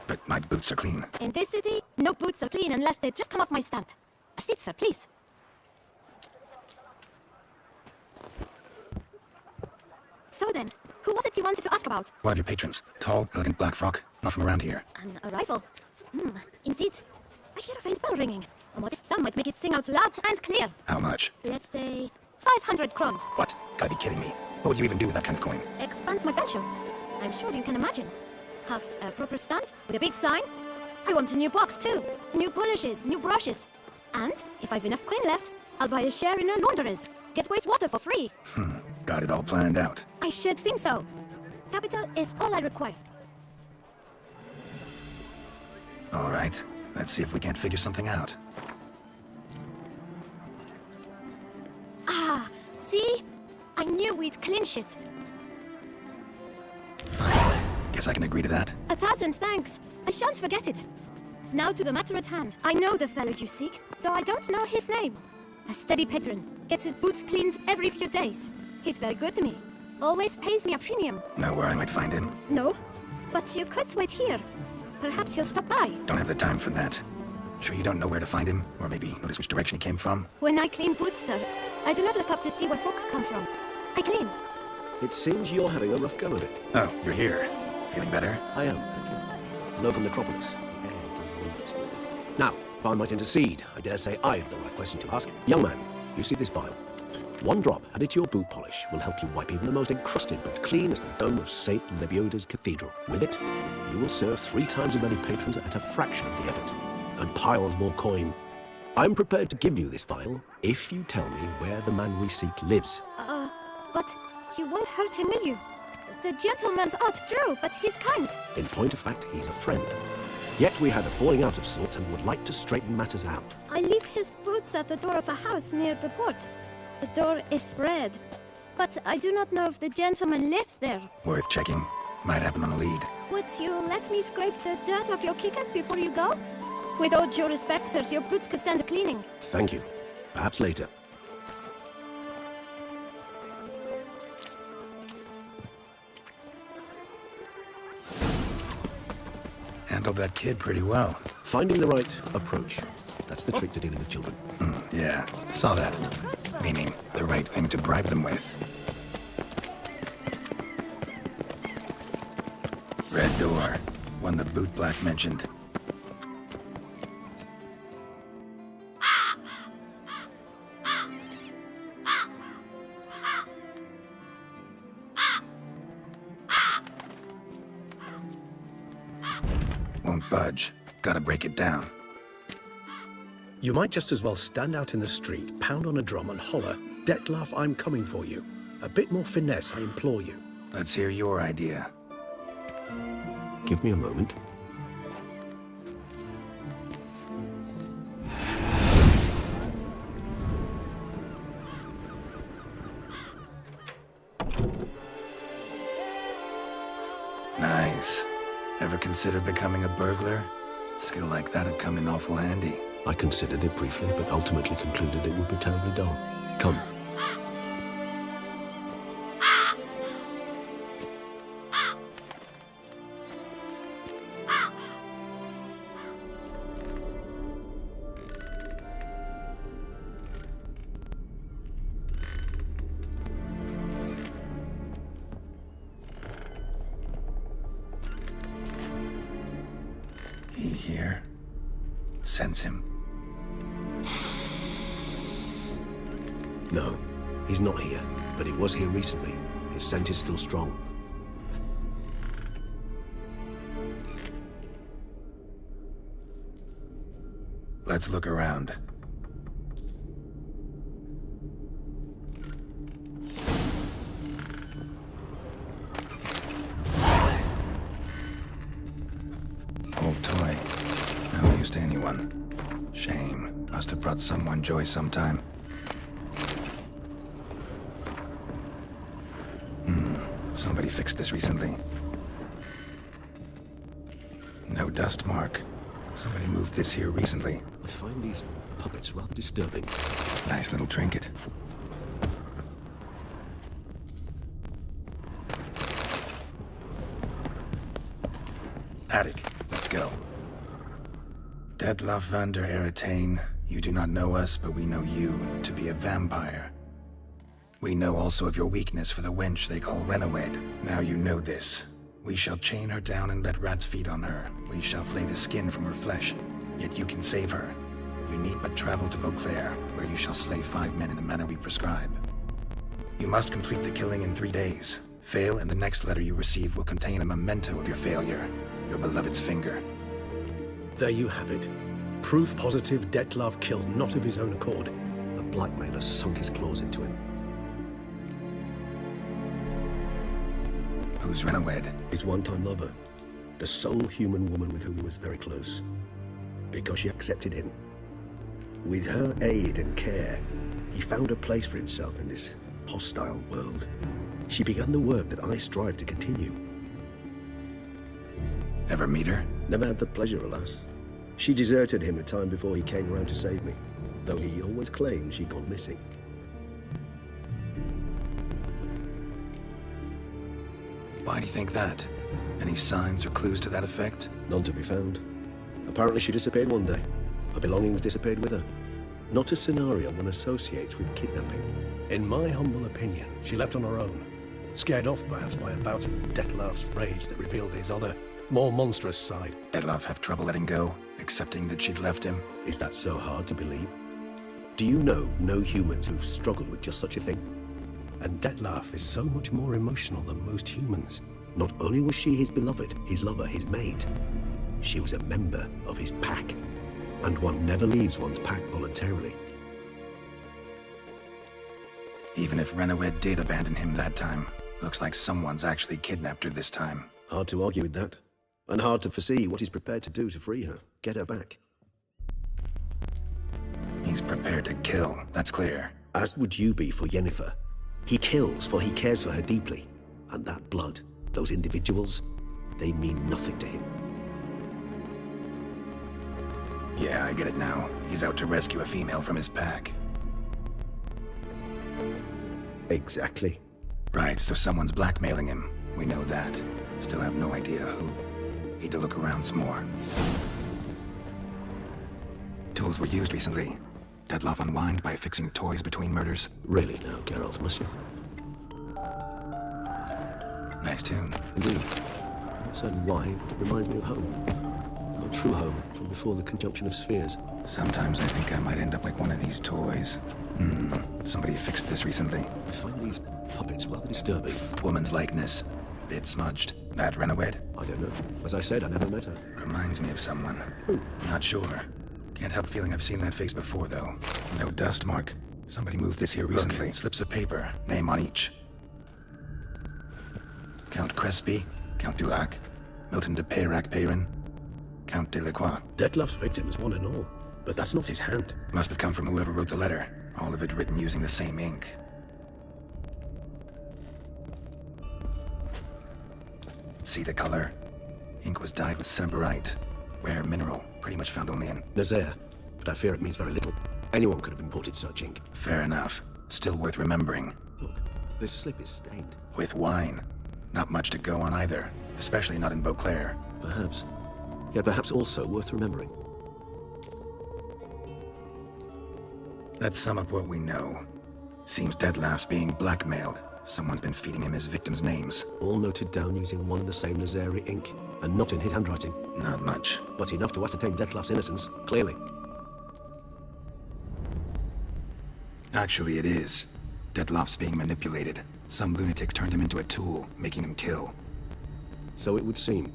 But my boots are clean. In this city, no boots are clean unless they just come off my stand. A seat, sir, please. So then, who was it you wanted to ask about? One of your patrons. Tall, elegant black frock. Not from around here. An arrival. Indeed. I hear a faint bell ringing. A modest sum might make it sing out loud and clear. How much? Let's say 500 crowns. What? Gotta be kidding me. What would you even do with that kind of coin? Expand my venture. I'm sure you can imagine. Have a proper stand with a big sign. I want a new box too. New polishes, new brushes. And if I've enough coin left, I'll buy a share in a launderer's. Get wastewater for free. Got it all planned out. I should think so. Capital is all I require. All right. Let's see if we can't figure something out. Ah, see? I knew we'd clinch it. Guess I can agree to that. 1,000 thanks. I shan't forget it. Now to the matter at hand. I know the fellow you seek, though I don't know his name. A steady patron. Gets his boots cleaned every few days. He's very good to me. Always pays me a premium. Know where I might find him? No, but you could wait here. Perhaps he'll stop by. Don't have the time for that. Sure you don't know where to find him? Or maybe notice which direction he came from? When I clean boots, sir, I do not look up to see where folk come from. I clean. It seems you're having a rough go of it. Oh, you're here. Feeling better? I am, thank you. The local necropolis. The air does wonders for me. Now, if I might intercede, I dare say I have the right question to ask. Young man, you see this vial? One drop added to your boot polish will help you wipe even the most encrusted but clean as the dome of St. Lebioda's Cathedral. With it, you will serve 3 times as many patrons at a fraction of the effort, and piles more coin. I'm prepared to give you this vial if you tell me where the man we seek lives. But you won't hurt him, will you? The gentleman's art drew, but he's kind. In point of fact, he's a friend. Yet we had a falling out of sorts and would like to straighten matters out. I leave his boots at the door of a house near the port. The door is red, but I do not know if the gentleman lives there. Worth checking. Might happen on a lead. Would you let me scrape the dirt off your kickers before you go? With all due respect, sirs, your boots could stand a cleaning. Thank you. Perhaps later. handled that kid pretty well. Finding the right approach. That's the trick to dealing with children. Yeah, saw that. Meaning the right thing to bribe them with. Red door. One the boot black mentioned. Won't budge. Gotta break it down. You might just as well stand out in the street, pound on a drum and holler, "Dettlaff, I'm coming for you." A bit more finesse, I implore you. Let's hear your idea. Give me a moment. Nice. Ever consider becoming a burglar? Skill like that'd come in awful handy. I considered it briefly, but ultimately concluded it would be terribly dull. Come. He here? Sense him. No, he's not here, but he was here recently. His scent is still strong. Let's look around. Old toy. No use to anyone. Shame. Must have brought someone joy sometime. Somebody fixed this recently. No dust mark. Somebody moved this here recently. I find these puppets rather disturbing. Nice little trinket. Attic, let's go. Dettlaff van der Eretain, you do not know us, but we know you to be a vampire. We know also of your weakness for the wench they call Renawed. Now you know this. We shall chain her down and let rats feed on her. We shall flay the skin from her flesh. Yet you can save her. You need but travel to Beauclair, where you shall slay 5 men in the manner we prescribe. You must complete the killing in 3 days. Fail, and the next letter you receive will contain a memento of your failure. Your beloved's finger. There you have it. Proof positive Dettlaff killed not of his own accord. A blackmailer sunk his claws into him. Who's Renawed? His one-time lover. The sole human woman with whom he was very close. Because she accepted him. With her aid and care, he found a place for himself in this hostile world. She began the work that I strive to continue. Ever meet her? Never had the pleasure, alas. She deserted him a time before he came around to save me, though he always claimed she'd gone missing. Why do you think that? Any signs or clues to that effect? None to be found. Apparently she disappeared one day. Her belongings disappeared with her. Not a scenario one associates with kidnapping. In my humble opinion, she left on her own. Scared off perhaps by a bout of Dettlaff's rage that revealed his other, more monstrous side. Dettlaff have trouble letting go, accepting that she'd left him? Is that so hard to believe? Do you know no humans who've struggled with just such a thing? And Dettlaff is so much more emotional than most humans. Not only was she his beloved, his lover, his mate, she was a member of his pack. And one never leaves one's pack voluntarily. Even if Renawed did abandon him that time, looks like someone's actually kidnapped her this time. Hard to argue with that. And hard to foresee what he's prepared to do to free her, get her back. He's prepared to kill, that's clear. As would you be for Yennefer. He kills, for he cares for her deeply. And that blood, those individuals, they mean nothing to him. Yeah, I get it now. He's out to rescue a female from his pack. Exactly. Right, so someone's blackmailing him. We know that. Still have no idea who. Need to look around some more. Tools were used recently. Dettlaff unwind by fixing toys between murders. Really now, Geralt, must you? Nice tune. Indeed. I'm not certain why, but it reminds me of home. Our true home, from before the conjunction of spheres. Sometimes I think I might end up like one of these toys. Somebody fixed this recently. I find these puppets rather disturbing. Woman's likeness. Bit smudged. That Renowed? I don't know. As I said, I never met her. Reminds me of someone. Not sure. Can't help feeling I've seen that face before, though. No dust mark. Somebody moved this here recently. Slips of paper. Name on each. Count Crespi. Count Dulac. Milton de Peyrac-Peyrin. Count Delacroix. Dettlaff's victims, one and all. But that's not his hand. Must have come from whoever wrote the letter. All of it written using the same ink. See the color? Ink was dyed with semperite. Rare mineral, pretty much found only in Nazaire, but I fear it means very little. Anyone could have imported such ink. Fair enough. Still worth remembering. Look, this slip is stained. With wine. Not much to go on either, especially not in Beauclair. Perhaps. Yet perhaps also worth remembering. Let's sum up what we know. Seems Dettlaff's being blackmailed. Someone's been feeding him his victims' names. All noted down using one and the same Nazaire ink, and not in his handwriting. Not much. But enough to ascertain Dettlaff's innocence, clearly. Actually, it is. Dettlaff's being manipulated. Some lunatics turned him into a tool, making him kill. So it would seem.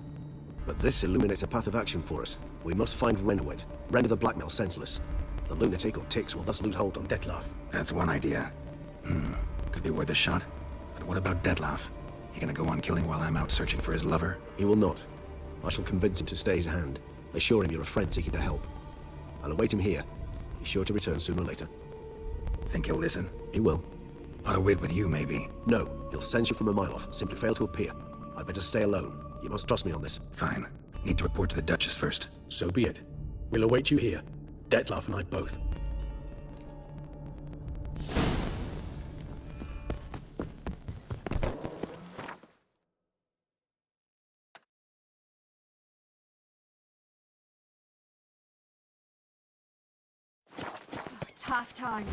But this illuminates a path of action for us. We must find Renowed, render the blackmail senseless. The lunatic or ticks will thus lose hold on Dettlaff. That's one idea. Could be worth a shot. But what about Dettlaff? He gonna go on killing while I'm out searching for his lover? He will not. I shall convince him to stay his hand. Assure him you're a friend seeking to help. I'll await him here. He's sure to return sooner or later. Think he'll listen? He will. Ought to wait with you, maybe. No, he'll sense you from a mile off. Simply fail to appear. I'd better stay alone. You must trust me on this. Fine. Need to report to the Duchess first. So be it. We'll await you here. Dettlaff and I both. It's half time.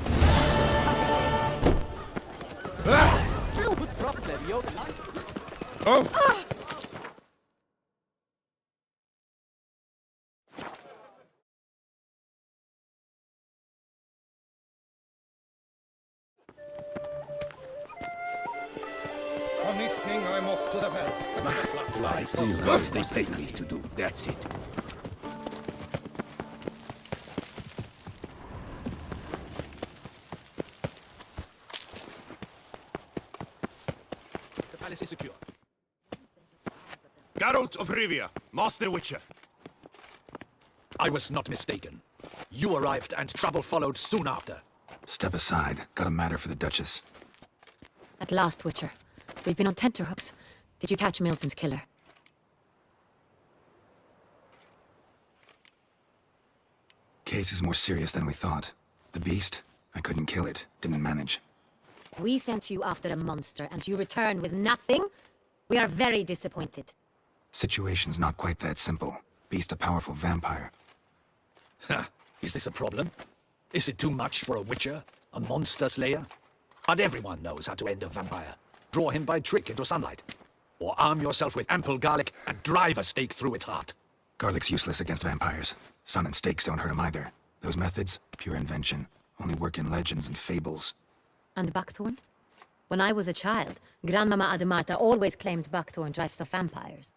Come evening, I'm off to the bells. Life is what they paid me to do. That's it. The palace is secure. Geralt of Rivia, Master Witcher. I was not mistaken. You arrived and trouble followed soon after. Step aside. Got a matter for the Duchess. At last, Witcher. We've been on tenterhooks. Did you catch Milton's killer? Case is more serious than we thought. The beast? I couldn't kill it. Didn't manage. We sent you after a monster, and you return with nothing? We are very disappointed. Situation's not quite that simple. Beast a powerful vampire. Is this a problem? Is it too much for a witcher? A monster slayer? But everyone knows how to end a vampire. Draw him by trick into sunlight. Or arm yourself with ample garlic and drive a stake through its heart. Garlic's useless against vampires. Sun and stakes don't hurt him either. Those methods, pure invention. Only work in legends and fables. And buckthorn? When I was a child, Grandmama Ademarta always claimed buckthorn drives off vampires.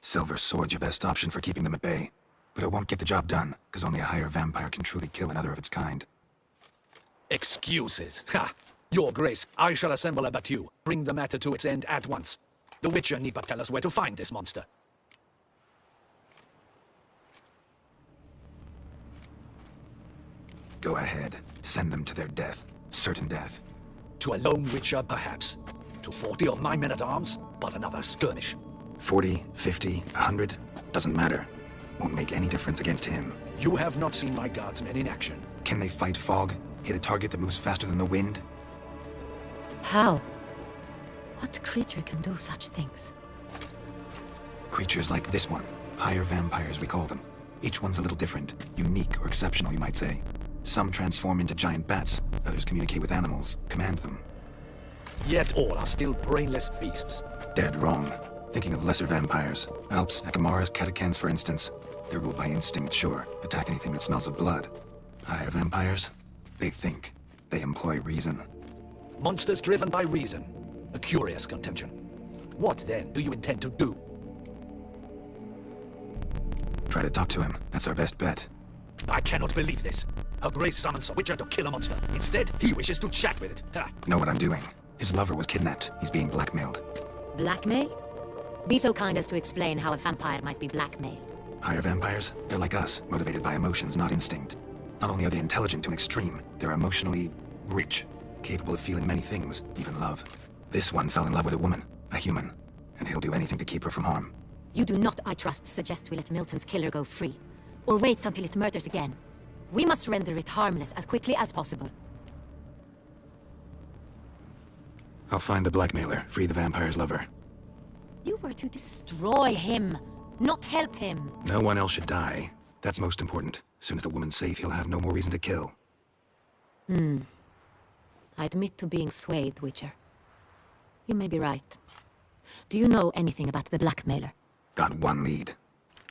Silver sword's your best option for keeping them at bay. But it won't get the job done, because only a higher vampire can truly kill another of its kind. Excuses. Ha! Your Grace, I shall assemble a battue. Bring the matter to its end at once. The Witcher need but tell us where to find this monster. Go ahead. Send them to their death. Certain death. To a lone Witcher, perhaps. To 40 of my men-at-arms, but another skirmish. 40, 50, 100? Doesn't matter. Won't make any difference against him. You have not seen my guardsmen in action. Can they fight fog? Hit a target that moves faster than the wind? How? What creature can do such things? Creatures like this one. Higher vampires, we call them. Each one's a little different, unique or exceptional, you might say. Some transform into giant bats, others communicate with animals, command them. Yet all are still brainless beasts. Dead wrong. Thinking of lesser vampires. Alps, Akamaras, Catechans, for instance. They're ruled by instinct, sure. Attack anything that smells of blood. Higher vampires? They think. They employ reason. Monsters driven by reason. A curious contention. What then do you intend to do? Try to talk to him. That's our best bet. I cannot believe this. Her Grace summons a witcher to kill a monster. Instead, he wishes to chat with it. Ha. Know what I'm doing. His lover was kidnapped. He's being blackmailed. Blackmailed? Be so kind as to explain how a vampire might be blackmailed. Higher vampires? They're like us, motivated by emotions, not instinct. Not only are they intelligent to an extreme, they're emotionally rich, capable of feeling many things, even love. This one fell in love with a woman, a human, and he'll do anything to keep her from harm. You do not, I trust, suggest we let Milton's killer go free. Or wait until it murders again. We must render it harmless as quickly as possible. I'll find the blackmailer, free the vampire's lover. You were to destroy him, not help him. No one else should die. That's most important. Soon as the woman's safe, he'll have no more reason to kill. I admit to being swayed, Witcher. You may be right. Do you know anything about the blackmailer? Got one lead.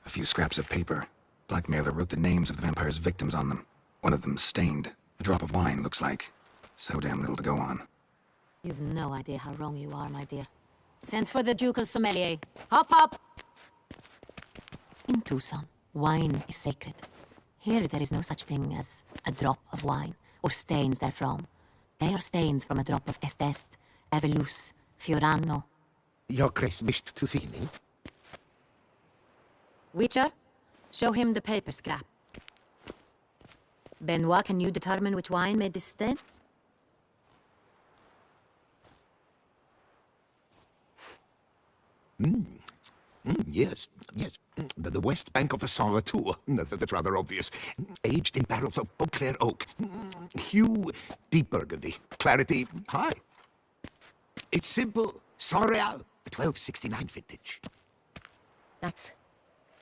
A few scraps of paper. Blackmailer wrote the names of the vampire's victims on them. One of them stained. A drop of wine, looks like. So damn little to go on. You've no idea how wrong you are, my dear. Send for the ducal sommelier. Hop, hop! In Tucson, wine is sacred. Here there is no such thing as a drop of wine, or stains therefrom. They are stains from a drop of Estest, Ervelus, Fiorano. Your Grace wished to see me? Witcher, show him the paper scrap. Benoit, can you determine which wine made this stain? Yes. The west bank of the Saint Tour. That's rather obvious. Aged in barrels of Beauclair oak. Hue, deep burgundy. Clarity, high. It's simple. Saint Real, the 1269 vintage. That's